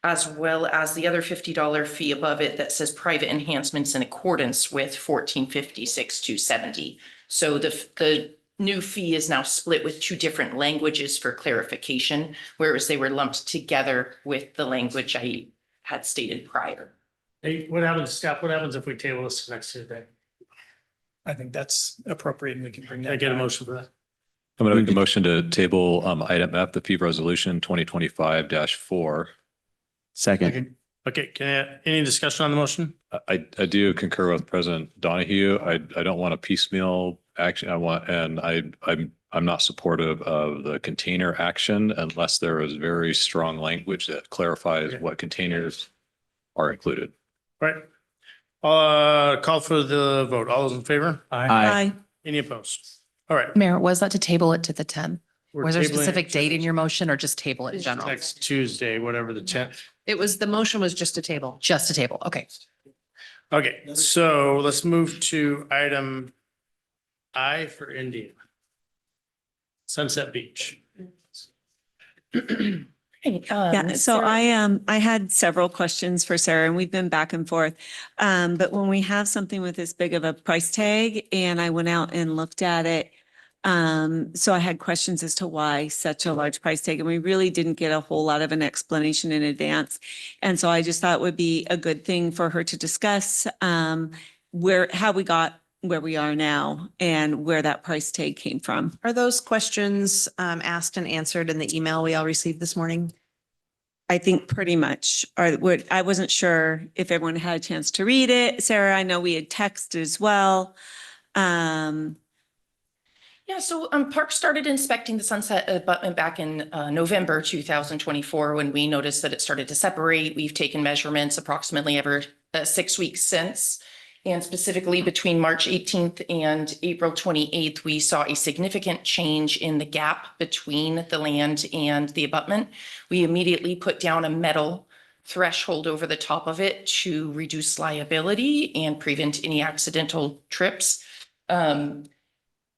as well as the other $50 fee above it that says private enhancements in accordance with 1456-270. So the new fee is now split with two different languages for clarification, whereas they were lumped together with the language I had stated prior. Hey, what happens, staff, what happens if we table this next Tuesday? I think that's appropriate and we can bring Can I that get a back. motion for that? I'm going to make a motion to table item F, the fee resolution 2025-4. Second. Okay, any discussion on the motion? I do concur with President Donahue. I don't want a piecemeal action. I'm not supportive of the container action unless there is very strong language that clarifies what containers are included. Right. Call for the vote. All those in favor? Aye. Any opposed? All right. Mayor, was that to table it to the 10th? We're Was there a tabling specific it date in your motion or just table it in general? Next Tuesday, whatever the 10th. It was, the motion was just a table. Just a table. Okay. Okay, so let's move to item I for Indian. Sunset Beach. Yeah, so I had several questions for Sarah and we've been back and forth. But when we have something with this big of a price tag and I went out and looked at it, so I had questions as to why such a large price tag and we really didn't get a whole lot of an explanation in advance. And so I just thought it would be a good thing for her to discuss how we got where we are now and where that price tag came from. Are those questions asked and answered in the email we all received this morning? I think pretty much, I wasn't sure if everyone had a chance to read it. Sarah, I know we had texted as well. Yeah, so Park started inspecting the Sunset abutment back in November 2024 when we noticed that it started to separate. We've taken measurements approximately every 6 weeks since. And specifically between March 18th and April 28th, we saw a significant change in the gap between the land and the abutment. We immediately put down a metal threshold over the top of it to reduce liability and prevent any accidental trips.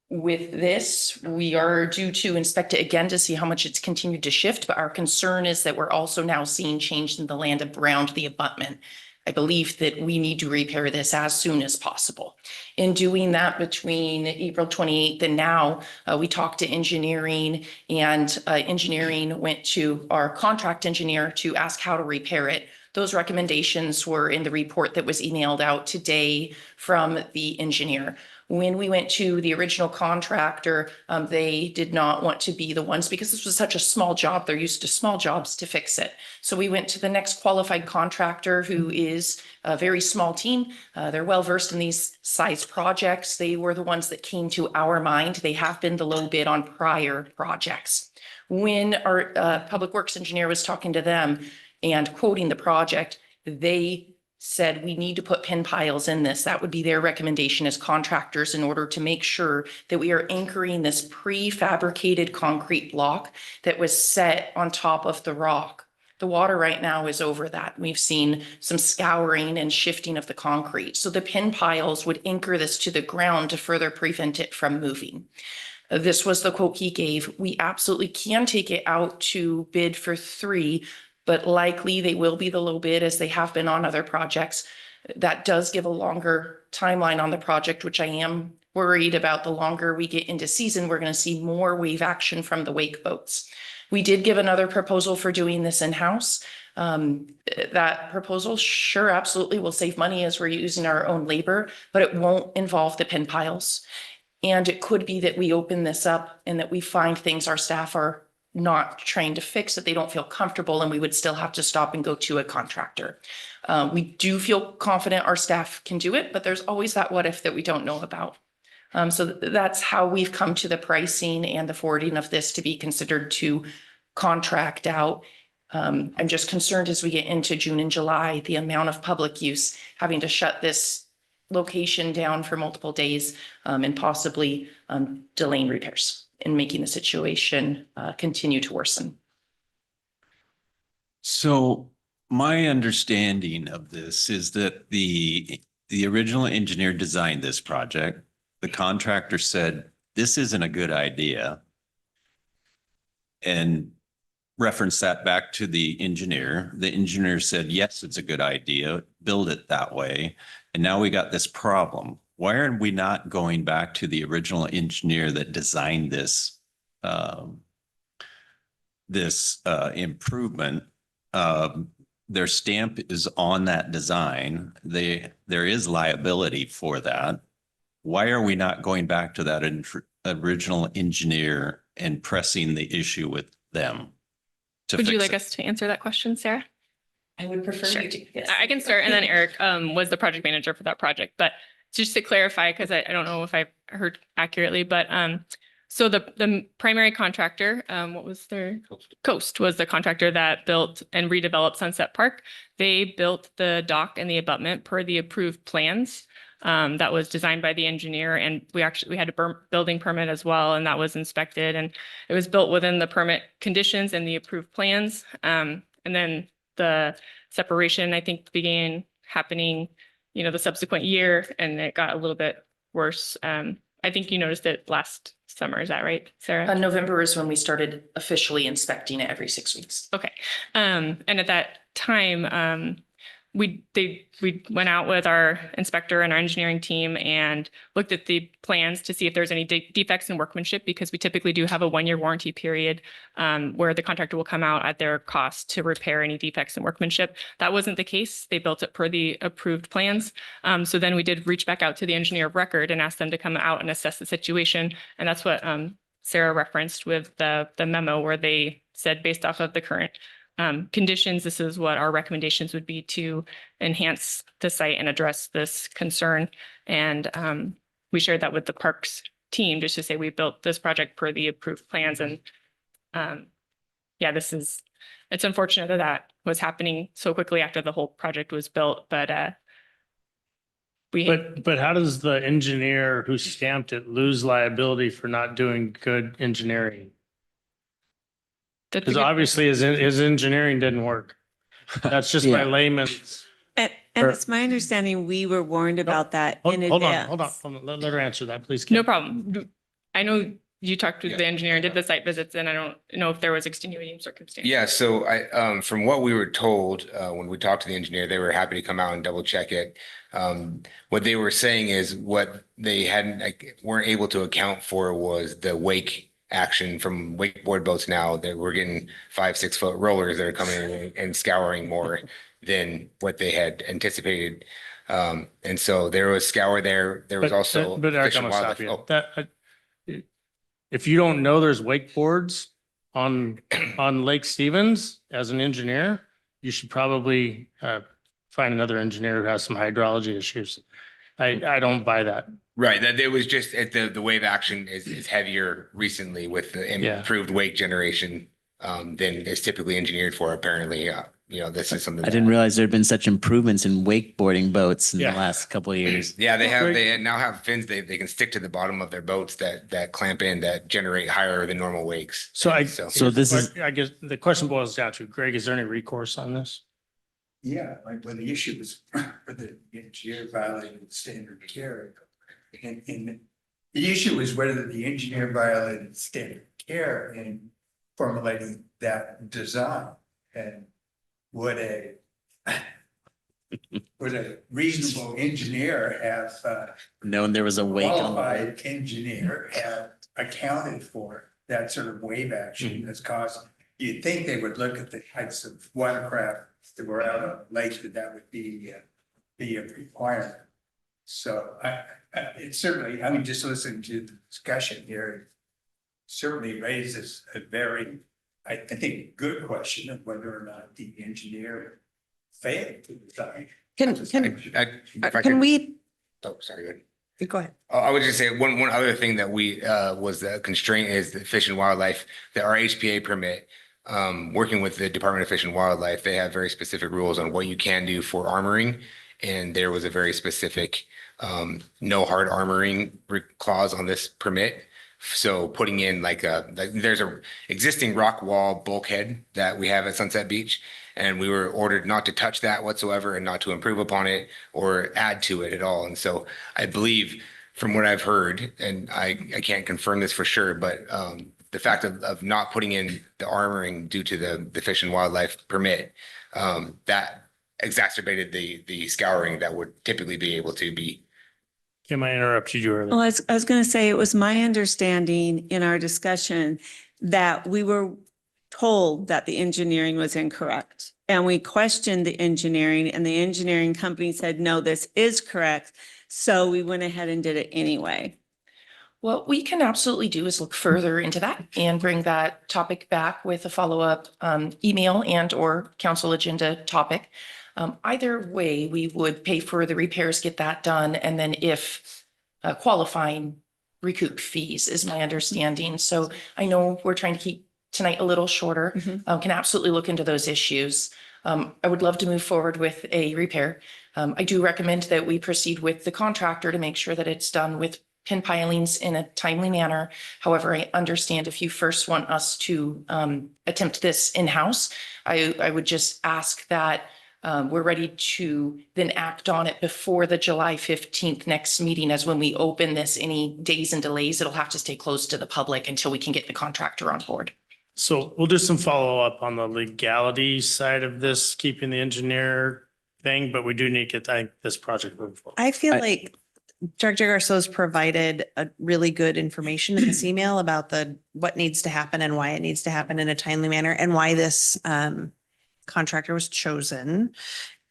With this, we are due to inspect it again to see how much it's continued to shift, but our concern is that we're also now seeing change in the land around the abutment. I believe that we need to repair this as soon as possible. In doing that between April 28th and now, we talked to engineering and engineering went to our contract engineer to ask how to repair it. Those recommendations were in the report that was emailed out today from the engineer. When we went to the original contractor, they did not want to be the ones because this was such a small job. They're used to small jobs to fix it. So we went to the next qualified contractor who is a very small team. They're well versed in these size projects. They were the ones that came to our mind. They have been the low bid on prior projects. When our public works engineer was talking to them and quoting the project, they said we need to put pin piles in this. That would be their recommendation as contractors in order to make sure that we are anchoring this prefabricated concrete block that was set on top of the rock. The water right now is over that. We've seen some scouring and shifting of the concrete. So the pin piles would anchor this to the ground to further prevent it from moving. This was the quote he gave. We absolutely can take it out to bid for 3, but likely they will be the low bid as they have been on other projects. That does give a longer timeline on the project, which I am worried about. The longer we get into season, we're going to see more wave action from the wake boats. We did give another proposal for doing this in-house. That proposal, sure, absolutely will save money as we're using our own labor, but it won't involve the pin piles. And it could be that we open this up and that we find things our staff are not trained to fix, that they don't feel comfortable, and we would still have to stop and go to a contractor. We do feel confident our staff can do it, but there's always that what if that we don't know about. So that's how we've come to the pricing and the forwarding of this to be considered to contract out. I'm just concerned as we get into June and July, the amount of public use having to shut this location down for multiple days, and possibly delaying repairs and making the situation continue to worsen. So my understanding of this is that the original engineer designed this project. The contractor said, this isn't a good idea. And reference that back to the engineer. The engineer said, yes, it's a good idea, build it that way. And now we got this problem. Why are we not going back to the original engineer that designed this improvement? Their stamp is on that design. There is liability for that. Why are we not going back to that original engineer and pressing the issue with them? Would you like us to answer that question, Sarah? I would prefer Sure. you to. Yes. I can start, and then Eric was the project manager for that project. But just to clarify, because I don't know if I heard accurately, but so the primary contractor, what was their Coast was the contractor that built and redeveloped Sunset Park. They built the dock and the abutment per the approved plans. That was designed by the engineer, and we had a building permit as well, and that was inspected, and it was built within the permit conditions and the approved plans. And then the separation, I think, began happening, the subsequent year, and it got a little bit worse. I think you noticed it last summer. Is that right, Sarah? November is when we started officially inspecting it every 6 weeks. Okay. And at that time, we went out with our inspector and our engineering team and looked at the plans to see if there's any defects in workmanship, because we typically do have a 1-year warranty period where the contractor will come out at their cost to repair any defects in workmanship. That wasn't the case. They built it per the approved plans. So then we did reach back out to the engineer of record and ask them to come out and assess the situation. And that's what Sarah referenced with the memo, where they said, based off of the current conditions, this is what our recommendations would be to enhance the site and address this concern. And we shared that with the parks team, just to say we built this project per the approved plans. And yeah, it's unfortunate that that was happening so quickly after the whole project was built, but But how does the engineer who stamped it lose liability for not doing good engineering? Because obviously his engineering didn't work. That's just my layman's. And it's my understanding we were warned about that in advance. Hold on. Let her answer that, please. No problem. I know you talked with the engineer and did the site visits, and I don't know if there was extenuating circumstances. Yeah, so from what we were told, when we talked to the engineer, they were happy to come out and double check it. What they were saying is what they weren't able to account for was the wake action from wakeboard boats now, that we're getting 5-6 foot rollers that are coming in and scouring more than what they had anticipated. And so there was scour there. There was also But Eric, Fish I'm and gonna stop Wildlife. you. If you don't know there's wakeboards on Lake Stevens as an engineer, you should probably find another engineer who has some hydrology issues. I don't buy that. Right, that it was just the wave action is heavier recently with the improved wake generation than is typically engineered for. Apparently, this is something I didn't realize there had been such improvements in wakeboarding boats in the last couple of years. Yeah, they now have fins they can stick to the bottom of their boats that clamp in, that generate higher than normal wakes. I guess the question boils down to, Greg, is there any recourse on this? Yeah, like when the issue was for the engineer violating standard of care. And the issue is whether the engineer violated standard of care in formulating that design. And would a reasonable engineer have known there was a wake on the qualified boat? engineer have accounted for that sort of wave action that's caused? You'd think they would look at the types of watercraft that were out on the lake, that would be a requirement. So it certainly, just listening to the discussion here, it certainly raises a very, I think, good question of whether or not the engineer failed to design. Can we? Oh, sorry. Go ahead. Go ahead. I would just say one other thing that we was the constraint is the Fish and Wildlife, that our HPA permit, working with the Department of Fish and Wildlife, they have very specific rules on what you can do for armoring. And there was a very specific no hard armoring clause on this permit. So putting in like there's a existing rock wall bulkhead that we have at Sunset Beach, and we were ordered not to touch that whatsoever and not to improve upon it or add to it at all. And so I believe from what I've heard, and I can't confirm this for sure, but the fact of not putting in the armoring due to the Fish and Wildlife permit, that exacerbated the scouring that would typically be able to be. Kim, I interrupted you earlier. Well, I was going to say, it was my understanding in our discussion that we were told that the engineering was incorrect. And we questioned the engineering, and the engineering company said, no, this is correct. So we went ahead and did it anyway. What we can absolutely do is look further into that and bring that topic back with a follow-up email and or council agenda topic. Either way, we would pay for the repairs, get that done, and then if qualifying, recoup fees is my understanding. So I know we're trying to keep tonight a little shorter, can absolutely look into those issues. I would love to move forward with a repair. I do recommend that we proceed with the contractor to make sure that it's done with pin pilings in a timely manner. However, I understand if you first want us to attempt this in-house, I would just ask that we're ready to then act on it before the July 15th next meeting, as when we open this, any days and delays, it'll have to stay closed to the public until we can get the contractor on board. So we'll do some follow-up on the legality side of this, keeping the engineer thing, but we do need to get this project moving forward. I feel like Director Garceau's provided a really good information in this email about what needs to happen and why it needs to happen in a timely manner and why this contractor was chosen.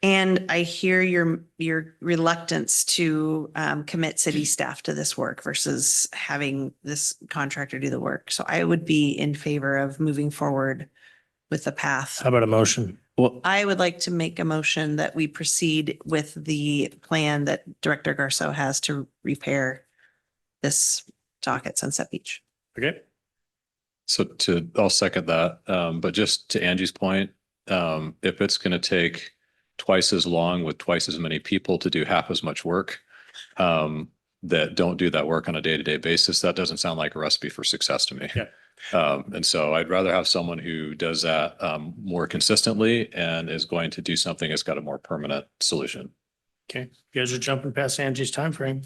And I hear your reluctance to commit city staff to this work versus having this contractor do the work. So I would be in favor of moving forward with the path. How about a motion? Well, I would like to make a motion that we proceed with the plan that Director Garceau has to repair this dock at Sunset Beach. Okay. So I'll second that. But just to Angie's point, if it's going to take twice as long with twice as many people to do half as much work, that don't do that work on a day-to-day basis, that doesn't sound like a recipe for success to me. Yeah. And so I'd rather have someone who does that more consistently and is going to do something that's got a more permanent solution. Okay. You guys are jumping past Angie's timeframe.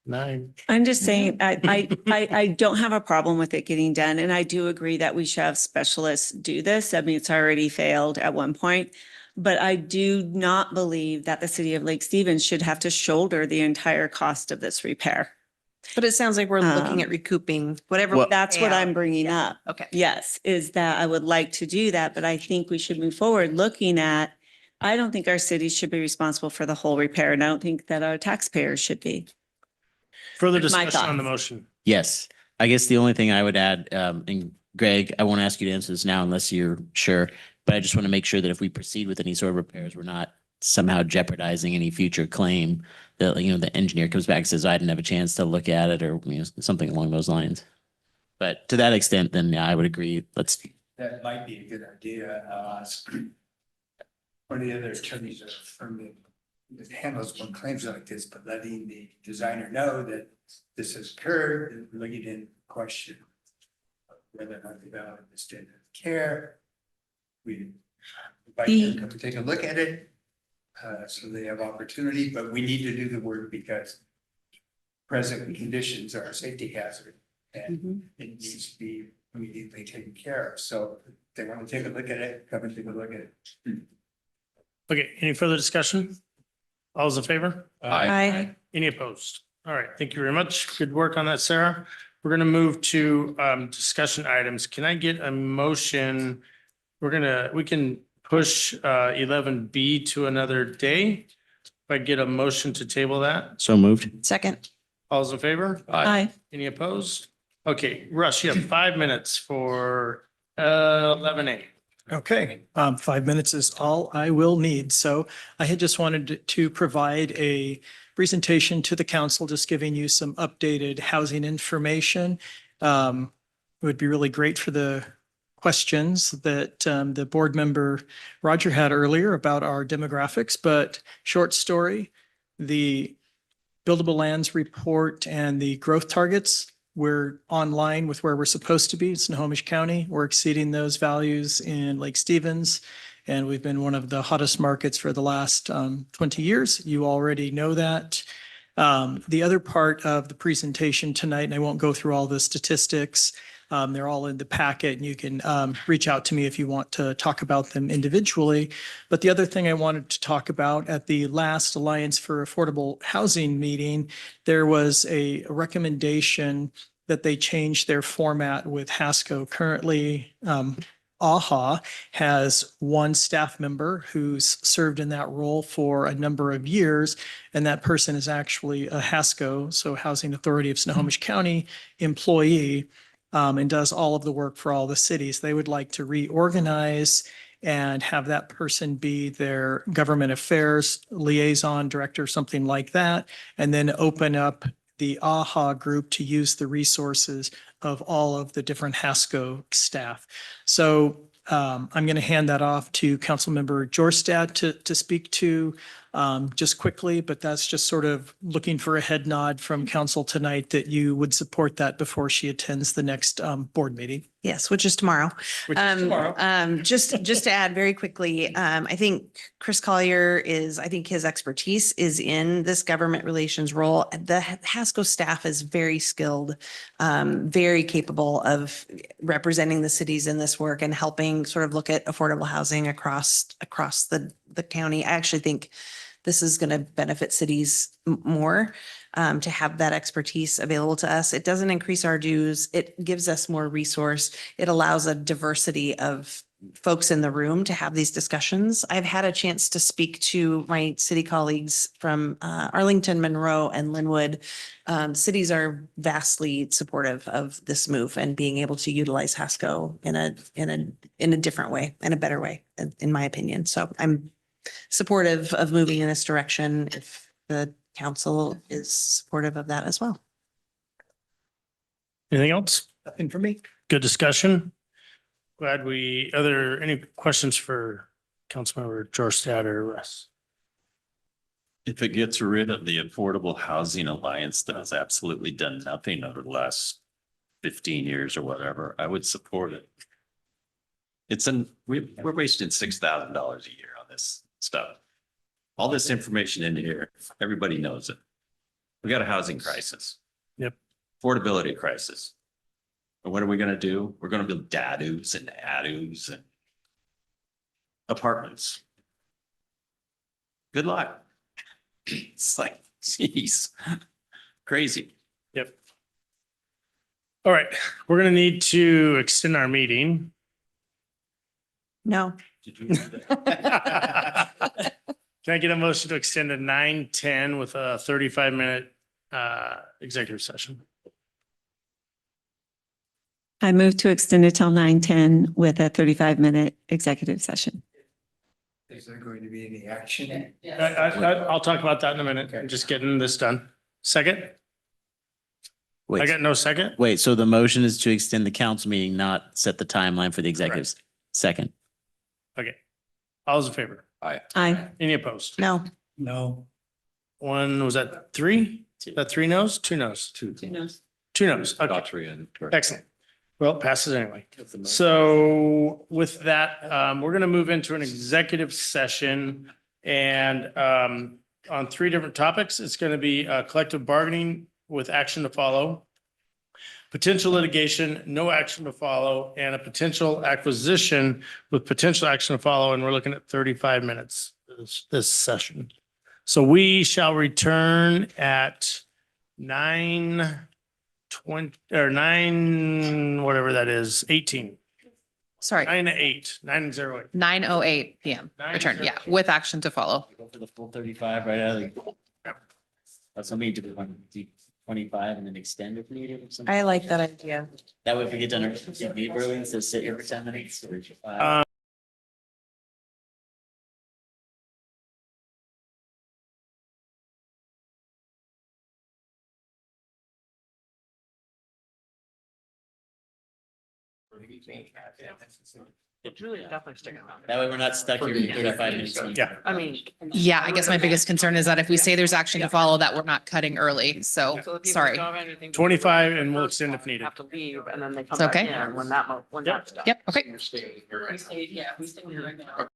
9. I'm just saying, I don't have a problem with it getting done. And I do agree that we should have specialists do this. I mean, it's already failed at one point. But I do not believe that the city of Lake Stevens should have to shoulder the entire cost of this repair. But it sounds like we're looking at recouping whatever. Well, That's what I'm bringing up. Okay. Yes, is that I would like to do that, but I think we should move forward looking at, I don't think our city should be responsible for the whole repair, and I don't think that our taxpayers should be. Further That's my discussion on the thoughts. motion. yes, I guess the only thing I would add, and Greg, I won't ask you to answer this now unless you're sure, but I just want to make sure that if we proceed with any sort of repairs, we're not somehow jeopardizing any future claim that, the engineer comes back and says, I didn't have a chance to look at it, or, something along those lines. But to that extent, then yeah, I would agree. That might be a good idea. One of the other attorneys at a firm that handles one claims like this, but letting the designer know that this has occurred and bringing in question whether or not they valid the standard of care. We invite them to come take a look at it. So they have opportunity, but we need to do the work because present conditions are a safety hazard and it needs to be immediately taken care of. So if they want to take a look at it, come and take a look at it. Okay, any further discussion? All those in favor? Aye. Any opposed? All right, thank you very much. Good work on that, Sarah. We're gonna move to discussion items. Can I get a motion? We can push 11B to another day. If I get a motion to table that, So moved. Second. all those in favor? Aye. Any opposed? Okay, Russ, you have 5 minutes for 11A. Okay, 5 minutes is all I will need. So I had just wanted to provide a presentation to the council, just giving you some updated housing information. It would be really great for the questions that the board member Roger had earlier about our demographics, but short story, the buildable lands report and the growth targets. We're online with where we're supposed to be. It's Snohomish County. We're exceeding those values in Lake Stevens. And we've been one of the hottest markets for the last 20 years. You already know that. The other part of the presentation tonight, and I won't go through all the statistics, they're all in the packet and you can reach out to me if you want to talk about them individually. But the other thing I wanted to talk about at the last Alliance for Affordable Housing meeting, there was a recommendation that they change their format with HASCO. Currently, AHA has one staff member who's served in that role for a number of years, and that person is actually a HASCO, so Housing Authority of Snohomish County employee, and does all of the work for all the cities. They would like to reorganize and have that person be their government affairs liaison director, something like that, and then open up the AHA group to use the resources of all of the different HASCO staff. So I'm going to hand that off to Councilmember Jorstad to speak to just quickly, but that's just sort of looking for a head nod from council tonight that you would support that before she attends the next board meeting. Yes, which is tomorrow. Which is tomorrow. Just to add very quickly, I think Chris Collier I think his expertise is in this government relations role. The HASCO staff is very skilled, very capable of representing the cities in this work and helping sort of look at affordable housing across the county. I actually think this is going to benefit cities more to have that expertise available to us. It doesn't increase our dues. It gives us more resource. It allows a diversity of folks in the room to have these discussions. I've had a chance to speak to my city colleagues from Arlington, Monroe, and Linwood. Cities are vastly supportive of this move and being able to utilize HASCO in a different way, in a better way, in my opinion. So I'm supportive of moving in this direction if the council is supportive of that as well. Anything else? Nothing for me. Good discussion. Are there any questions for Councilmember Jorstad or Russ? If it gets rid of the Affordable Housing Alliance that has absolutely done nothing over the last 15 years or whatever, I would support it. We're wasting $6,000 a year on this stuff. All this information in here, everybody knows it. We got a housing crisis. Yep. Affordability crisis. And what are we going to do? We're going to build dadoos and adoos and apartments. Good luck. It's like, geez, crazy. Yep. All right, we're going to need to extend our meeting. No. Can I get a motion to extend to 9:10 with a 35-minute executive session? I move to extend it till 9:10 with a 35-minute executive session. Is there going to be any action? I'll talk about that in a minute. I'm just getting this done. Second? I Wait, got no second? wait, so the motion is to extend the council meeting, not set the timeline for the executives. Second. Okay. All those in favor? Aye. Any opposed? No. No. One, was that three? Is that 3 no's? 2 no's? 2 no's. 2 no's. Okay. Daughtry and. Excellent. Well, it passes anyway. So with that, we're going to move into an executive session and on 3 different topics. It's going to be collective bargaining with action to follow, potential litigation, no action to follow, and a potential acquisition with potential action to follow. And we're looking at 35 minutes this session. So we shall return at 9:20 or 9, whatever that is, 18. Sorry, 9:08, 9:08. 9:08 PM. Return, yeah, with action to follow. Go for the full 35 right out of the. That's something to do 25 and then extend if needed or something. I like that idea. That way if we get done early, instead of sit here for 10 minutes. It's really definitely sticking around. That way we're not stuck here in 35 minutes. Yeah. I mean. Yeah, I guess my biggest concern is that if we say there's action to follow, that we're not cutting early. So, So the people that sorry. don't have anything to do 25 with and the we'll first extend if one needed. Have to leave and then they come It's back okay. in when that's done. Yep, okay. We stayed, yeah, we stayed here right now.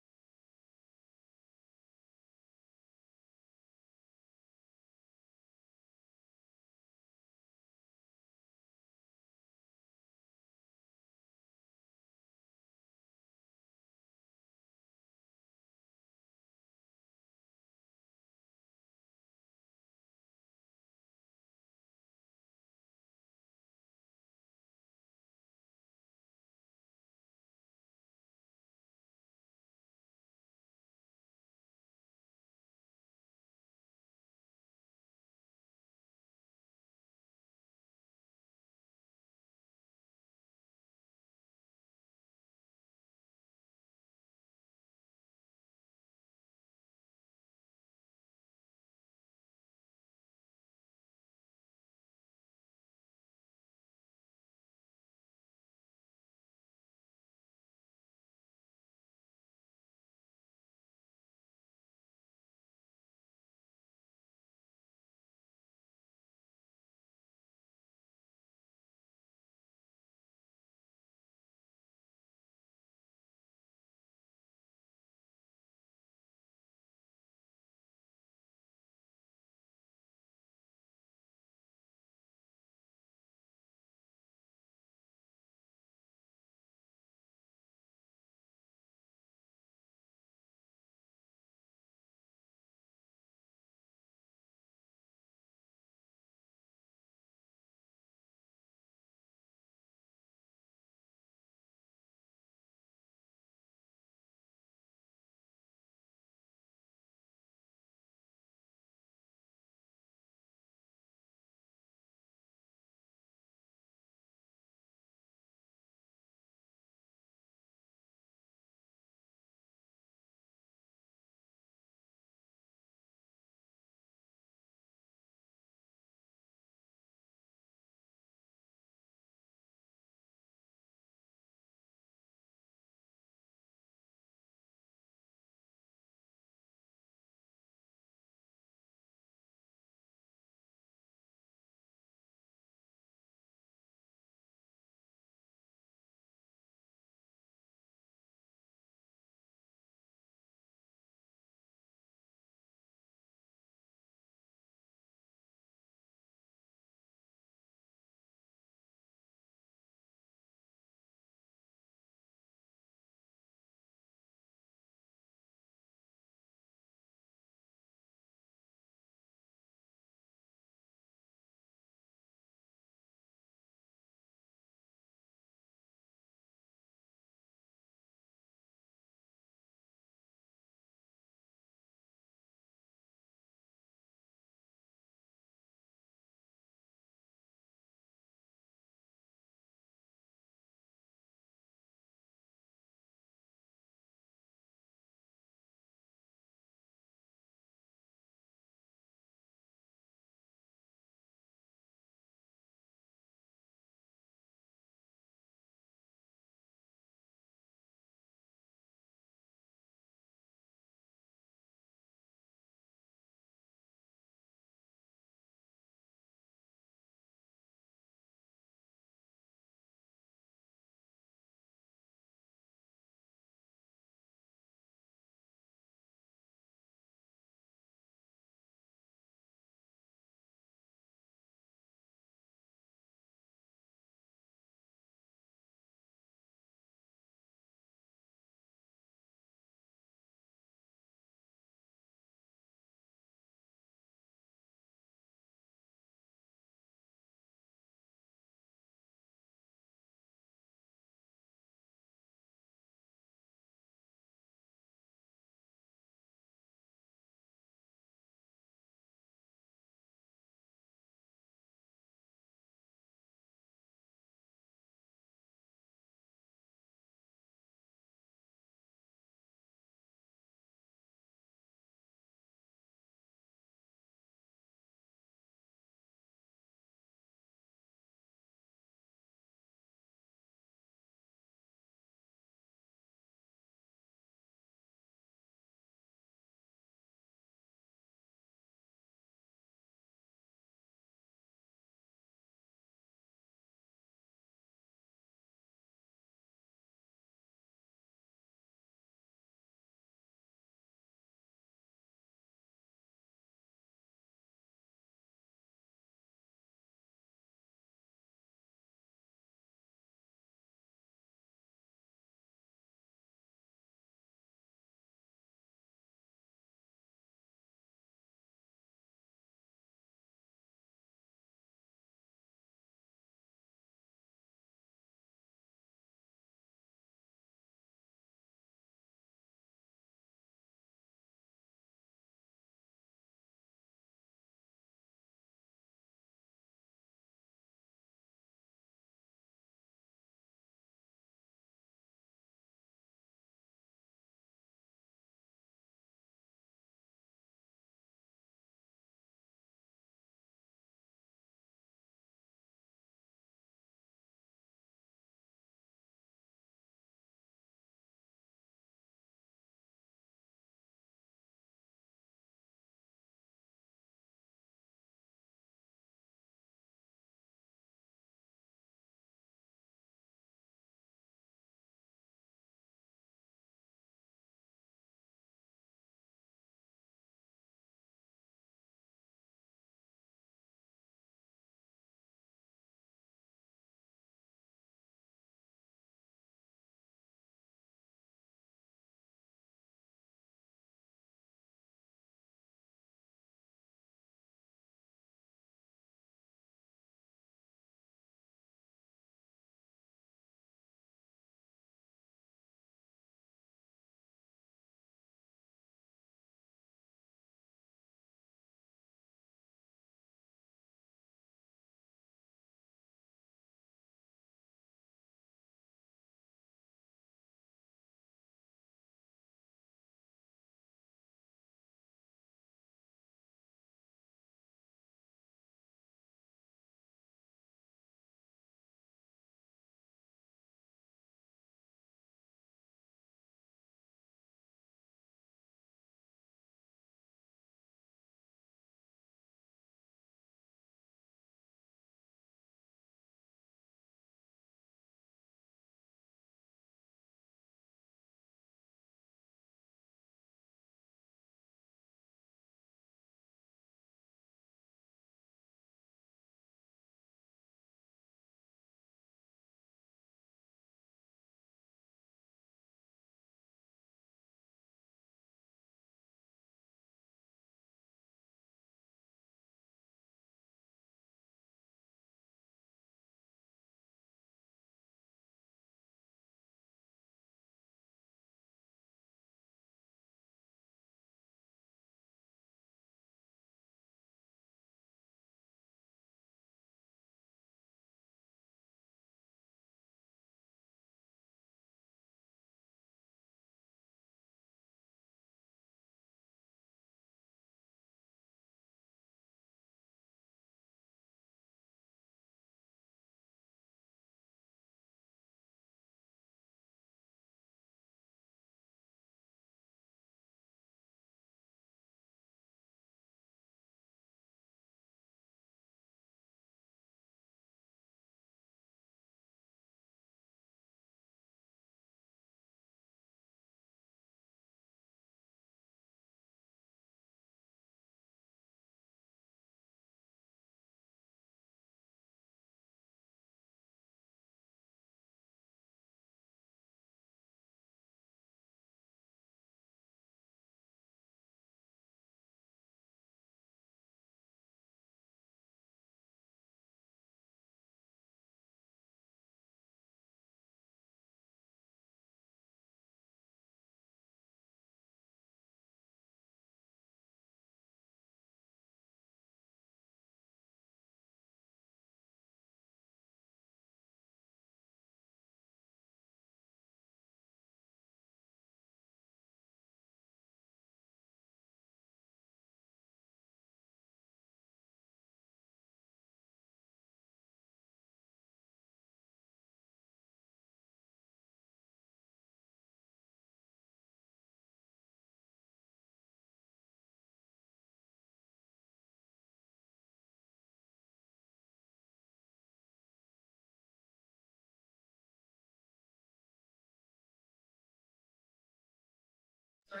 But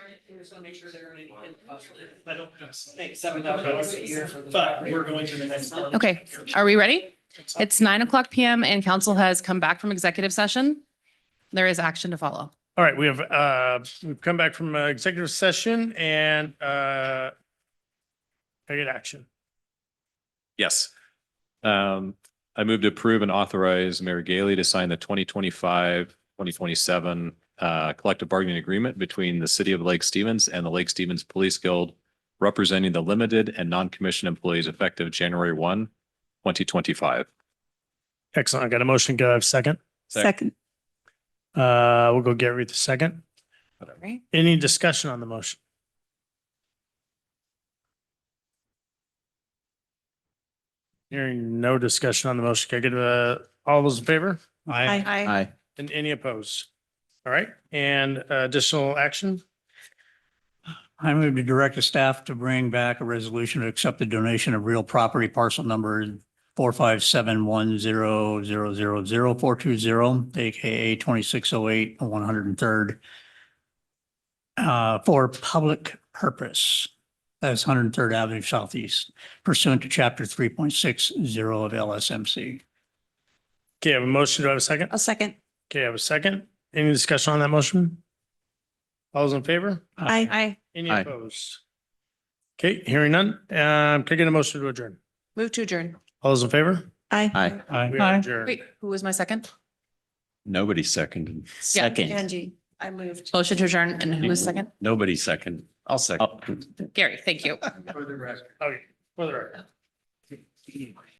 we're going to the next. Okay, are we ready? It's 9:00 PM and council has come back from executive session. There is action to follow. All right, we've come back from executive session and I get action. Yes. I move to approve and authorize Mayor Gailey to sign the 2025-2027 collective bargaining agreement between the city of Lake Stevens and the Lake Stevens Police Guild, representing the limited and non-commissioned employees effective January 1, 2025. Excellent. I got a motion. Go have a second. Second. We'll go Gary with the second. Right. Any discussion on the motion? Hearing no discussion on the motion, can I get all those in favor? I, Aye. And any opposed? All right, and additional action? I move to direct the staff to bring back a resolution to accept the donation of real property parcel number 45710000420, AKA 2608 103rd, for public purpose. That's 103rd Avenue Southeast pursuant to chapter 3.60 of LSMC. Okay, I have a motion. Do I have a second? A second. Okay, I have a second. Any discussion on that motion? All those in favor? Aye. Any Aye. opposed? Okay, hearing none. Can I get a motion to adjourn? Move to adjourn. All those in favor? Aye. Aye. We are adjourned. Wait, who was my second? Nobody seconded. Second. Angie, I moved. Motion to adjourn and who was second? Nobody second. I'll second. Oh, Gary, thank you. Okay, for the record.